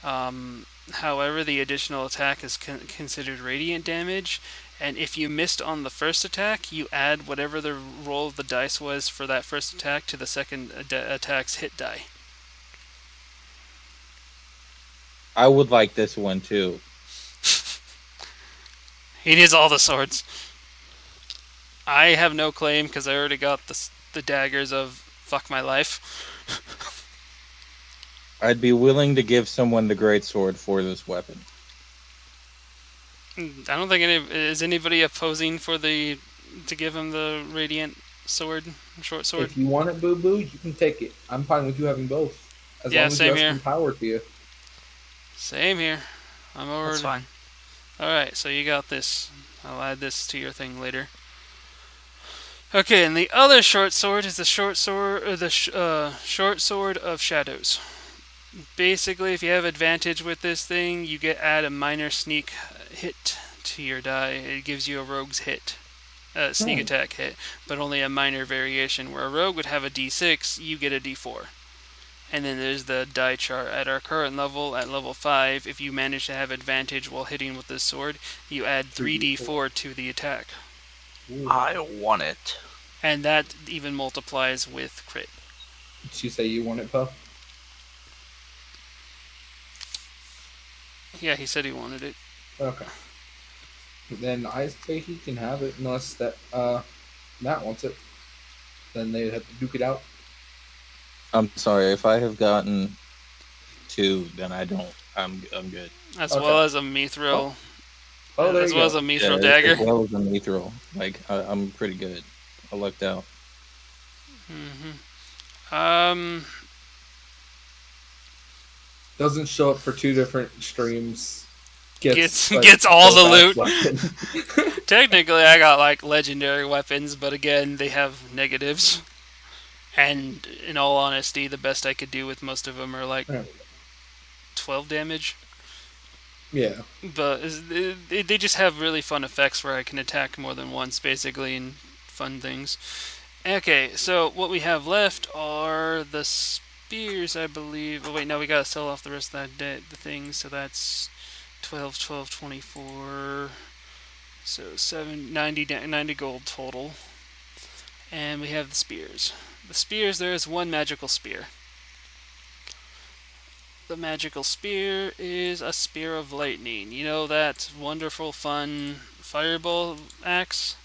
However, the additional attack is considered radiant damage, and if you missed on the first attack, you add whatever the roll of the dice was for that first attack to the second attack's hit die. I would like this one too. He needs all the swords. I have no claim because I already got the daggers of fuck my life. I'd be willing to give someone the great sword for this weapon. I don't think is anybody opposing to give him the radiant sword, short sword. If you want it, Boo Boo, you can take it. I'm fine with you having both, as long as you have some power to you. Same here. I'm already... That's fine. Alright, so you got this. I'll add this to your thing later. Okay, and the other short sword is the short sword of shadows. Basically, if you have advantage with this thing, you add a minor sneak hit to your die. It gives you a rogue's hit. Sneak attack hit, but only a minor variation. Where a rogue would have a d6, you get a d4. And then there's the die chart. At our current level, at level 5, if you manage to have advantage while hitting with this sword, you add 3d4 to the attack. Ooh. I want it. And that even multiplies with crit. Did you say you want it, Poe? Yeah, he said he wanted it. Okay. Then I say he can have it, unless that Matt wants it. Then they'd have to duke it out. I'm sorry, if I have gotten 2, then I don't. I'm good. As well as a mithril. As well as a mithril dagger. As well as a mithril. Like, I'm pretty good. I lucked out. Doesn't show up for 2 different streams. Gets all the loot. Technically, I got like legendary weapons, but again, they have negatives. And in all honesty, the best I could do with most of them are like 12 damage. Yeah. But they just have really fun effects where I can attack more than once, basically, and fun things. Okay, so what we have left are the spears, I believe. Oh wait, no, we gotta sell off the rest of the things, so that's 12, 24... So 90 gold total. And we have the spears. The spears, there is 1 magical spear. The magical spear is a spear of lightning. You know that wonderful, fun fireball axe?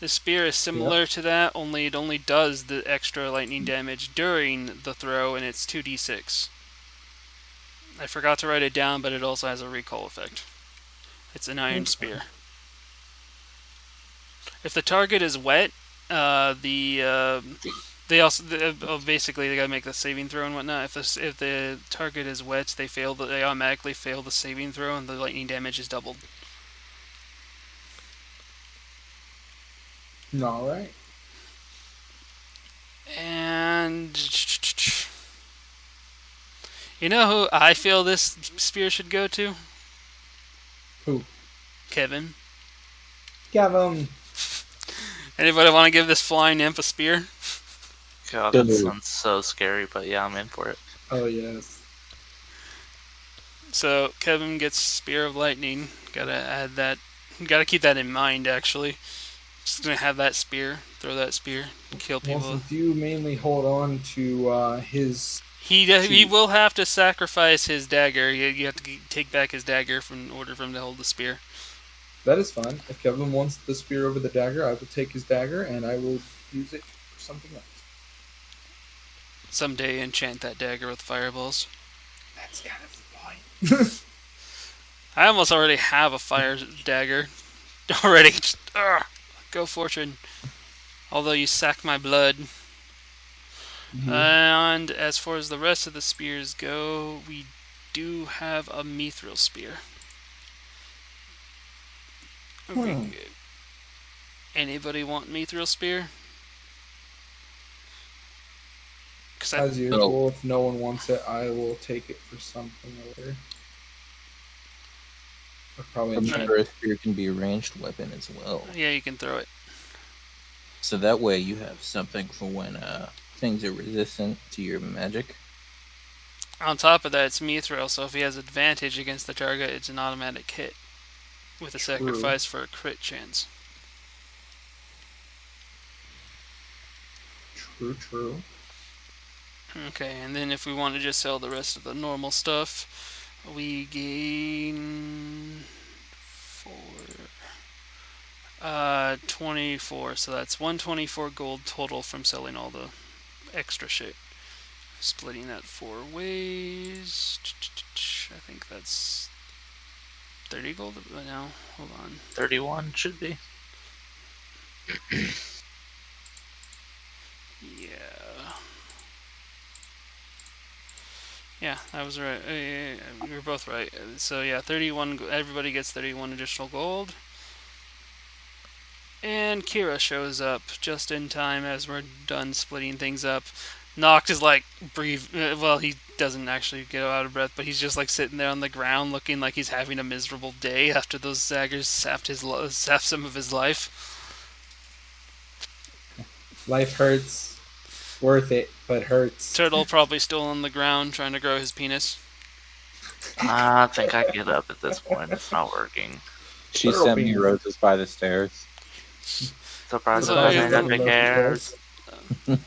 The spear is similar to that, only it only does the extra lightning damage during the throw, and it's 2d6. I forgot to write it down, but it also has a recoil effect. It's an iron spear. If the target is wet, basically they gotta make the saving throw and whatnot. If the target is wet, they automatically fail the saving throw, and the lightning damage is doubled. All right. And you know who I feel this spear should go to? Who? Kevin. Gavin. Anybody want to give this flying imp a spear? God, that sounds so scary, but yeah, I'm in for it. Oh, yes. So Kevin gets Spear of Lightning. Gotta add that. Gotta keep that in mind, actually. Just gonna have that spear. Throw that spear. Kill Well, people. since you mainly hold on to his... He will have to sacrifice his dagger. You have to take back his dagger in order for him to hold the spear. That is fine. If Kevin wants the spear over the dagger, I will take his dagger and I will use it for something else. Someday enchant that dagger with fireballs. That's kind of the point. I almost already have a fire dagger. Already. Go fortune. Although you sack my blood. Mm-hmm. And as far as the rest of the spears go, we do have a Mithril Spear. Okay. Anybody want Mithril Spear? As usual, if no one wants it, I will take it for something later. Or probably remember, a spear can be a ranged weapon as well. Yeah, you can throw it. So that way you have something for when things are resistant to your magic. On top of that, it's Mithril, so if he has advantage against the target, it's an automatic hit. With a sacrifice for a crit chance. True. Okay, and then if we want to just sell the rest of the normal stuff, we gain 24, so that's 124 gold total from selling all the extra shit. Splitting that 4 ways, I think that's 30 gold. No, hold on. 31 should be. Yeah, I was right. We were both right. So yeah, 31. Everybody gets 31 additional gold. And Kira shows up just in time as we're done splitting things up. Nox is like well, he doesn't actually get out of breath, but he's just like sitting there on the ground, looking like he's having a miserable day after those daggers sapped some of his life. Life hurts. Worth it, but hurts. Turtle probably still on the ground trying to grow his penis. I think I get up at this point. It's not working. She sent me roses by the stairs. Surprise, big hairs.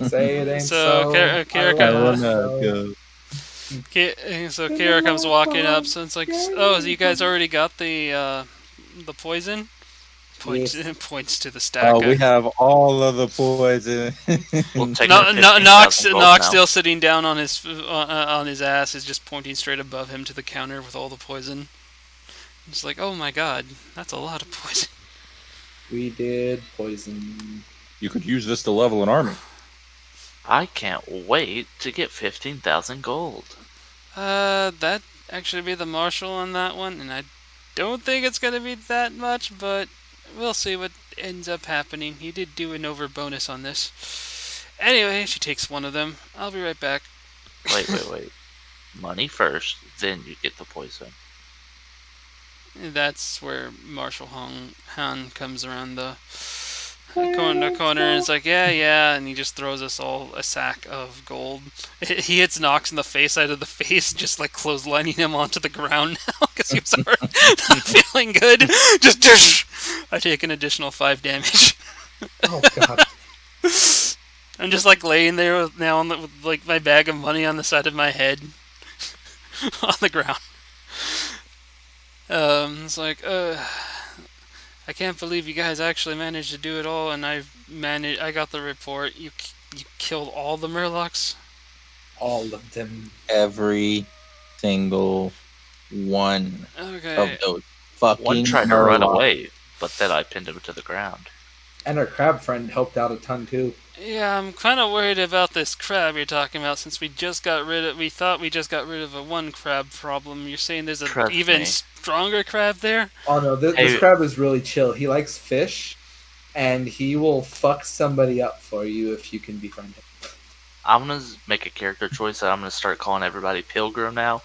Say it ain't so. Kira comes walking up. So it's like, oh, you guys already got the poison. Points to the stack. Oh, we have all of the poison. Nox still sitting down on his ass is just pointing straight above him to the counter with all the poison. It's like, oh my god, that's a lot of poison. We did poison. You could use this to level an army. I can't wait to get 15,000 gold. That actually be the marshal on that one, and I don't think it's gonna be that much, but we'll see what ends up happening. He did do an over bonus on this. Anyway, she takes one of them. I'll be right back. Wait. Money first, then you get the poison. That's where Marshal Han comes around the corner and it's like, yeah, and he just throws us all a sack of gold. He hits Nox in the face out of the face, just like clotheslining him onto the ground now because he was already not feeling good. Just I take an additional 5 damage. Oh god. I'm just like laying there with like my bag of money on the side of my head on the ground. It's like, I can't believe you guys actually managed to do it all, and I got the report. You killed all the murlocs? All of them. Every single one of those fucking one tried to run away, but then I pinned him to the ground. And our crab friend helped out a ton too. Yeah, I'm kind of worried about this crab you're talking about, since we thought we just got rid of a one crab problem. You're saying there's an even stronger crab there? Oh no, this crab is really chill. He likes fish, and he will fuck somebody up for you if you can befriend him. I'm going to make a character choice that I'm going to start calling everybody Pilgrim now.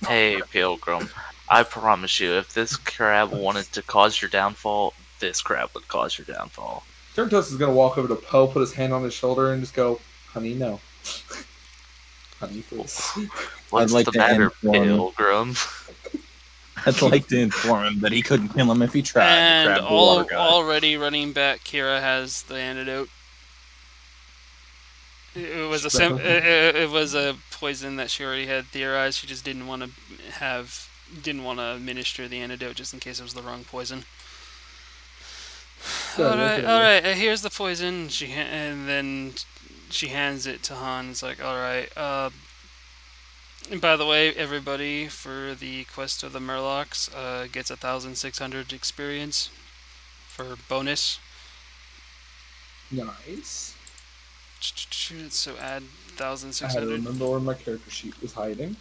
Hey, Pilgrim, I promise you, if this crab wanted to cause your downfall, this crab would cause your downfall. TurntToast is going to walk over to Poe, put his hand on his shoulder, and just go, honey, no. Honey, please. What's like the to matter, inform- Pilgrim? I'd like to inform him that he couldn't kill him if he tried And to grab the water god. already running back, Kira has the antidote. It was it was a poison that she already had theorized. She just didn't want to administer the antidote just in case it was the wrong poison. All right. Here's the poison. And then she hands it to Han. It's like, all right. And by the way, everybody for the quest of the murlocs gets 1,600 experience for bonus. Nice. So add I had to 1,600. remember where my character sheet was hiding.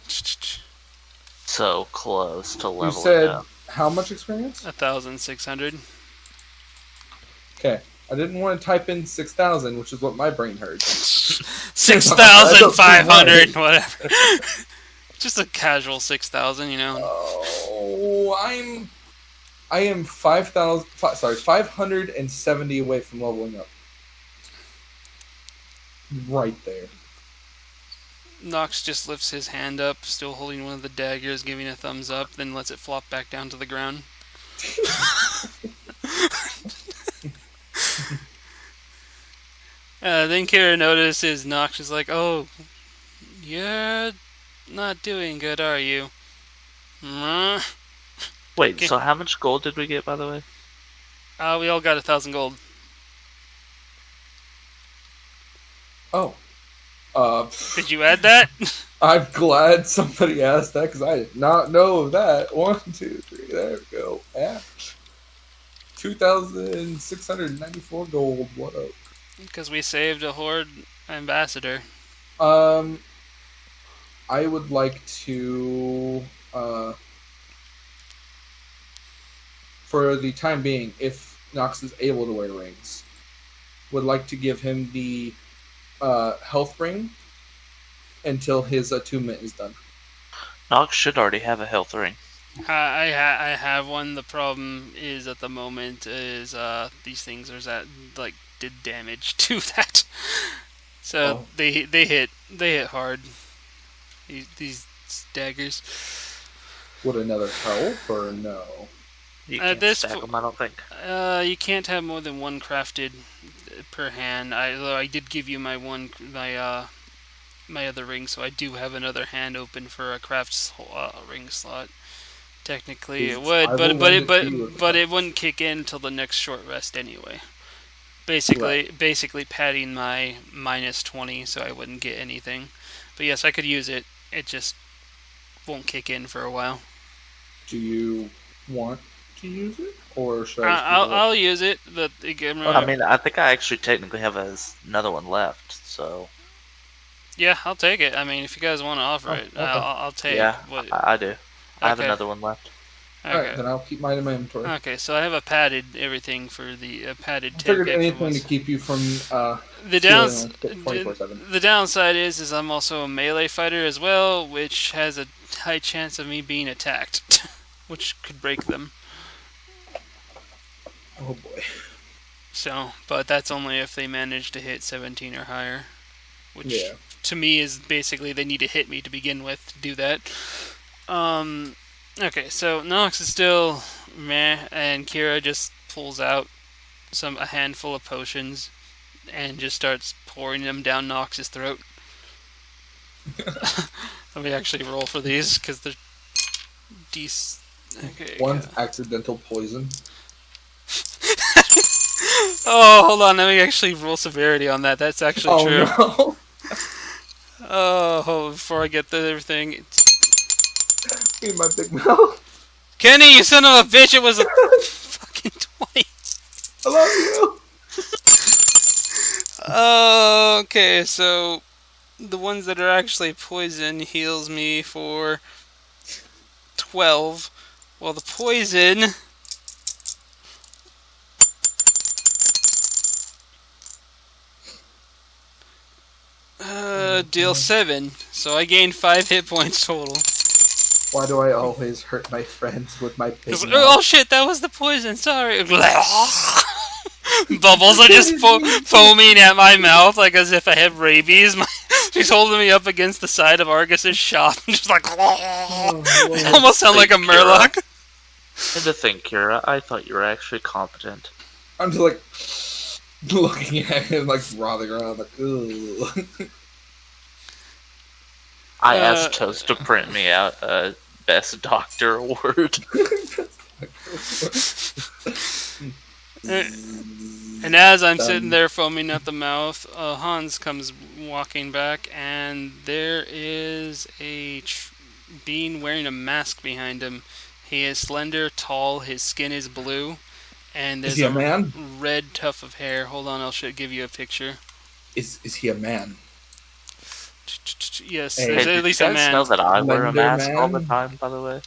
So close to You leveling said up. how much experience? 1,600. Okay. I didn't want to type in 6,000, which is what my brain heard. 6,500, whatever. Just a casual 6,000, you know. Oh, I am 570 away from leveling up. Right there. Nox just lifts his hand up, still holding one of the daggers, giving a thumbs up, then lets it flop back down to the ground. Then Kira notices Nox is like, "Oh, you're not doing good, are you?" Wait, Okay. so how much gold did we get, by the way? We all got 1,000 gold. Oh. Did you add that? I'm glad somebody asked that because I did not know that. 1, 2, 3, there we go. Yeah. 2,694 gold. What up? Because we saved a Horde ambassador. I would like to, for the time being, if Nox is able to wear rings, would like to give him the health ring until his attunement is done. Nox should already have a health ring. I have one. The problem is at the moment is these things are did damage to that. So they hit hard. These daggers. Would another help or no? You can't stack them, I don't think. You can't have more than one crafted per hand. Although I did give you my other ring, so I do have another hand open for a craft ring slot. Technically, it would, but it wouldn't kick in until the next short rest anyway. Basically padding my -20, so I wouldn't get anything. But yes, I could use it. It just won't kick in for a while. Do you want to use it, or should I? I'll use it. But again, I mean, I think I actually technically have another one left, so... Yeah, I'll take it. I mean, if you guys want to offer it, okay. I'll take it. Yeah, I do. I have another one left. Alright, then I'll keep mine in my inventory. Okay, so I have a padded everything for the padded I figured tip anything to keep you from the 24/7. The downside is I'm also a melee fighter as well, which has a high chance of me being attacked, which could break them. Oh boy. So, but that's only if they manage to hit 17 or higher, which to me is basically they need to hit me to begin with to do that. Okay, so Nox is still meh, and Kira just pulls out a handful of potions and just starts pouring them down Nox's throat. Let me actually roll for these because they're okay. One's accidental poison. Oh, hold on. Let me actually roll severity on that. That's actually true. No. Oh, before I get to everything. In my big mouth. Kenny, you son of a bitch! It was a fucking 20. I love you. Okay, so the ones that are actually poison heals me for 12, while the poison deals 7, so I gained 5 hit points total. Why do I always hurt my friends with my big mouth? Oh shit, that was the poison, sorry. Bubbles are just foaming at my mouth like as if I had rabies. She's holding me up against the side of Argus's shop, just like almost sound like a Kira. murloc. And to think, Kira, I thought you were actually competent. I'm just like looking at him, like writhing around, like, ugh. I asked Toast to print me out a Best Doctor award. And as I'm sitting there foaming at the mouth, Hans comes walking back, and there is a being wearing a mask behind him. He is slender, tall, his skin is blue, and there's Is he a man? red tuft of hair. Hold on, I'll give you a picture. Is he a man? Yes, Hey, there's at least a you guys man. know that I wear a Slender mask all the man? time, by the way?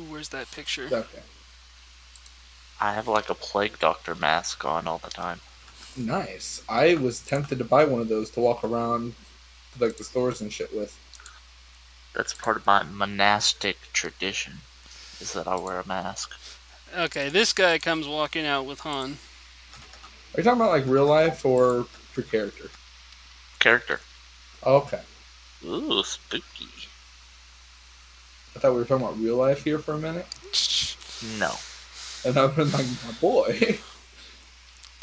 Where's that picture? Okay. I have like a Plague Doctor mask on all the time. Nice. I was tempted to buy one of those to walk around like the stores and shit with. That's part of my monastic tradition, is that I wear a mask. Okay, this guy comes walking out with Han. Are you talking about like real life or for character? Character. Okay. Ooh, spooky. I thought we were talking about real life here for a minute. No. And I was like, my boy.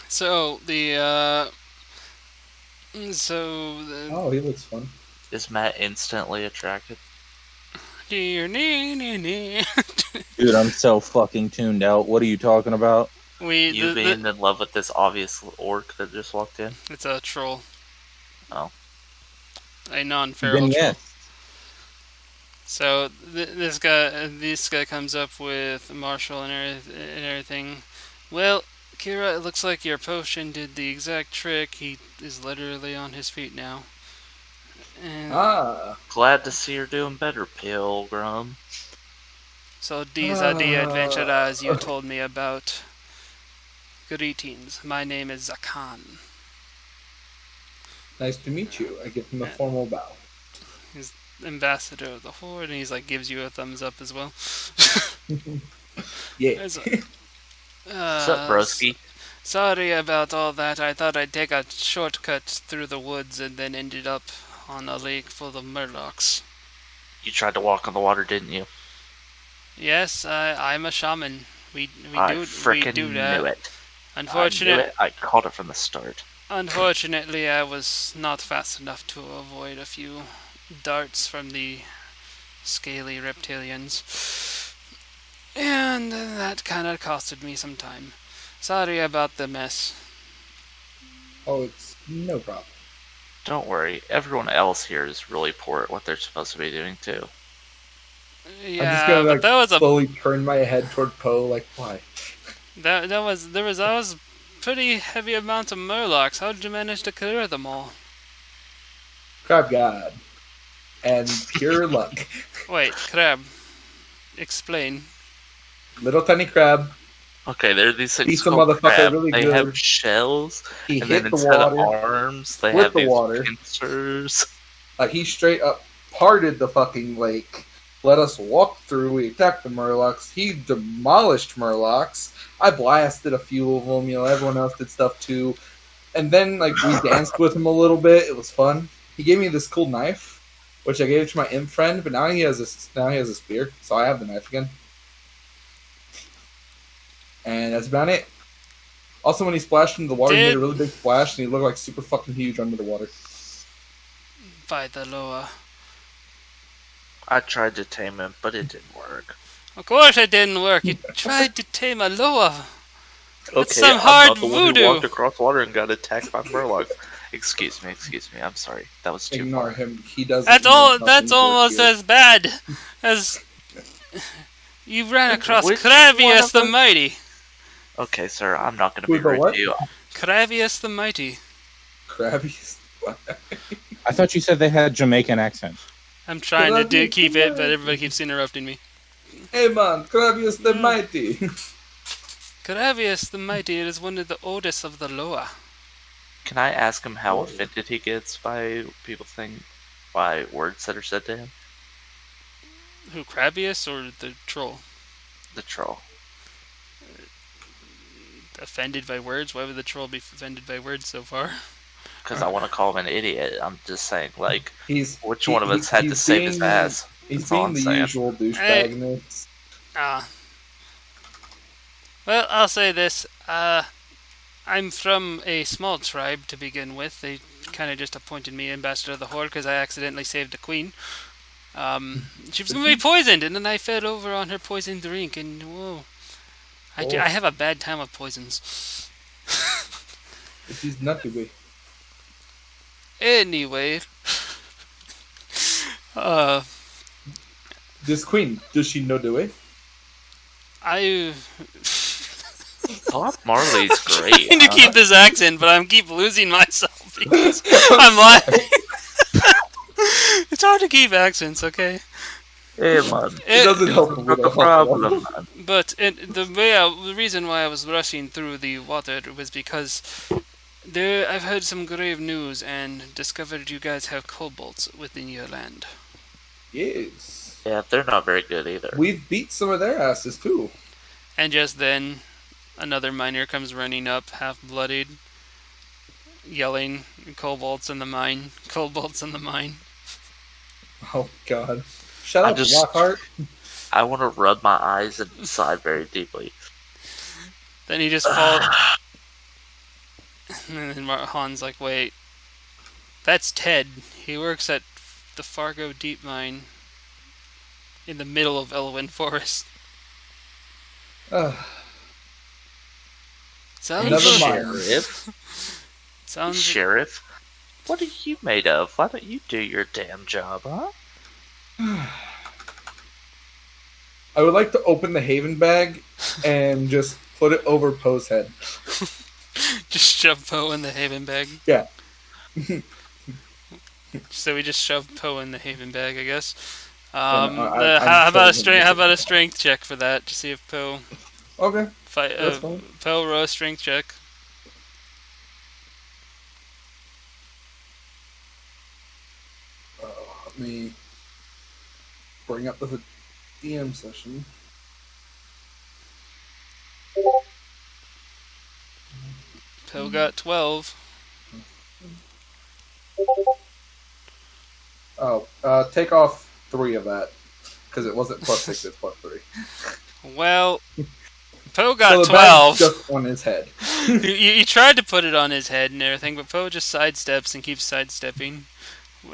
So Oh, he looks fun. Is Matt instantly attracted? Dude, Dude, I'm so fucking tuned out. What are you talking about? You being in love with this obvious orc that just walked in? It's a troll. Oh. A non-feral Then troll. yes. So this guy comes up with Marshall and everything. Well, Kira, it looks like your potion did the exact trick. He is literally on his feet now. And Glad to see you're doing better, Pilgrim. so these are the adventurers you told me about. Greetings. My name is Zakan. Nice to meet you. I give him a formal bow. He's ambassador of the Horde, and he's like gives you a thumbs up as well. Yeah. What's up, broski? Sorry about all that. I thought I'd take a shortcut through the woods and then ended up on a lake full of murlocs. You tried to walk on the water, didn't you? Yes, I'm a shaman. We I do frickin' that. knew it. Unfortunately, I called it from the start. Unfortunately, I was not fast enough to avoid a few darts from the scaly reptilians. And that kind of costed me some time. Sorry about the mess. Oh, it's no problem. Don't worry, everyone else here is really poor at what they're supposed to be doing too. I'm just Yeah, gonna but that was slowly turn my head toward Poe, like, why? that was pretty heavy amount of murlocs. How did you manage to clear them all? Crab God. And pure luck. Wait, Crab. Explain. Little tiny crab. Okay, there are these things Beats the called motherfucker crab. really They good. have shells, He and hit then the instead of water. arms, they With have the these water. pincers. He straight up parted the fucking lake. Let us walk through. We attacked the murlocs. He demolished murlocs. I blasted a few of them. Everyone else did stuff too. And then, we danced with him a little bit. It was fun. He gave me this cool knife, which I gave to my imp friend. But now he has a spear, so I have the knife again. And that's about it. Also, when he splashed into the water, he made a really big splash, and he looked like super fucking huge under the water. By the Loa. I tried to tame him, but it didn't work. Of course it didn't work. You tried to tame a Loa. Okay, some I'm hard not the one voodoo. who walked across water and got attacked by murlocs. Excuse me. I'm sorry. That was too Ignore far. him. He doesn't. That's almost as. as bad as you ran across Which Kravius one of the them? Mighty. Okay, sir, I'm not going to be Wait, but rude what? to you. Kravius the Mighty. Kravius. I thought you said they had Jamaican accent. I'm trying to keep it, but everybody keeps interrupting me. Hey man, Kravius the Mighty. Kravius the Mighty is one of the oldest of the Loa. Can I ask him how offended he gets by by words that are said to him? Who, Kravius or the troll? The troll. offended by words. Why would the troll be offended by words so far? Because I want to call him an idiot. I'm just saying, like, which one of us he's had to save his being- ass? He's That's all being I'm the saying. usual douchebagness. Well, I'll say this. I'm from a small tribe to begin with. They kind of just appointed me ambassador of the Horde because I accidentally saved the queen. She was going to be poisoned, and then I fell over on her poisoned drink, and whoa. I have a bad time with poisons. She's not to be. Anyway. This queen, does she know the way? I Bob Marley's great. trying to keep this accent, but I keep losing myself because I'm laughing. It's hard to keep accents, okay? Hey, man. It doesn't help Not the problem, man. But the reason why I was rushing through the water was because I've heard some grave news and discovered you guys have kobolds within your land. Yes. Yeah, they're not very good either. We've beat some of their asses too. And just then, another miner comes running up, half-bloodied, yelling, "Kobolds in the mine! Kobolds in the mine!" Oh god. Shut I up, just- Lockhart. I want to rub my eyes and sigh very deeply. Then he just falls. And then Han's like, "Wait, that's Ted. He works at the Fargo Deep Mine in the middle of Elwynn Forest." Sounds Never good. mind. Sheriff? Sounds Sheriff? What are you made of? Why don't you do your damn job, huh? I would like to open the Haven bag and just put it over Poe's head. just shove Poe in the Haven bag. Yeah. So we just shove Poe in the Haven bag, I guess. I'm How about totally a strength check for that to see if Poe Okay. fight? That's fine. Poe roll a strength check. Let me bring up the DM session. Poe got 12. Oh, take off 3 of that. Because it wasn't plus 6, it's plus 3. Well, Poe So got the 12. bag's just on his head. you tried to put it on his head and everything, but Poe just sidesteps and keeps sidestepping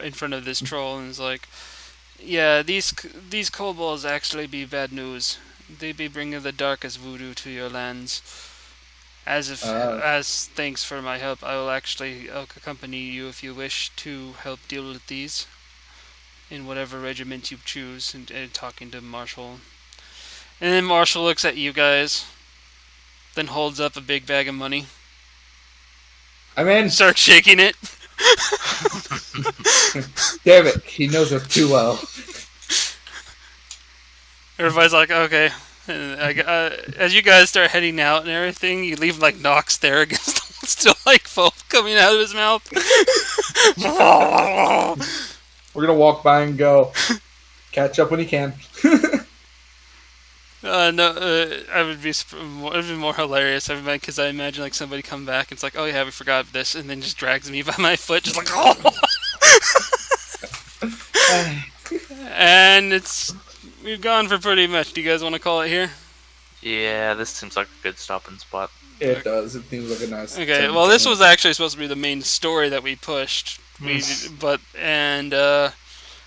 in front of this troll and is like, "Yeah, these kobolds actually be bad news. They be bringing the darkest voodoo to your lands. As thanks for my help, I will actually accompany you if you wish to help deal with these in whatever regiment you choose." And talking to Marshall, and then Marshall looks at you guys, then holds up a big bag of money, I'm in. starts shaking it. Damn it, he knows us too well. Everybody's like, "Okay." And as you guys start heading out and everything, you leave like Nox there against the wall, still like foam coming out of his mouth. We're gonna walk by and go, catch up when you can. I would be. It would be more hilarious. Because I imagine like somebody come back and it's like, "Oh yeah, we forgot this," and then just drags me by my foot, just like, "Oh!" And we've gone for pretty much. Do you guys want to call it here? Yeah, this seems like a good stopping spot. It does. It seems like a nice. Okay, well, this was actually supposed to be the main story that we pushed.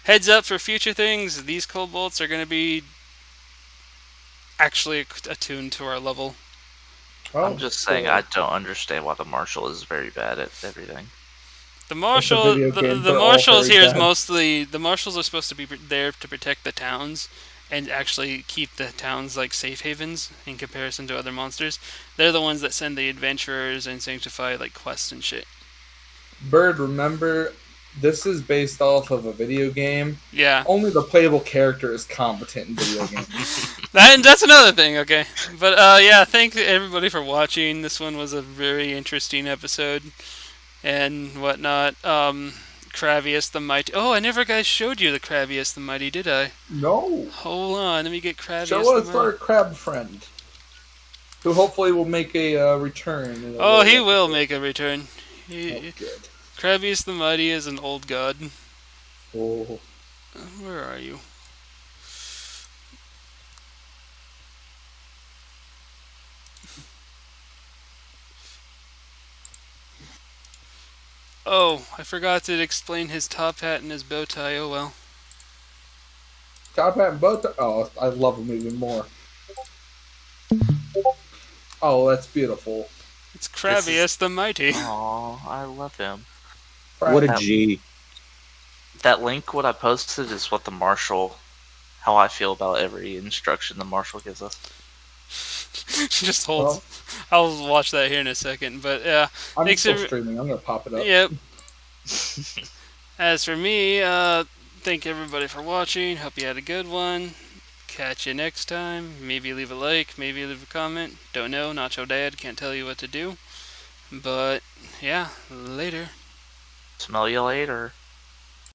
Heads up for future things. These kobolds are going to be actually attuned to our level. Oh, I'm just saying, I don't understand why the marshal is very bad at everything. The marshal, video game, the they're all marshals very here is bad. mostly the marshals are supposed to be there to protect the towns and actually keep the towns like safe havens in comparison to other monsters. They're the ones that send the adventurers and sanctify like quests and shit. Bird, remember, this is based off of a video game. Yeah, Only the playable character is competent in video games. that's another thing. Okay, but yeah, thank everybody for watching. This one was a very interesting episode and whatnot. Kravius the Mighty. Oh, I never guys showed you the Kravius the Mighty, did I? No. Hold on, let me get Kravius Show the us Mighty. our crab friend. Who hopefully will make a return. Oh, he will make a return. Oh, good. Kravius the Mighty is an old god. Oh. Where are you? Oh, I forgot to explain his top hat and his bow tie. Oh well. Top hat and bow tie. Oh, I love him even more. Oh, that's beautiful. It's Kravius the Mighty. Aw, I love him. What a G. That link, what I posted, is what the marshal, how I feel about every instruction the marshal gives us. Just hold. I'll watch that here in a second. But yeah, I'm still streaming. I'm gonna pop it up. Yep. As for me, thank everybody for watching. Hope you had a good one. Catch you next time. Maybe leave a like. Maybe leave a comment. Don't know. Not your dad. Can't tell you what to do. But yeah, later. Smell you later.